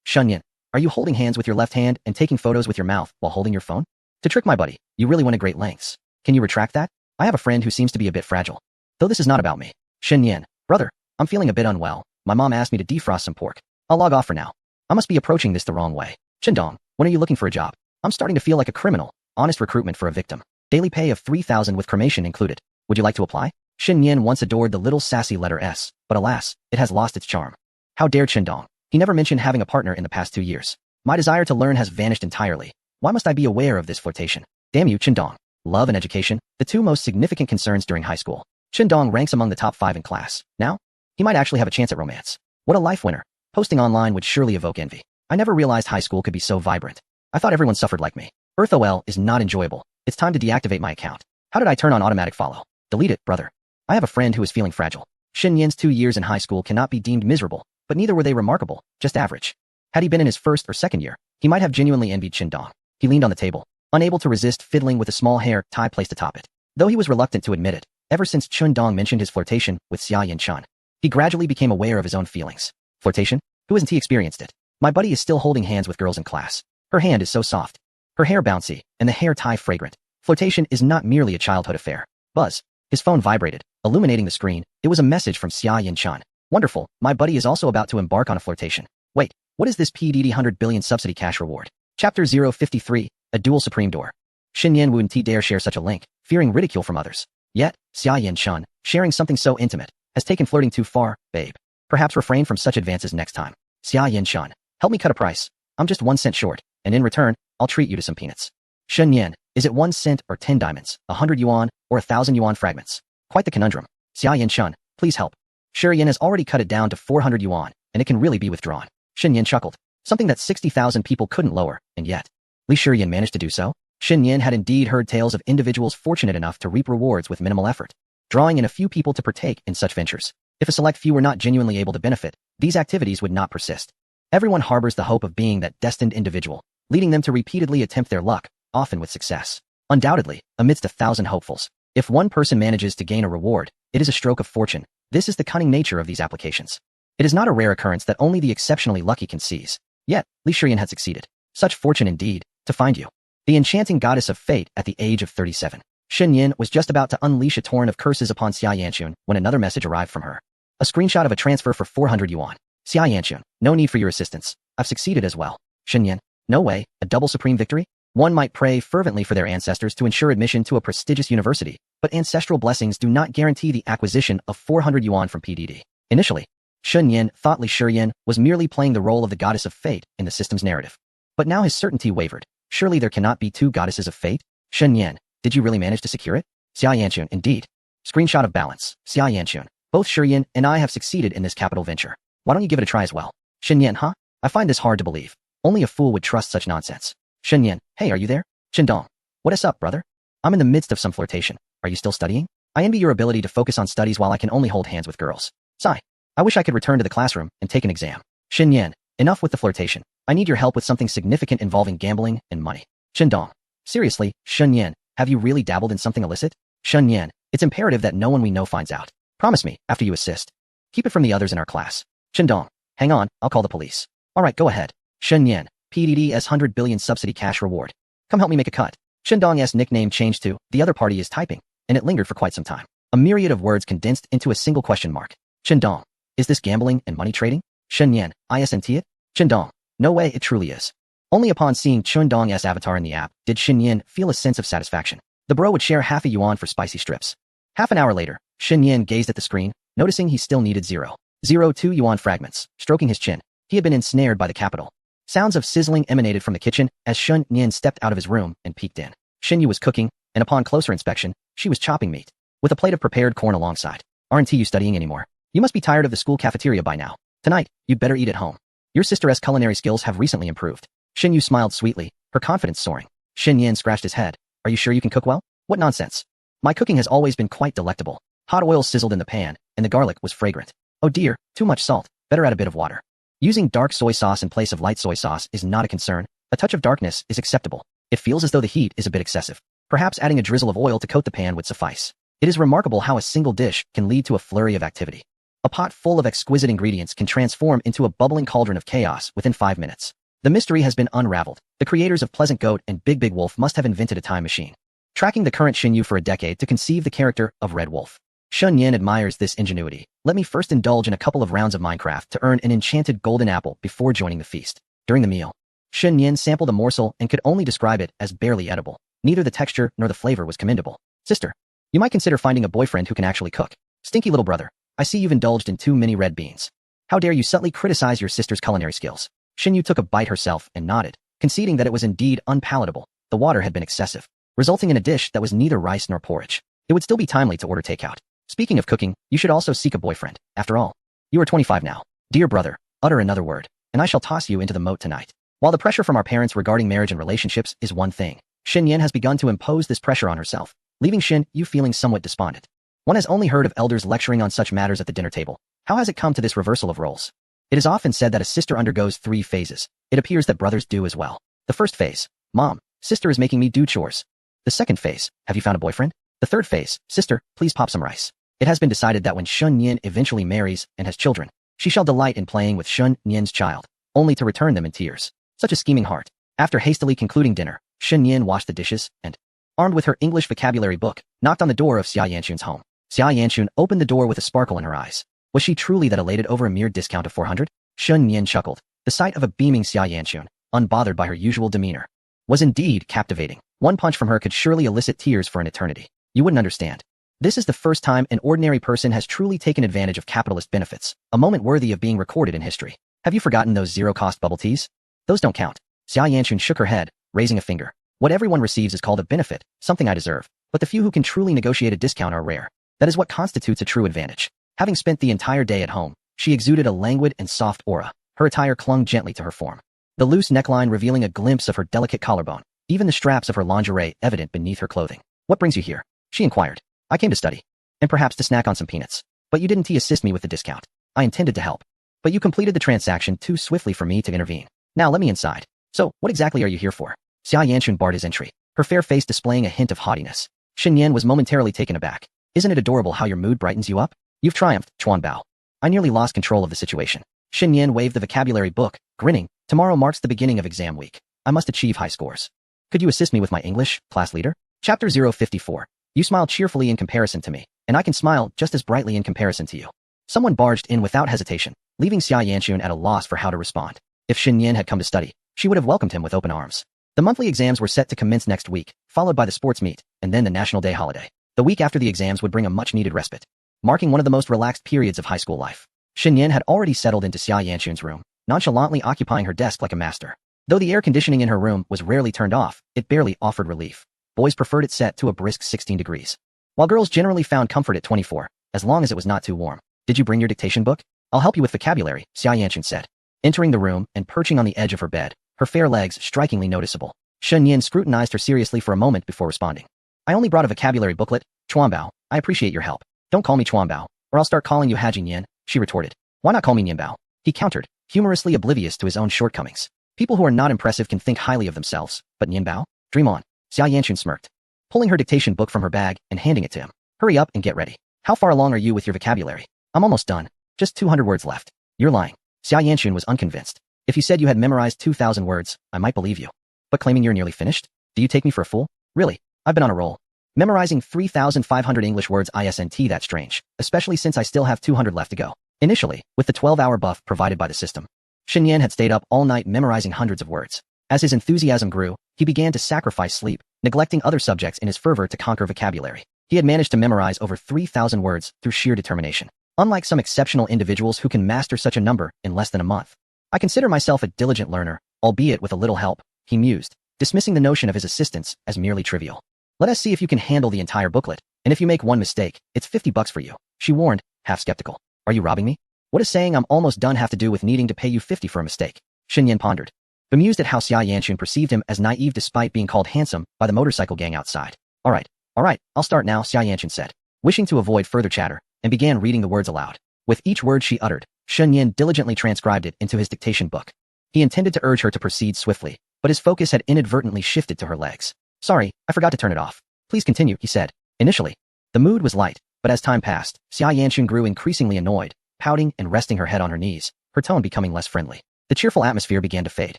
Shen Yan, are you holding hands with your left hand and taking photos with your mouth while holding your phone? To trick my buddy, you really went to great lengths. Can you retract that? I have a friend who seems to be a bit fragile. Though this is not about me. Shen Yan, brother, I'm feeling a bit unwell. My mom asked me to defrost some pork. I'll log off for now. I must be approaching this the wrong way. Qindong, when are you looking for a job? I'm starting to feel like a criminal. Honest recruitment for a victim. Daily pay of 3,000 with cremation included. Would you like to apply? Shen Yan once adored the little sassy letter S, but alas, it has lost its charm. How dare Qindong? He never mentioned having a partner in the past 2 years. My desire to learn has vanished entirely. Why must I be aware of this flirtation? Damn you, Qindong. Love and education, the 2 most significant concerns during high school. Qindong ranks among the top 5 in class. Now, he might actually have a chance at romance. What a life winner. Posting online would surely evoke envy. I never realized high school could be so vibrant. I thought everyone suffered like me. EarthOL is not enjoyable. It's time to deactivate my account. How did I turn on automatic follow? Delete it, brother. I have a friend who is feeling fragile. Shen Yan's 2 years in high school cannot be deemed miserable, but neither were they remarkable, just average. Had he been in his first or second year, he might have genuinely envied Qindong. He leaned on the table, unable to resist fiddling with a small hair tie placed atop it. Though he was reluctant to admit it, ever since Qindong mentioned his flirtation with Xia Yanchun, he gradually became aware of his own feelings. Flirtation? Who hasn't he experienced it? My buddy is still holding hands with girls in class. Her hand is so soft. Her hair bouncy, and the hair tie fragrant. Flirtation is not merely a childhood affair. Buzz. His phone vibrated, illuminating the screen. It was a message from Xia Yanchun. Wonderful, my buddy is also about to embark on a flirtation. Wait, what is this PDD 100 billion subsidy cash reward? Chapter 053, A Dual Supreme Door. Shen Yan wouldn't dare share such a link, fearing ridicule from others. Yet, Xia Yanchun, sharing something so intimate, has taken flirting too far, babe. Perhaps refrain from such advances next time. Xia Yanchun, help me cut a price. I'm just 1 cent short, and in return, I'll treat you to some peanuts. Shen Yan, is it 1 cent or 10 diamonds, 100 yuan, or 1,000 yuan fragments? Quite the conundrum. Xia Yanchun, please help. Shi Yan has already cut it down to 400 yuan, and it can really be withdrawn. Shen Yan chuckled. Something that 60,000 people couldn't lower, and yet. Li Shi Yan managed to do so? Shen Yan had indeed heard tales of individuals fortunate enough to reap rewards with minimal effort, drawing in a few people to partake in such ventures. If a select few were not genuinely able to benefit, these activities would not persist. Everyone harbors the hope of being that destined individual, leading them to repeatedly attempt their luck, often with success. Undoubtedly, amidst 1,000 hopefuls, if one person manages to gain a reward, it is a stroke of fortune. This is the cunning nature of these applications. It is not a rare occurrence that only the exceptionally lucky can seize. Yet, Li Shiyan had succeeded. Such fortune indeed, to find you. The enchanting goddess of fate at the age of 37. Shen Yan was just about to unleash a torrent of curses upon Xia Yanchun when another message arrived from her. A screenshot of a transfer for 400 yuan. Xia Yanchun, no need for your assistance. I've succeeded as well. Shen Yan, no way, a double supreme victory? One might pray fervently for their ancestors to ensure admission to a prestigious university, but ancestral blessings do not guarantee the acquisition of 400 yuan from PDD. Initially, Shen Yan thought Li Shiyan was merely playing the role of the goddess of fate in the system's narrative. But now his certainty wavered. Surely there cannot be 2 goddesses of fate? Shen Yan, did you really manage to secure it? Xia Yanchun, indeed. Screenshot of balance. Xia Yanchun, both Shiyan and I have succeeded in this capital venture. Why don't you give it a try as well? Shen Yan, huh? I find this hard to believe. Only a fool would trust such nonsense. Shen Yan, hey, are you there? Qindong, what is up, brother? I'm in the midst of some flirtation. Are you still studying? I envy your ability to focus on studies while I can only hold hands with girls. Sigh. I wish I could return to the classroom and take an exam. Shen Yan, enough with the flirtation. I need your help with something significant involving gambling and money. Qindong, seriously, Shen Yan, have you really dabbled in something illicit? Shen Yan, it's imperative that no one we know finds out. Promise me, after you assist. Keep it from the others in our class. Qindong, hang on, I'll call the police. Alright, go ahead. Shen Yan, PDD's 100 billion subsidy cash reward. Come help me make a cut. Qindong's nickname changed to, the other party is typing, and it lingered for quite some time. A myriad of words condensed into a single question mark. Qindong, is this gambling and money trading? Shen Yan, isn't it? Qindong, no way, it truly is. Only upon seeing Qindong's avatar in the app did Shen Yan feel a sense of satisfaction. The bro would share half a yuan for spicy strips. Half an hour later, Shen Yan gazed at the screen, noticing he still needed 0.02 yuan fragments. Stroking his chin, he had been ensnared by the capital. Sounds of sizzling emanated from the kitchen as Shen Yan stepped out of his room and peeked in. Shen Yu was cooking, and upon closer inspection, she was chopping meat, with a plate of prepared corn alongside. Aren't you studying anymore? You must be tired of the school cafeteria by now. Tonight, you'd better eat at home. Your sister's culinary skills have recently improved. Shen Yu smiled sweetly, her confidence soaring. Shen Yan scratched his head. Are you sure you can cook well? What nonsense. My cooking has always been quite delectable. Hot oil sizzled in the pan, and the garlic was fragrant. Oh dear, too much salt. Better add a bit of water. Using dark soy sauce in place of light soy sauce is not a concern. A touch of darkness is acceptable. It feels as though the heat is a bit excessive. Perhaps adding a drizzle of oil to coat the pan would suffice. It is remarkable how a single dish can lead to a flurry of activity. A pot full of exquisite ingredients can transform into a bubbling cauldron of chaos within 5 minutes. The mystery has been unraveled. The creators of Pleasant Goat and Big Big Wolf must have invented a time machine, tracking the current Shen Yu for a decade to conceive the character of Red Wolf. Shen Yan admires this ingenuity. Let me first indulge in a couple of rounds of Minecraft to earn an enchanted golden apple before joining the feast. During the meal, Shen Yan sampled a morsel and could only describe it as barely edible. Neither the texture nor the flavor was commendable. Sister, you might consider finding a boyfriend who can actually cook. Stinky little brother, I see you've indulged in too many red beans. How dare you subtly criticize your sister's culinary skills? Xinyu took a bite herself and nodded, conceding that it was indeed unpalatable. The water had been excessive, resulting in a dish that was neither rice nor porridge. It would still be timely to order takeout. Speaking of cooking, you should also seek a boyfriend. After all, you are 25 now. Dear brother, utter another word, and I shall toss you into the moat tonight. While the pressure from our parents regarding marriage and relationships is one thing, Xin Yan has begun to impose this pressure on herself, leaving Xin Yu feeling somewhat despondent. One has only heard of elders lecturing on such matters at the dinner table. How has it come to this reversal of roles? It is often said that a sister undergoes 3 phases. It appears that brothers do as well. The first phase, Mom, sister is making me do chores. The second phase, have you found a boyfriend? The third phase, sister, please pop some rice. It has been decided that when Shun Yin eventually marries and has children, she shall delight in playing with Shun Yin's child, only to return them in tears. Such a scheming heart. After hastily concluding dinner, Shun Yin washed the dishes and, armed with her English vocabulary book, knocked on the door of Xia Yanchun's home. Xia Yanchun opened the door with a sparkle in her eyes. Was she truly that elated over a mere discount of 400? Shun Yin chuckled. The sight of a beaming Xia Yanchun, unbothered by her usual demeanor, was indeed captivating. One punch from her could surely elicit tears for an eternity. You wouldn't understand. This is the first time an ordinary person has truly taken advantage of capitalist benefits, a moment worthy of being recorded in history. Have you forgotten those zero-cost bubble teas? Those don't count. Xia Yanchun shook her head, raising a finger. What everyone receives is called a benefit, something I deserve, but the few who can truly negotiate a discount are rare. That is what constitutes a true advantage. Having spent the entire day at home, she exuded a languid and soft aura. Her attire clung gently to her form, the loose neckline revealing a glimpse of her delicate collarbone, even the straps of her lingerie evident beneath her clothing. What brings you here? She inquired. I came to study, and perhaps to snack on some peanuts. But you didn't assist me with the discount. I intended to help, but you completed the transaction too swiftly for me to intervene. Now let me inside. So, what exactly are you here for? Xia Yanchun barred his entry, her fair face displaying a hint of haughtiness. Xin Yan was momentarily taken aback. Isn't it adorable how your mood brightens you up? You've triumphed, Chuan Bao. I nearly lost control of the situation. Xin Yan waved the vocabulary book, grinning. Tomorrow marks the beginning of exam week. I must achieve high scores. Could you assist me with my English, class leader? Chapter 054. You smile cheerfully in comparison to me, and I can smile just as brightly in comparison to you. Someone barged in without hesitation, leaving Xia Yanchun at a loss for how to respond. If Xin Yan had come to study, she would have welcomed him with open arms. The monthly exams were set to commence next week, followed by the sports meet, and then the National Day holiday. The week after the exams would bring a much-needed respite, marking one of the most relaxed periods of high school life. Xin Yan had already settled into Xia Yanchun's room, nonchalantly occupying her desk like a master. Though the air conditioning in her room was rarely turned off, it barely offered relief. Boys preferred it set to a brisk 16 degrees, while girls generally found comfort at 24, as long as it was not too warm. Did you bring your dictation book? I'll help you with vocabulary, Xia Yanchun said. Entering the room and perching on the edge of her bed, her fair legs strikingly noticeable. Shen Yin scrutinized her seriously for a moment before responding. I only brought a vocabulary booklet, Chuanbao. I appreciate your help. Don't call me Chuanbao, or I'll start calling you Hajin Yin, she retorted. Why not call me Nianbao? He countered, humorously oblivious to his own shortcomings. People who are not impressive can think highly of themselves, but Nianbao? Dream on. Xia Yanchun smirked, pulling her dictation book from her bag and handing it to him. Hurry up and get ready. How far along are you with your vocabulary? I'm almost done. Just 200 words left. You're lying. Xia Yanchun was unconvinced. If you said you had memorized 2,000 words, I might believe you. But claiming you're nearly finished? Do you take me for a fool? Really? I've been on a roll. Memorizing 3,500 English words isn't that strange, especially since I still have 200 left to go. Initially, with the 12-hour buff provided by the system, Xin Yan had stayed up all night memorizing hundreds of words. As his enthusiasm grew, he began to sacrifice sleep, neglecting other subjects in his fervor to conquer vocabulary. He had managed to memorize over 3,000 words through sheer determination. Unlike some exceptional individuals who can master such a number in less than a month. I consider myself a diligent learner, albeit with a little help, he mused, dismissing the notion of his assistance as merely trivial. Let us see if you can handle the entire booklet, and if you make one mistake, it's $50 for you, she warned, half skeptical. Are you robbing me? What does saying I'm almost done have to do with needing to pay you 50 for a mistake? Xin Yan pondered, bemused at how Xia Yanchun perceived him as naive despite being called handsome by the motorcycle gang outside. All right, I'll start now, Xia Yanchun said, wishing to avoid further chatter, and began reading the words aloud. With each word she uttered, Shen Yin diligently transcribed it into his dictation book. He intended to urge her to proceed swiftly, but his focus had inadvertently shifted to her legs. Sorry, I forgot to turn it off. Please continue, he said. Initially, the mood was light, but as time passed, Xia Yanchun grew increasingly annoyed, pouting and resting her head on her knees, her tone becoming less friendly. The cheerful atmosphere began to fade.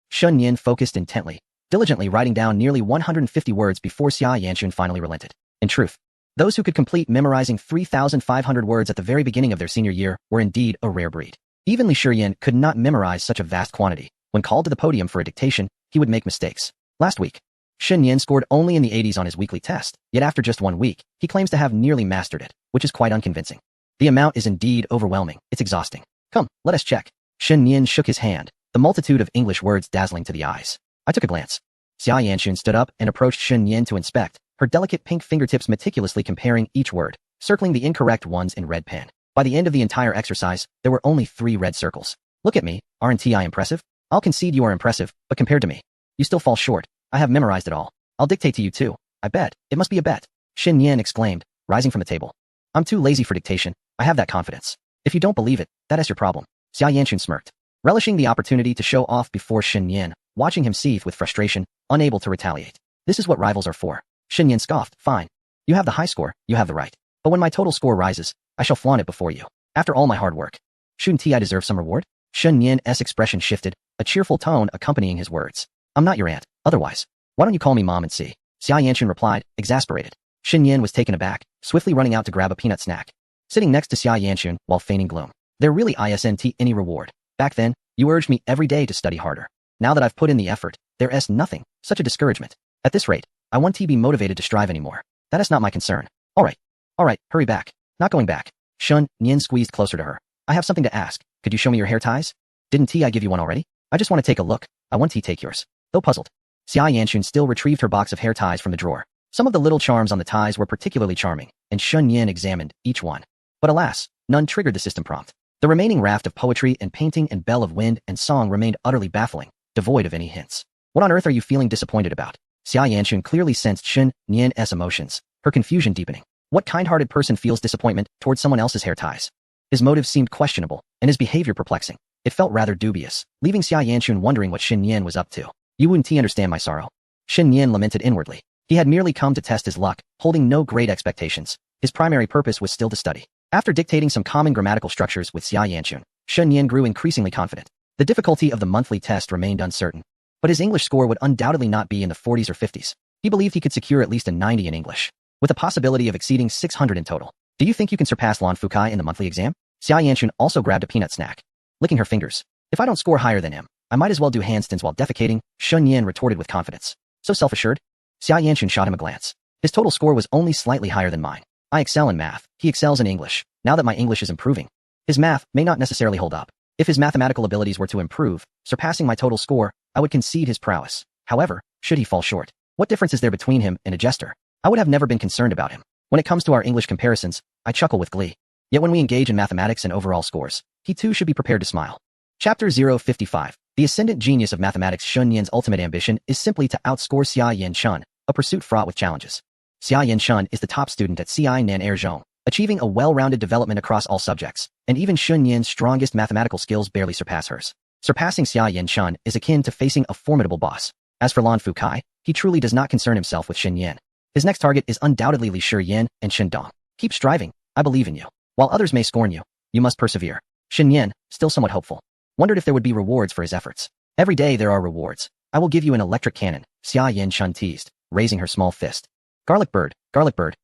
Shen Yin focused intently, diligently writing down nearly 150 words before Xia Yanchun finally relented. In truth, those who could complete memorizing 3,500 words at the very beginning of their senior year were indeed a rare breed. Even Li Shiyan could not memorize such a vast quantity. When called to the podium for a dictation, he would make mistakes. Last week, Shen Yan scored only in the 80s on his weekly test, yet after just 1 week, he claims to have nearly mastered it, which is quite unconvincing. The amount is indeed overwhelming. It's exhausting. Come, let us check. Shen Yan shook his hand, the multitude of English words dazzling to the eyes. I took a glance. Xia Yanxun stood up and approached Shen Yan to inspect, her delicate pink fingertips meticulously comparing each word, circling the incorrect ones in red pen. By the end of the entire exercise, there were only 3 red circles. Look at me, aren't I impressive? I'll concede you are impressive, but compared to me, you still fall short. I have memorized it all. I'll dictate to you too. I bet. It must be a bet. Shen Yan exclaimed, rising from the table. I'm too lazy for dictation. I have that confidence. If you don't believe it, that is your problem. Xia Yanxun smirked, relishing the opportunity to show off before Shen Yan, watching him seethe with frustration, unable to retaliate. This is what rivals are for. Shen Yan scoffed, fine. You have the high score, you have the right. But when my total score rises, I shall flaunt it before you. After all my hard work. Shouldn't I deserve some reward? Shen Yan's expression shifted, a cheerful tone accompanying his words. I'm not your aunt, otherwise. Why don't you call me mom and see? Xia Yanxun replied, exasperated. Shen Yan was taken aback, swiftly running out to grab a peanut snack. Sitting next to Xia Yanxun while feigning gloom. There really isn't any reward. Back then, you urged me every day to study harder. Now that I've put in the effort, there is nothing, such a discouragement. At this rate, I won't be motivated to strive anymore. That is not my concern. Alright, hurry back. Not going back. Shen Yan squeezed closer to her. I have something to ask. Could you show me your hair ties? Didn't I give you one already? I just want to take a look. I want to take yours. Though puzzled. Xia Yanxun still retrieved her box of hair ties from the drawer. Some of the little charms on the ties were particularly charming, and Shen Yan examined each one. But alas, none triggered the system prompt. The remaining raft of poetry and painting and bell of wind and song remained utterly baffling, devoid of any hints. What on earth are you feeling disappointed about? Xia Yanxun clearly sensed Shen Yan's emotions, her confusion deepening. What kind-hearted person feels disappointment towards someone else's hair ties? His motives seemed questionable, and his behavior perplexing. It felt rather dubious, leaving Xia Yanxun wondering what Shen Yan was up to. You wouldn't understand my sorrow. Shen Yan lamented inwardly. He had merely come to test his luck, holding no great expectations. His primary purpose was still to study. After dictating some common grammatical structures with Xia Yanxun, Shen Yan grew increasingly confident. The difficulty of the monthly test remained uncertain, but his English score would undoubtedly not be in the 40s or 50s. He believed he could secure at least a 90 in English, with a possibility of exceeding 600 in total. Do you think you can surpass Lan Fukai in the monthly exam? Xia Yanxun also grabbed a peanut snack, licking her fingers. If I don't score higher than him, I might as well do handstands while defecating, Shen Yan retorted with confidence. So self-assured? Xia Yanxun shot him a glance. His total score was only slightly higher than mine. I excel in math, he excels in English. Now that my English is improving, his math may not necessarily hold up. If his mathematical abilities were to improve, surpassing my total score, I would concede his prowess. However, should he fall short, what difference is there between him and a jester? I would have never been concerned about him. When it comes to our English comparisons, I chuckle with glee. Yet when we engage in mathematics and overall scores, he too should be prepared to smile. Chapter 055. The ascendant genius of mathematics. Shen Yan's ultimate ambition is simply to outscore Xia Yanxun, a pursuit fraught with challenges. Xia Yanxun is the top student at CI Nan Air Zhong, achieving a well-rounded development across all subjects, and even Shen Yan's strongest mathematical skills barely surpass hers. Surpassing Xia Yanxun is akin to facing a formidable boss. As for Lan Fukai, he truly does not concern himself with Shen Yan. His next target is undoubtedly Li Shiyan and Shen Dong. Keep striving, I believe in you. While others may scorn you, you must persevere. Shen Yan, still somewhat hopeful, wondered if there would be rewards for his efforts. Every day there are rewards. I will give you an electric cannon, Xia Yanxun teased, raising her small fist. Garlic bird,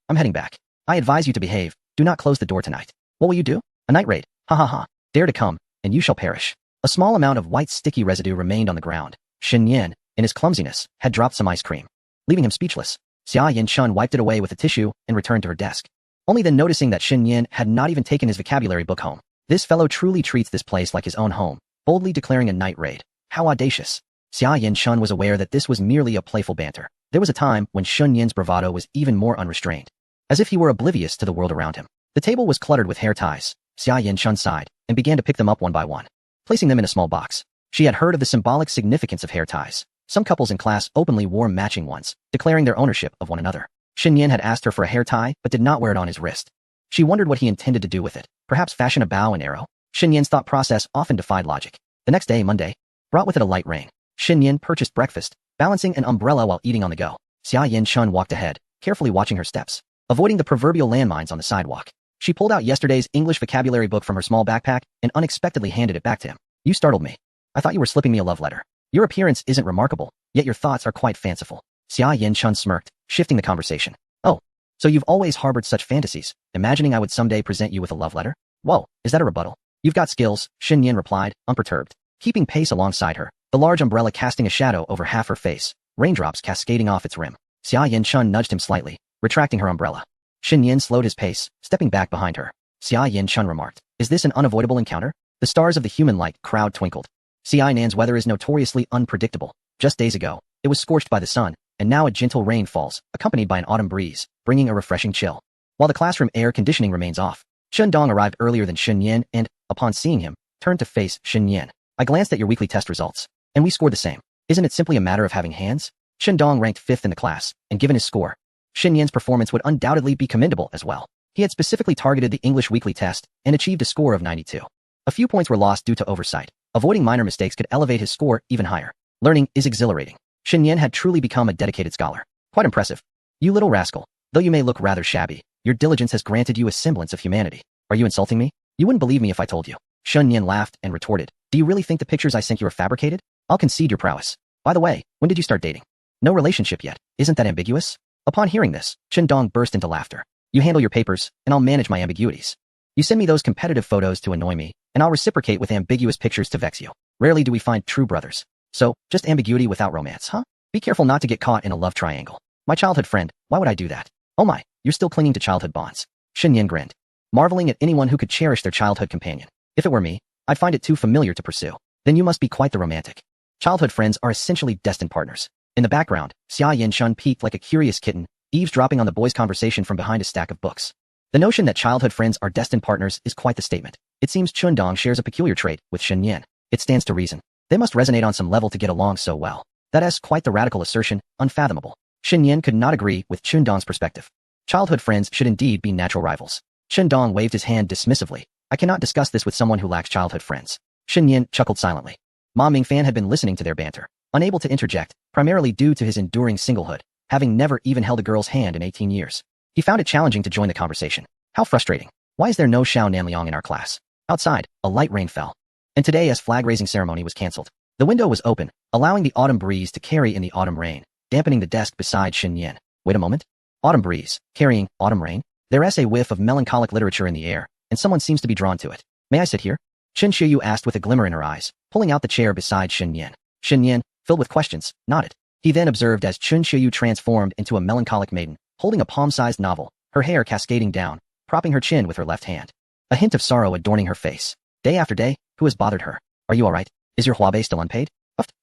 I'm heading back. I advise you to behave. Do not close the door tonight. What will you do? A night raid. Ha ha ha. Dare to come, and you shall perish. A small amount of white sticky residue remained on the ground. Shen Yan, in his clumsiness, had dropped some ice cream, leaving him speechless. Xia Yanxun wiped it away with a tissue and returned to her desk. Only then noticing that Shen Yan had not even taken his vocabulary book home. This fellow truly treats this place like his own home, boldly declaring a night raid. How audacious. Xia Yanxun was aware that this was merely a playful banter. There was a time when Shen Yan's bravado was even more unrestrained, as if he were oblivious to the world around him. The table was cluttered with hair ties. Xia Yanxun sighed and began to pick them up one by one, placing them in a small box. She had heard of the symbolic significance of hair ties. Some couples in class openly wore matching ones, declaring their ownership of one another. Shen Yan had asked her for a hair tie but did not wear it on his wrist. She wondered what he intended to do with it. Perhaps fashion a bow and arrow? Shen Yan's thought process often defied logic. The next day, Monday, brought with it a light rain. Shen Yan purchased breakfast, balancing an umbrella while eating on the go. Xia Yanxun walked ahead, carefully watching her steps, avoiding the proverbial landmines on the sidewalk. She pulled out yesterday's English vocabulary book from her small backpack and unexpectedly handed it back to him. You startled me. I thought you were slipping me a love letter. Your appearance isn't remarkable, yet your thoughts are quite fanciful. Xia Yanxun smirked, shifting the conversation. Oh, so you've always harbored such fantasies, imagining I would someday present you with a love letter? Whoa, is that a rebuttal? You've got skills, Shen Yan replied, unperturbed, keeping pace alongside her, the large umbrella casting a shadow over half her face. raindrops cascading off its rim. Xia Yin-chun nudged him slightly, retracting her umbrella. Shen Yin slowed his pace, stepping back behind her. Xia Yin-chun remarked, "Is this an unavoidable encounter?" The stars of the human light crowd twinkled. Xiainan's weather is notoriously unpredictable. Just days ago, it was scorched by the sun, and now a gentle rain falls, accompanied by an autumn breeze, bringing a refreshing chill. While the classroom air conditioning remains off, Chen Dong arrived earlier than Shen Yin and, upon seeing him, turned to face Shen Yin. "I glanced at your weekly test results, and we scored the same. Isn't it simply a matter of having hands?" Shen Dong ranked 5th in the class, and given his score, Shen Yin's performance would undoubtedly be commendable as well. He had specifically targeted the English weekly test and achieved a score of 92. A few points were lost due to oversight. Avoiding minor mistakes could elevate his score even higher. Learning is exhilarating. Shen Yin had truly become a dedicated scholar. Quite impressive. You little rascal. Though you may look rather shabby, your diligence has granted you a semblance of humanity. Are you insulting me? You wouldn't believe me if I told you. Shen Yin laughed and retorted, "Do you really think the pictures I sent you are fabricated? I'll concede your prowess. By the way, when did you start dating? No relationship yet. Isn't that ambiguous?" Upon hearing this, Chen Dong burst into laughter. "You handle your papers, and I'll manage my ambiguities. You send me those competitive photos to annoy me, and I'll reciprocate with ambiguous pictures to vex you. Rarely do we find true brothers. So, just ambiguity without romance, huh? Be careful not to get caught in a love triangle. My childhood friend, why would I do that? Oh my, you're still clinging to childhood bonds." Shen Yin grinned, marveling at anyone who could cherish their childhood companion. "If it were me, I'd find it too familiar to pursue. Then you must be quite the romantic. Childhood friends are essentially destined partners." In the background, Xia Yin-chun peeked like a curious kitten, eavesdropping on the boys' conversation from behind a stack of books. The notion that childhood friends are destined partners is quite the statement. It seems Chun Dong shares a peculiar trait with Shen Yin. It stands to reason. They must resonate on some level to get along so well. That is quite the radical assertion, unfathomable. Shen Yin could not agree with Chun Dong's perspective. Childhood friends should indeed be natural rivals. Shen Dong waved his hand dismissively. "I cannot discuss this with someone who lacks childhood friends." Shen Yin chuckled silently. Ma Mingfan had been listening to their banter, unable to interject, primarily due to his enduring singlehood, having never even held a girl's hand in 18 years. He found it challenging to join the conversation. How frustrating. Why is there no Xiao Nanliang in our class? Outside, a light rain fell. And today as flag-raising ceremony was cancelled. The window was open, allowing the autumn breeze to carry in the autumn rain, dampening the desk beside Shen Yin. Wait a moment. Autumn breeze, carrying autumn rain? There is a whiff of melancholic literature in the air, and someone seems to be drawn to it. "May I sit here?" Chen Xiuyu asked with a glimmer in her eyes, pulling out the chair beside Shen Yin. Shen Yin, filled with questions, nodded. He then observed as Chen Xiuyu transformed into a melancholic maiden, holding a palm-sized novel, her hair cascading down, propping her chin with her left hand. A hint of sorrow adorning her face. Day after day, who has bothered her? "Are you alright? Is your huabei still unpaid?"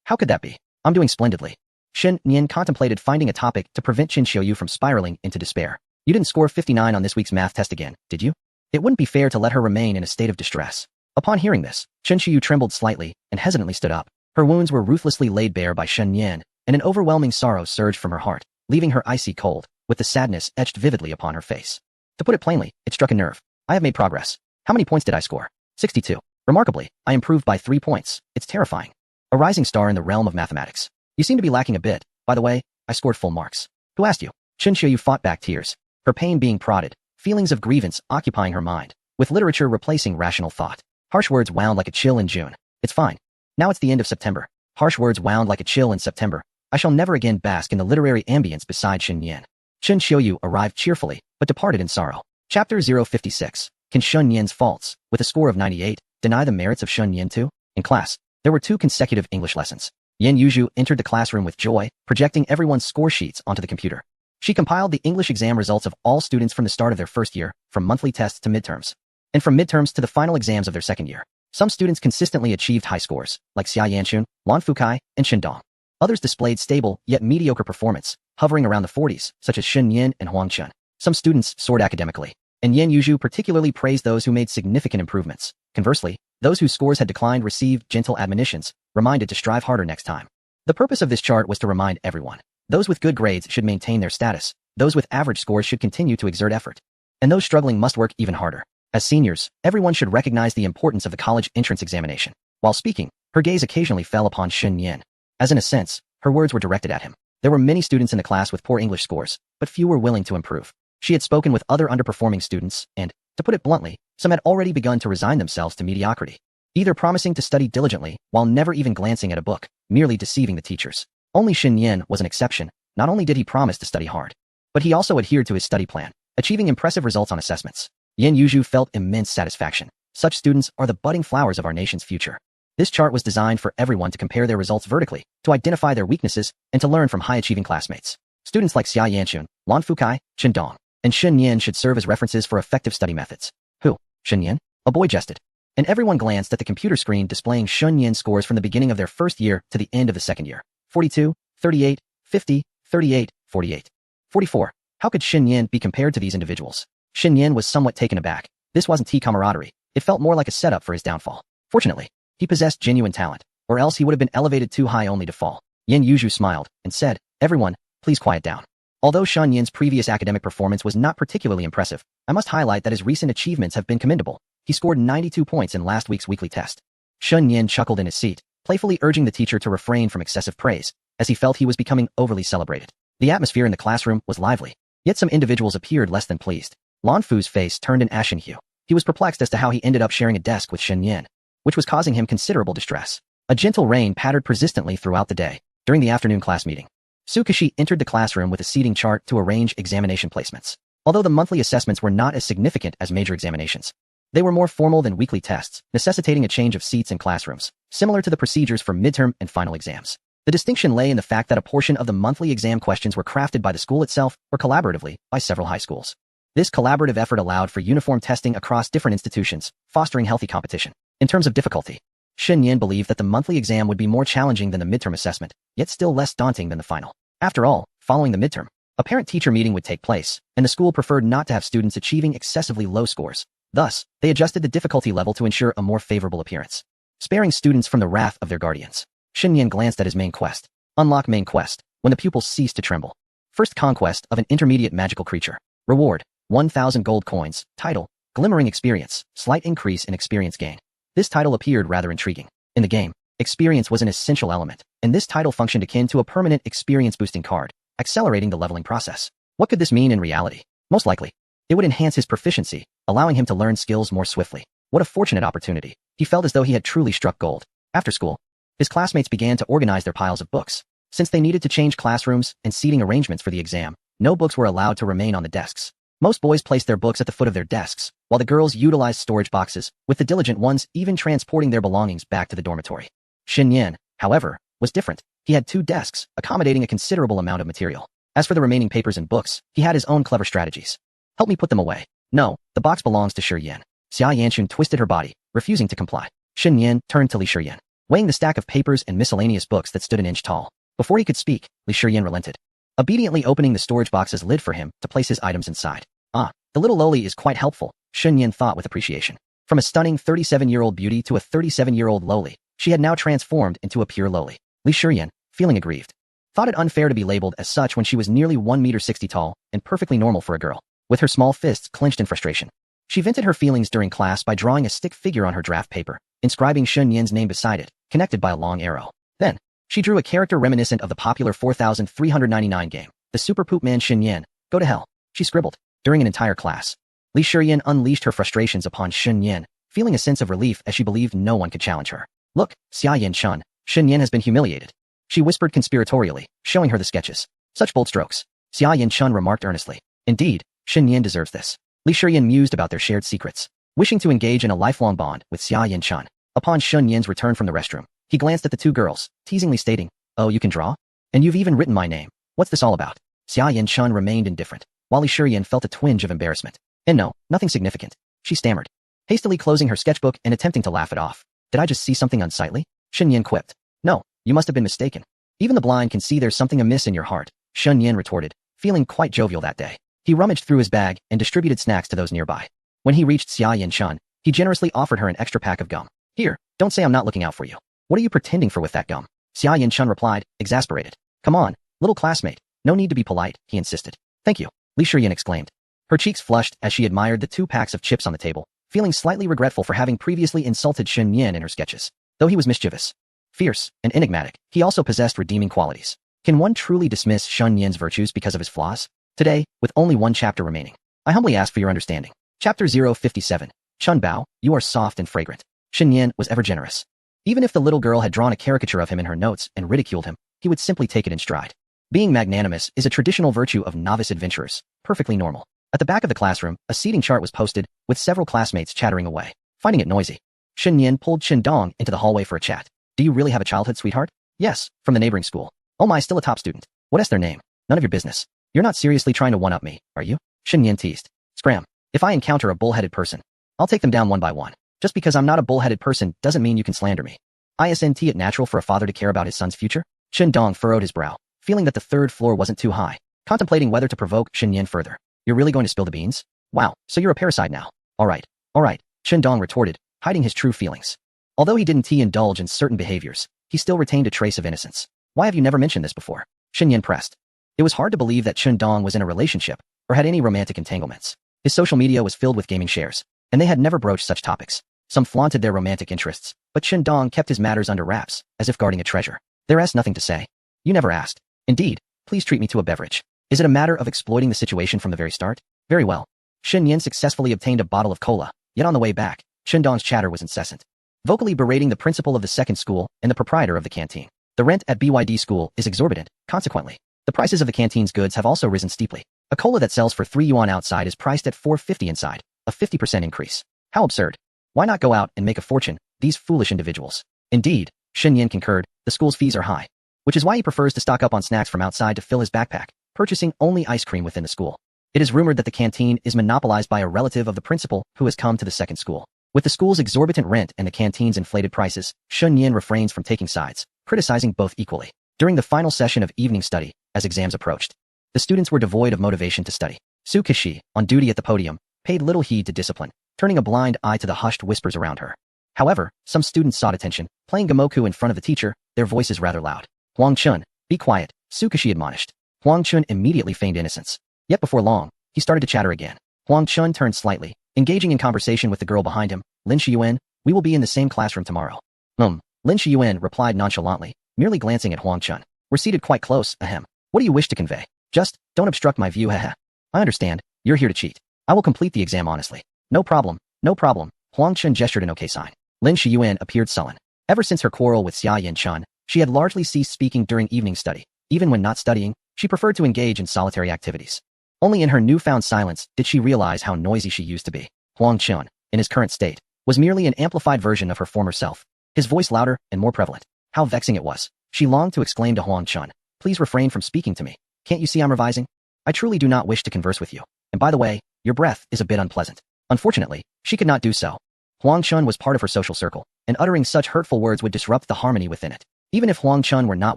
How could that be? "I'm doing splendidly." Shen Yin contemplated finding a topic to prevent Chen Xiuyu from spiraling into despair. "You didn't score 59 on this week's math test again, did you?" It wouldn't be fair to let her remain in a state of distress. Upon hearing this, Chen Xiuyu trembled slightly and hesitantly stood up. Her wounds were ruthlessly laid bare by Shen Yin, and an overwhelming sorrow surged from her heart, leaving her icy cold, with the sadness etched vividly upon her face. To put it plainly, it struck a nerve. "I have made progress. How many points did I score?" 62. "Remarkably, I improved by 3 points. It's terrifying. A rising star in the realm of mathematics. You seem to be lacking a bit. By the way, I scored full marks." "Who asked you?" Chen Xiuyu fought back tears, her pain being prodded, feelings of grievance occupying her mind, with literature replacing rational thought. Harsh words wound like a chill in June. "It's fine. Now it's the end of September." Harsh words wound like a chill in September. I shall never again bask in the literary ambience beside Shen Yin. Chen Xiuyu arrived cheerfully, but departed in sorrow. Chapter 056. Can Shen Yin's faults, with a score of 98, deny the merits of Shen Yin too? In class, there were 2 consecutive English lessons. Yin Yuzhu entered the classroom with joy, projecting everyone's score sheets onto the computer. She compiled the English exam results of all students from the start of their first year, from monthly tests to midterms, and from midterms to the final exams of their second year. Some students consistently achieved high scores, like Xia Yanchun, Lan Fukai, and Shen Dong. Others displayed stable, yet mediocre performance, hovering around the 40s, such as Shen Yin and Huang Chun. Some students soared academically, and Yin Yuzhu particularly praised those who made significant improvements. Conversely, those whose scores had declined received gentle admonitions, reminded to strive harder next time. The purpose of this chart was to remind everyone. Those with good grades should maintain their status, those with average scores should continue to exert effort, and those struggling must work even harder. As seniors, everyone should recognize the importance of the college entrance examination. While speaking, her gaze occasionally fell upon Shen Yin. As in a sense, her words were directed at him. There were many students in the class with poor English scores, but few were willing to improve. She had spoken with other underperforming students, and, to put it bluntly, some had already begun to resign themselves to mediocrity, either promising to study diligently while never even glancing at a book, merely deceiving the teachers. Only Shen Yin was an exception. Not only did he promise to study hard, but he also adhered to his study plan, achieving impressive results on assessments. Yin Yuzhu felt immense satisfaction. Such students are the budding flowers of our nation's future. This chart was designed for everyone to compare their results vertically, to identify their weaknesses, and to learn from high-achieving classmates. Students like Xia Yanchun, Lan Fukai, Chen Dong, and Shen Yin should serve as references for effective study methods. Who? Shen Yin? A boy jested. And everyone glanced at the computer screen displaying Shen Yin's scores from the beginning of their first year to the end of the second year. 42, 38, 50, 38, 48. 44. How could Shen Yin be compared to these individuals? Shen Yin was somewhat taken aback. This wasn't camaraderie. It felt more like a setup for his downfall. Fortunately, he possessed genuine talent, or else he would have been elevated too high only to fall. Yin Yuzhu smiled and said, "Everyone, please quiet down." Although Shen Yin's previous academic performance was not particularly impressive, I must highlight that his recent achievements have been commendable. He scored 92 points in last week's weekly test. Shen Yin chuckled in his seat, playfully urging the teacher to refrain from excessive praise, as he felt he was becoming overly celebrated. The atmosphere in the classroom was lively, yet some individuals appeared less than pleased. Lan Fu's face turned an ashen hue. He was perplexed as to how he ended up sharing a desk with Shen Yin, which was causing him considerable distress. A gentle rain pattered persistently throughout the day. During the afternoon class meeting, Tsukashi entered the classroom with a seating chart to arrange examination placements. Although the monthly assessments were not as significant as major examinations, they were more formal than weekly tests, necessitating a change of seats in classrooms, similar to the procedures for midterm and final exams. The distinction lay in the fact that a portion of the monthly exam questions were crafted by the school itself or collaboratively by several high schools. This collaborative effort allowed for uniform testing across different institutions, fostering healthy competition. In terms of difficulty, Shen Yin believed that the monthly exam would be more challenging than the midterm assessment, yet still less daunting than the final. After all, following the midterm, a parent-teacher meeting would take place, and the school preferred not to have students achieving excessively low scores. Thus, they adjusted the difficulty level to ensure a more favorable appearance, sparing students from the wrath of their guardians. Shen Yin glanced at his main quest. Unlock main quest, when the pupils cease to tremble. First conquest of an intermediate magical creature. Reward, 1,000 gold coins. Title, Glimmering Experience, slight increase in experience gain. This title appeared rather intriguing. In the game, experience was an essential element, and this title functioned akin to a permanent experience-boosting card, accelerating the leveling process. What could this mean in reality? Most likely, it would enhance his proficiency, allowing him to learn skills more swiftly. What a fortunate opportunity. He felt as though he had truly struck gold. After school, his classmates began to organize their piles of books. Since they needed to change classrooms and seating arrangements for the exam, no books were allowed to remain on the desks. Most boys placed their books at the foot of their desks, while the girls utilized storage boxes, with the diligent ones even transporting their belongings back to the dormitory. Shen Yin, however, was different. He had 2 desks, accommodating a considerable amount of material. As for the remaining papers and books, he had his own clever strategies. Help me put them away. No, the box belongs to Shi Yin. Xia Yanchun twisted her body, refusing to comply. Shen Yin turned to Li Shiyan, weighing the stack of papers and miscellaneous books that stood an inch tall. Before he could speak, Li Shiyan relented, obediently opening the storage box's lid for him to place his items inside. Ah, the little loli is quite helpful, Shen Yin thought with appreciation. From a stunning 37-year-old beauty to a 37-year-old loli, she had now transformed into a pure loli. Li Shiyan, feeling aggrieved, thought it unfair to be labeled as such when she was nearly 1.60 meters tall and perfectly normal for a girl. With her small fists clenched in frustration, she vented her feelings during class by drawing a stick figure on her draft paper, inscribing Shen Yin's name beside it, connected by a long arrow. Then, she drew a character reminiscent of the popular 4399 game, the Super Poop Man Shen Yin. Go to hell, she scribbled. During an entire class, Li Shiyan unleashed her frustrations upon Shen Yin, feeling a sense of relief as she believed no one could challenge her. Look, Xia Yin Chun, Shen Yin has been humiliated, she whispered conspiratorially, showing her the sketches. Such bold strokes, Xia Yin Chun remarked earnestly. Indeed, Shen Yin deserves this. Li Shiyan mused about their shared secrets, wishing to engage in a lifelong bond with Xia Yin Chun. Upon Shen Yin's return from the restroom, he glanced at the 2 girls, teasingly stating, "Oh, you can draw? And you've even written my name. What's this all about?" Xia Yin Chun remained indifferent, while Li Shiyan felt a twinge of embarrassment. "And no, nothing significant," she stammered, hastily closing her sketchbook and attempting to laugh it off. "Did I just see something unsightly?" Shen Yin quipped. "No, you must have been mistaken. Even the blind can see there's something amiss in your heart," Shen Yin retorted, feeling quite jovial that day. He rummaged through his bag and distributed snacks to those nearby. When he reached Xia Yin Chun, he generously offered her an extra pack of gum. "Here, don't say I'm not looking out for you. What are you pretending for with that gum?" Xia Yin Chun replied, exasperated. "Come on, little classmate, no need to be polite," he insisted. "Thank you," Li Shiyan exclaimed. Her cheeks flushed as she admired the 2 packs of chips on the table, feeling slightly regretful for having previously insulted Shen Yin in her sketches. Though he was mischievous, fierce, and enigmatic, he also possessed redeeming qualities. Can one truly dismiss Shen Yin's virtues because of his flaws? Today, with only 1 chapter remaining, I humbly ask for your understanding. Chapter 057. Chun Bao, you are soft and fragrant. Shen Yin was ever generous. Even if the little girl had drawn a caricature of him in her notes and ridiculed him, he would simply take it in stride. Being magnanimous is a traditional virtue of novice adventurers, perfectly normal. At the back of the classroom, a seating chart was posted, with several classmates chattering away. Finding it noisy, Shen Yin pulled Chen Dong into the hallway for a chat. Do you really have a childhood sweetheart? Yes, from the neighboring school. Oh my, still a top student. What is their name? None of your business. You're not seriously trying to one-up me, are you? Shen Yin teased. Scram. If I encounter a bull-headed person, I'll take them down one by one. Just because I'm not a bull-headed person doesn't mean you can slander me. Isn't it natural for a father to care about his son's future? Chen Dong furrowed his brow, feeling that the third floor wasn't too high, contemplating whether to provoke Shen Yin further. You're really going to spill the beans? Wow, so you're a parasite now. All right, Chen Dong retorted, hiding his true feelings. Although he didn't indulge in certain behaviors, he still retained a trace of innocence. Why have you never mentioned this before? Shen Yin pressed. It was hard to believe that Chen Dong was in a relationship or had any romantic entanglements. His social media was filled with gaming shares, and they had never broached such topics. Some flaunted their romantic interests, but Chen Dong kept his matters under wraps, as if guarding a treasure. There's nothing to say. You never asked. Indeed, please treat me to a beverage. Is it a matter of exploiting the situation from the very start? Very well. Shen Yin successfully obtained a bottle of cola, yet on the way back, Chen Dong's chatter was incessant, vocally berating the principal of the second school and the proprietor of the canteen. The rent at BYD school is exorbitant, consequently. The prices of the canteen's goods have also risen steeply. A cola that sells for 3 yuan outside is priced at 4.50 inside, a 50% increase. How absurd. Why not go out and make a fortune, these foolish individuals? Indeed, Shen Yin concurred, the school's fees are high, which is why he prefers to stock up on snacks from outside to fill his backpack, purchasing only ice cream within the school. It is rumored that the canteen is monopolized by a relative of the principal who has come to the second school. With the school's exorbitant rent and the canteen's inflated prices, Shen Yin refrains from taking sides, criticizing both equally. During the final session of evening study, as exams approached, the students were devoid of motivation to study. Su Kishi, on duty at the podium, paid little heed to discipline, turning a blind eye to the hushed whispers around her. However, some students sought attention, playing Gamoku in front of the teacher, their voices rather loud. Huang Chun, be quiet, Su Kishi admonished. Huang Chun immediately feigned innocence. Yet before long, he started to chatter again. Huang Chun turned slightly, engaging in conversation with the girl behind him. Lin Shiyuan, we will be in the same classroom tomorrow. Lin Shiyuan replied nonchalantly, merely glancing at Huang Chun. We're seated quite close, ahem. What do you wish to convey? Just, don't obstruct my view, haha. I understand, you're here to cheat. I will complete the exam honestly. No problem. Huang Chun gestured an okay sign. Lin Shiyuan appeared sullen. Ever since her quarrel with Xia Yin Chun, she had largely ceased speaking during evening study. Even when not studying, she preferred to engage in solitary activities. Only in her newfound silence did she realize how noisy she used to be. Huang Chun, in his current state, was merely an amplified version of her former self, his voice louder and more prevalent. How vexing it was. She longed to exclaim to Huang Chun, please refrain from speaking to me. Can't you see I'm revising? I truly do not wish to converse with you. And by the way, your breath is a bit unpleasant. Unfortunately, she could not do so. Huang Chun was part of her social circle, and uttering such hurtful words would disrupt the harmony within it. Even if Huang Chun were not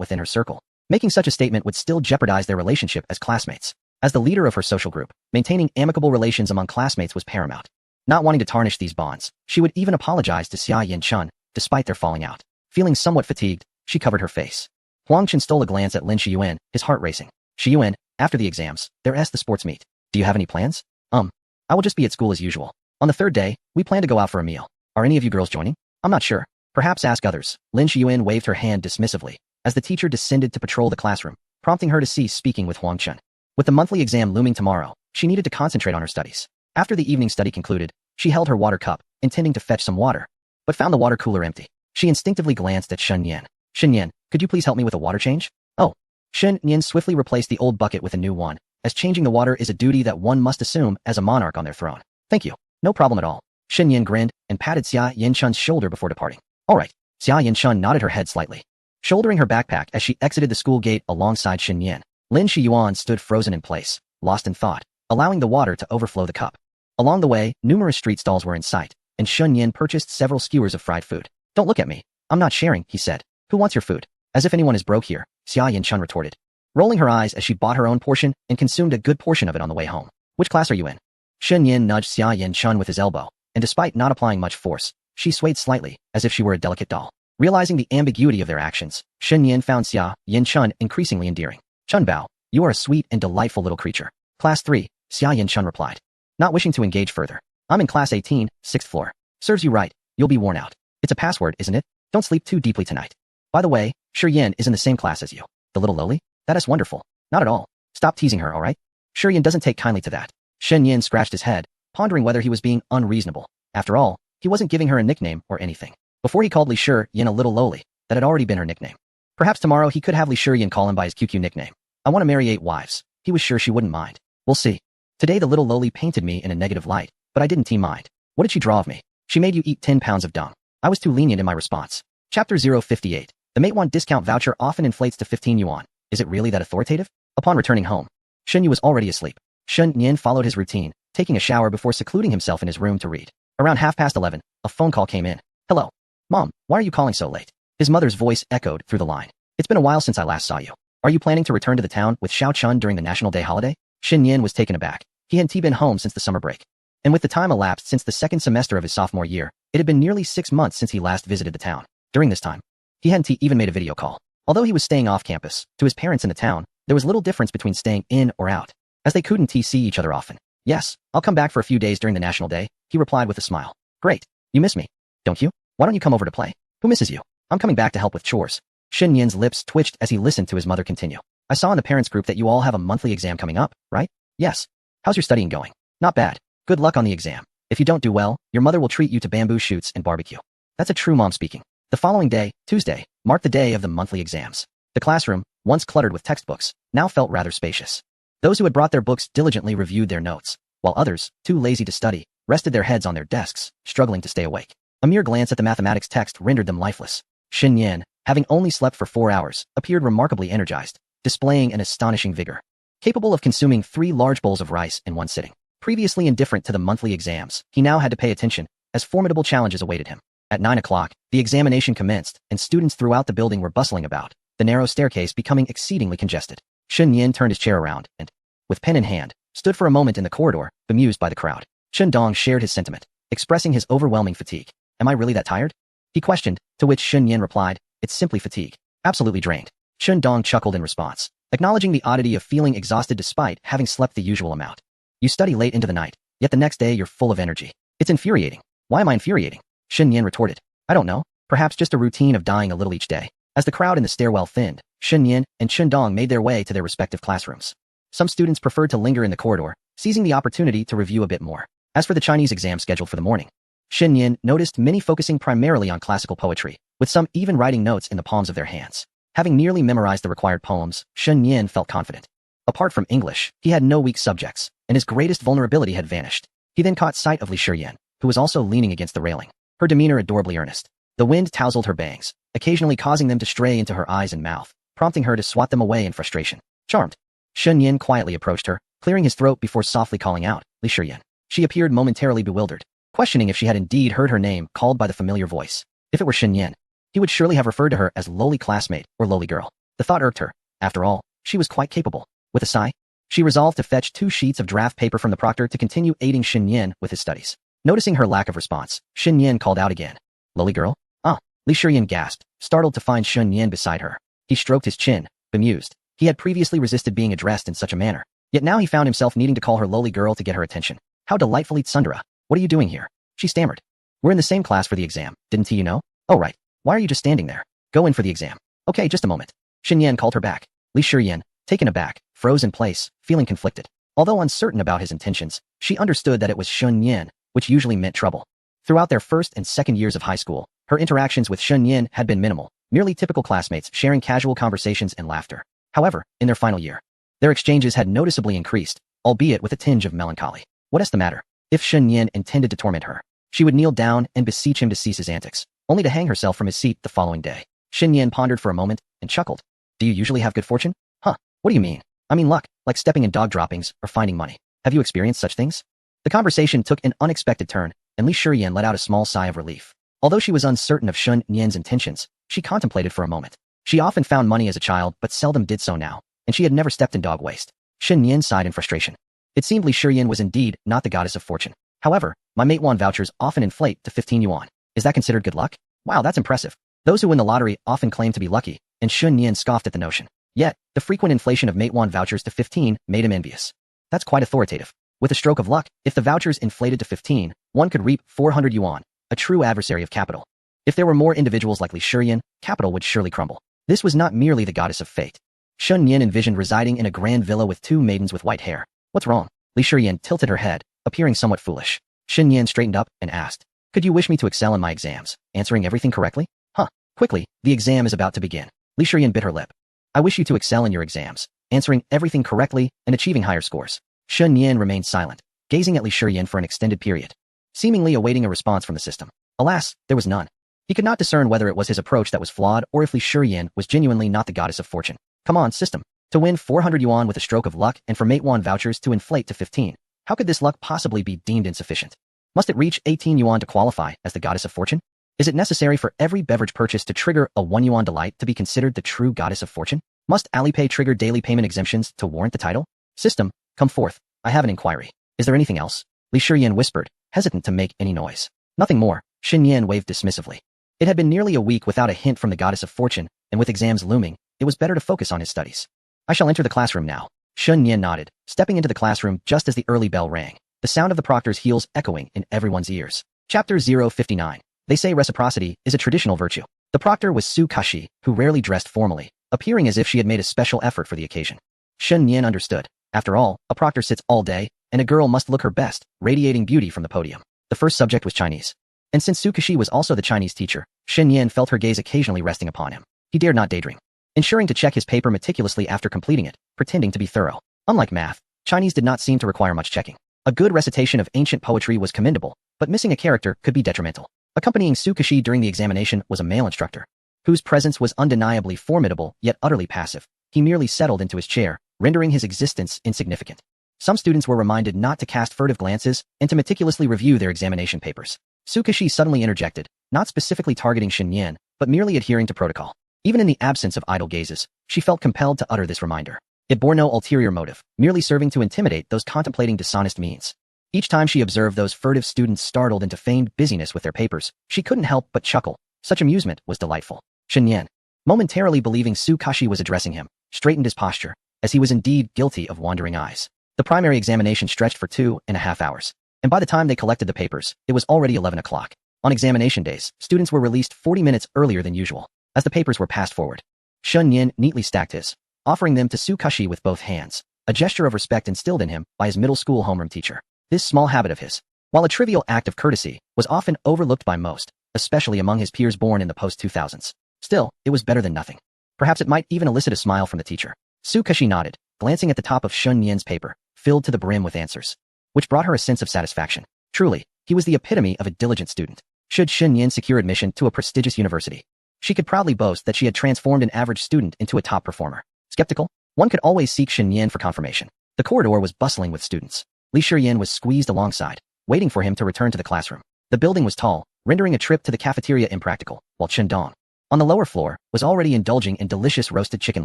within her circle, making such a statement would still jeopardize their relationship as classmates. As the leader of her social group, maintaining amicable relations among classmates was paramount. Not wanting to tarnish these bonds, she would even apologize to Xia Yin Chun, despite their falling out. Feeling somewhat fatigued, she covered her face. Huang Chun stole a glance at Lin Shiyuan, his heart racing. Shiyuan, after the exams, there's the sports meet. Do you have any plans? I will just be at school as usual. On the third day, we plan to go out for a meal. Are any of you girls joining? I'm not sure. Perhaps ask others. Lin Shiyuan waved her hand dismissively, as the teacher descended to patrol the classroom, prompting her to cease speaking with Huang Chun. With the monthly exam looming tomorrow, she needed to concentrate on her studies. After the evening study concluded, she held her water cup, intending to fetch some water, but found the water cooler empty. She instinctively glanced at Shen Yan. Shen Yan, could you please help me with a water change? Oh. Shen Yan swiftly replaced the old bucket with a new one, as changing the water is a duty that one must assume as a monarch on their throne. Thank you. No problem at all. Shen Yan grinned and patted Xia Yin Chun's shoulder before departing. All right. Xia Yin Chun nodded her head slightly, shouldering her backpack as she exited the school gate alongside Shen Yan. Lin Shiyuan stood frozen in place, lost in thought, allowing the water to overflow the cup. Along the way, numerous street stalls were in sight, and Shen Yan purchased several skewers of fried food. Don't look at me. I'm not sharing, he said. Who wants your food? As if anyone is broke here, Xia Yin Chun retorted, rolling her eyes as she bought her own portion and consumed a good portion of it on the way home. Which class are you in? Shen Yin nudged Xia Yin Chun with his elbow, and despite not applying much force, she swayed slightly, as if she were a delicate doll. Realizing the ambiguity of their actions, Shen Yin found Xia Yin Chun increasingly endearing. Chun Bao, you are a sweet and delightful little creature. Class 3, Xia Yin Chun replied, not wishing to engage further. I'm in class 18, 6th floor. Serves you right, you'll be worn out. It's a password, isn't it? Don't sleep too deeply tonight. By the way, Shi Yin is in the same class as you. The little lowly? That is wonderful. Not at all. Stop teasing her, alright? Shi Yin doesn't take kindly to that. Shen Yin scratched his head, pondering whether he was being unreasonable. After all, he wasn't giving her a nickname or anything. Before he called Li Shi Yin a little lowly, that had already been her nickname. Perhaps tomorrow he could have Li Shi Yin call him by his QQ nickname. I want to marry 8 wives. He was sure she wouldn't mind. We'll see. Today the little lowly painted me in a negative light, but I didn't mind. What did she draw of me? She made you eat 10 pounds of dung. I was too lenient in my response. Chapter 058. The Matewan discount voucher often inflates to 15 yuan. Is it really that authoritative? Upon returning home, Shunyu was already asleep. Shun Nian followed his routine, taking a shower before secluding himself in his room to read. Around 11:30, a phone call came in. Hello. Mom, why are you calling so late? His mother's voice echoed through the line. It's been a while since I last saw you. Are you planning to return to the town with Xiao Chun during the National Day holiday? Shin Yin was taken aback. He hadn't been home since the summer break. And with the time elapsed since the second semester of his sophomore year, it had been nearly 6 months since he last visited the town. During this time, he hadn't even made a video call. Although he was staying off campus, to his parents in the town, there was little difference between staying in or out, as they couldn't see each other often. Yes, I'll come back for a few days during the National Day, he replied with a smile. Great. You miss me, don't you? Why don't you come over to play? Who misses you? I'm coming back to help with chores. Shin Yin's lips twitched as he listened to his mother continue. I saw in the parents group that you all have a monthly exam coming up, right? Yes. How's your studying going? Not bad. Good luck on the exam. If you don't do well, your mother will treat you to bamboo shoots and barbecue. That's a true mom speaking. The following day, Tuesday, marked the day of the monthly exams. The classroom, once cluttered with textbooks, now felt rather spacious. Those who had brought their books diligently reviewed their notes, while others, too lazy to study, rested their heads on their desks, struggling to stay awake. A mere glance at the mathematics text rendered them lifeless. Shin Yan, having only slept for 4 hours, appeared remarkably energized, displaying an astonishing vigor. Capable of consuming 3 large bowls of rice in one sitting. Previously indifferent to the monthly exams, he now had to pay attention, as formidable challenges awaited him. At 9 o'clock, the examination commenced, and students throughout the building were bustling about, the narrow staircase becoming exceedingly congested. Shin Yin turned his chair around and, with pen in hand, stood for a moment in the corridor, bemused by the crowd. Chen Dong shared his sentiment, expressing his overwhelming fatigue. Am I really that tired? He questioned, to which Shin Yin replied, it's simply fatigue. Absolutely drained. Chen Dong chuckled in response, acknowledging the oddity of feeling exhausted despite having slept the usual amount. You study late into the night, yet the next day you're full of energy. It's infuriating. Why am I infuriating? Shin Yin retorted. I don't know. Perhaps just a routine of dying a little each day. As the crowd in the stairwell thinned, Shin Yin and Chen Dong made their way to their respective classrooms. Some students preferred to linger in the corridor, seizing the opportunity to review a bit more. As for the Chinese exam scheduled for the morning, Shin Yin noticed many focusing primarily on classical poetry, with some even writing notes in the palms of their hands. Having nearly memorized the required poems, Shin Yin felt confident. Apart from English, he had no weak subjects, and his greatest vulnerability had vanished. He then caught sight of Li Shiyan, who was also leaning against the railing, her demeanor adorably earnest. The wind tousled her bangs, occasionally causing them to stray into her eyes and mouth, prompting her to swat them away in frustration. Charmed, Shin Yin quietly approached her, clearing his throat before softly calling out, Li Shiyan. She appeared momentarily bewildered, questioning if she had indeed heard her name called by the familiar voice. If it were Shin Yin, he would surely have referred to her as lowly classmate or lowly girl. The thought irked her. After all, she was quite capable. With a sigh, she resolved to fetch 2 sheets of draft paper from the proctor to continue aiding Shin Yin with his studies. Noticing her lack of response, Shin Yin called out again. Lowly girl? Ah. Li Shiyan gasped, startled to find Shin Yin beside her. He stroked his chin, bemused. He had previously resisted being addressed in such a manner. Yet now he found himself needing to call her lowly girl to get her attention. How delightfully tsundere. What are you doing here? She stammered. We're in the same class for the exam, didn't you know? Oh right. Why are you just standing there? Go in for the exam. Okay, just a moment. Shin Yan called her back. Li Shiyan, taken aback, froze in place, feeling conflicted. Although uncertain about his intentions, she understood that it was Shun Yin, which usually meant trouble. Throughout their first and second years of high school, her interactions with Shun Yin had been minimal, merely typical classmates sharing casual conversations and laughter. However, in their final year, their exchanges had noticeably increased, albeit with a tinge of melancholy. What's the matter? If Shun Yin intended to torment her, she would kneel down and beseech him to cease his antics, only to hang herself from his seat the following day. Shin Yin pondered for a moment and chuckled. Do you usually have good fortune? Huh, what do you mean? I mean luck, like stepping in dog droppings or finding money. Have you experienced such things? The conversation took an unexpected turn, and Li Shiyan let out a small sigh of relief. Although she was uncertain of Shun Yin's intentions, she contemplated for a moment. She often found money as a child but seldom did so now, and she had never stepped in dog waste. Shin Yin sighed in frustration. It seemed Li Shiyan was indeed not the goddess of fortune. However, my Matewan vouchers often inflate to 15 yuan. Is that considered good luck? Wow, that's impressive. Those who win the lottery often claim to be lucky, and Shun Yin scoffed at the notion. Yet, the frequent inflation of Matewan vouchers to 15 made him envious. That's quite authoritative. With a stroke of luck, if the vouchers inflated to 15, one could reap 400 yuan, a true adversary of capital. If there were more individuals like Li Shiyan, capital would surely crumble. This was not merely the goddess of fate. Shun Yin envisioned residing in a grand villa with 2 maidens with white hair. What's wrong? Li Shiyan tilted her head, appearing somewhat foolish. Shin Yin straightened up and asked, could you wish me to excel in my exams, answering everything correctly? Huh. Quickly, the exam is about to begin. Li Shiyan bit her lip. I wish you to excel in your exams, answering everything correctly and achieving higher scores. Shun Yin remained silent, gazing at Li Shiyan for an extended period, seemingly awaiting a response from the system. Alas, there was none. He could not discern whether it was his approach that was flawed or if Li Shiyan was genuinely not the goddess of fortune. Come on, system. To win 400 yuan with a stroke of luck and for mate won vouchers to inflate to 15. How could this luck possibly be deemed insufficient? Must it reach 18 yuan to qualify as the goddess of fortune? Is it necessary for every beverage purchase to trigger a 1 yuan delight to be considered the true goddess of fortune? Must Alipay trigger daily payment exemptions to warrant the title? System, come forth. I have an inquiry. Is there anything else? Li Shiyan whispered, hesitant to make any noise. Nothing more. Xin Yan waved dismissively. It had been nearly a week without a hint from the goddess of fortune, and with exams looming, it was better to focus on his studies. I shall enter the classroom now. Shun Yan nodded, stepping into the classroom just as the early bell rang, the sound of the proctor's heels echoing in everyone's ears. Chapter 059. They say reciprocity is a traditional virtue. The proctor was Su Kashi, who rarely dressed formally, appearing as if she had made a special effort for the occasion. Shun Yan understood. After all, a proctor sits all day, and a girl must look her best, radiating beauty from the podium. The first subject was Chinese. And since Su Kashi was also the Chinese teacher, Shen Yan felt her gaze occasionally resting upon him. He dared not daydream, ensuring to check his paper meticulously after completing it, pretending to be thorough. Unlike math, Chinese did not seem to require much checking. A good recitation of ancient poetry was commendable, but missing a character could be detrimental. Accompanying Su Kashi during the examination was a male instructor, whose presence was undeniably formidable yet utterly passive. He merely settled into his chair, rendering his existence insignificant. Some students were reminded not to cast furtive glances and to meticulously review their examination papers. Su Kashi suddenly interjected, not specifically targeting Xin Yan, but merely adhering to protocol. Even in the absence of idle gazes, she felt compelled to utter this reminder. It bore no ulterior motive, merely serving to intimidate those contemplating dishonest means. Each time she observed those furtive students startled into feigned busyness with their papers, she couldn't help but chuckle. Such amusement was delightful. Xin Yan, momentarily believing Su Kashi was addressing him, straightened his posture, as he was indeed guilty of wandering eyes. The primary examination stretched for 2.5 hours, and by the time they collected the papers, it was already 11 o'clock. On examination days, students were released 40 minutes earlier than usual, as the papers were passed forward. Shun Yin neatly stacked his, offering them to Su Kashi with both hands, a gesture of respect instilled in him by his middle school homeroom teacher. This small habit of his, while a trivial act of courtesy, was often overlooked by most, especially among his peers born in the post-2000s. Still, it was better than nothing. Perhaps it might even elicit a smile from the teacher. Su Kashi nodded, glancing at the top of Shun Yin's paper, filled to the brim with answers, which brought her a sense of satisfaction. Truly, he was the epitome of a diligent student. Should Shun Yin secure admission to a prestigious university, she could proudly boast that she had transformed an average student into a top performer. Skeptical? One could always seek Shun Yin for confirmation. The corridor was bustling with students. Li Shiyan was squeezed alongside, waiting for him to return to the classroom. The building was tall, rendering a trip to the cafeteria impractical, while Chen Dong, on the lower floor, was already indulging in delicious roasted chicken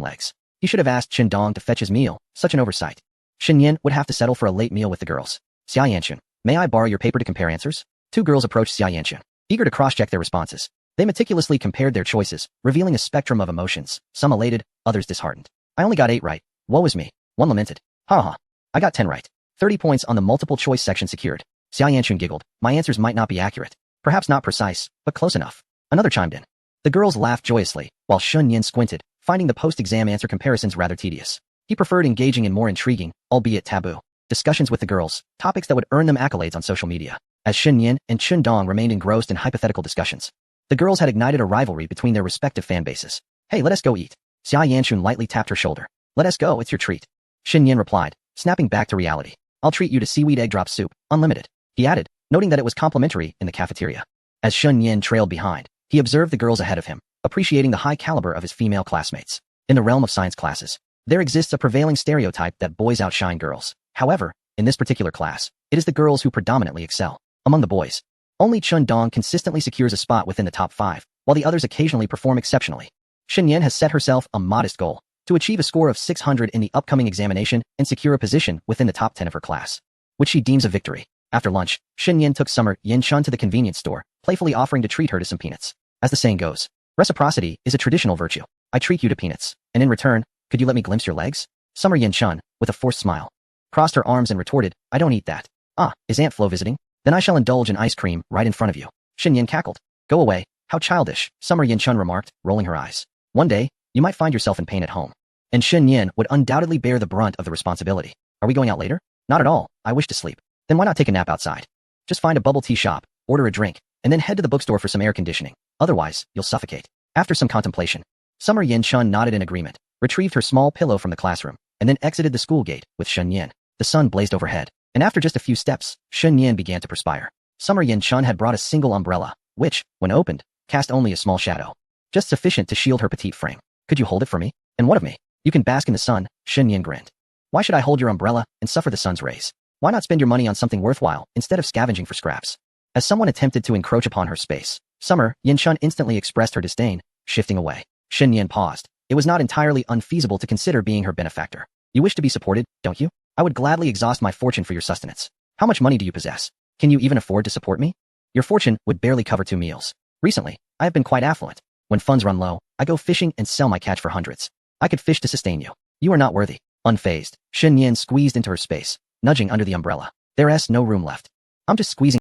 legs. He should have asked Chen Dong to fetch his meal, such an oversight. Shen Yin would have to settle for a late meal with the girls. Xia Yanchun, may I borrow your paper to compare answers? Two girls approached Xia Yanchun, eager to cross-check their responses. They meticulously compared their choices, revealing a spectrum of emotions, some elated, others disheartened. I only got 8 right. Woe is me. One lamented. Ha ha. I got 10 right. 30 points on the multiple choice section secured. Xia Yanchun giggled. My answers might not be accurate. Perhaps not precise, but close enough. Another chimed in. The girls laughed joyously, while Shun Yin squinted, finding the post-exam answer comparisons rather tedious. He preferred engaging in more intriguing, albeit taboo, discussions with the girls, topics that would earn them accolades on social media. As Shun Yin and Chun Dong remained engrossed in hypothetical discussions, the girls had ignited a rivalry between their respective fan bases. Hey, let us go eat. Xia Yanchun lightly tapped her shoulder. Let us go, it's your treat. Shin Yin replied, snapping back to reality. I'll treat you to seaweed egg drop soup, unlimited. He added, noting that it was complimentary in the cafeteria. As Shun Yin trailed behind, he observed the girls ahead of him, appreciating the high caliber of his female classmates. In the realm of science classes, there exists a prevailing stereotype that boys outshine girls. However, in this particular class, it is the girls who predominantly excel. Among the boys, only Chun Dong consistently secures a spot within the top 5, while the others occasionally perform exceptionally. Shin Yin has set herself a modest goal, to achieve a score of 600 in the upcoming examination and secure a position within the top 10 of her class, which she deems a victory. After lunch, Shin Yin took Summer Yin Chun to the convenience store, playfully offering to treat her to some peanuts. As the saying goes, reciprocity is a traditional virtue. I treat you to peanuts, and in return, could you let me glimpse your legs? Summer Yin Chun, with a forced smile, crossed her arms and retorted, I don't eat that. Ah, is Aunt Flo visiting? Then I shall indulge in ice cream right in front of you. Shin Yin cackled. Go away, how childish, Summer Yin Chun remarked, rolling her eyes. One day, you might find yourself in pain at home. And Shin Yin would undoubtedly bear the brunt of the responsibility. Are we going out later? Not at all, I wish to sleep. Then why not take a nap outside? Just find a bubble tea shop, order a drink, and then head to the bookstore for some air conditioning. Otherwise, you'll suffocate. After some contemplation, Summer Yin Chun nodded in agreement, retrieved her small pillow from the classroom, and then exited the school gate with Shun Yin. The sun blazed overhead, and after just a few steps, Shun Yin began to perspire. Summer Yin Chun had brought a single umbrella, which, when opened, cast only a small shadow, just sufficient to shield her petite frame. Could you hold it for me? And what of me? You can bask in the sun, Shen Yan grinned. Why should I hold your umbrella and suffer the sun's rays? Why not spend your money on something worthwhile instead of scavenging for scraps? As someone attempted to encroach upon her space, Summer, Yin Shun instantly expressed her disdain, shifting away. Shen Yan paused. It was not entirely unfeasible to consider being her benefactor. You wish to be supported, don't you? I would gladly exhaust my fortune for your sustenance. How much money do you possess? Can you even afford to support me? Your fortune would barely cover 2 meals. Recently, I have been quite affluent. When funds run low, I go fishing and sell my catch for hundreds. I could fish to sustain you. You are not worthy. Unfazed, Shen Yan squeezed into her space, nudging under the umbrella. There's no room left. I'm just squeezing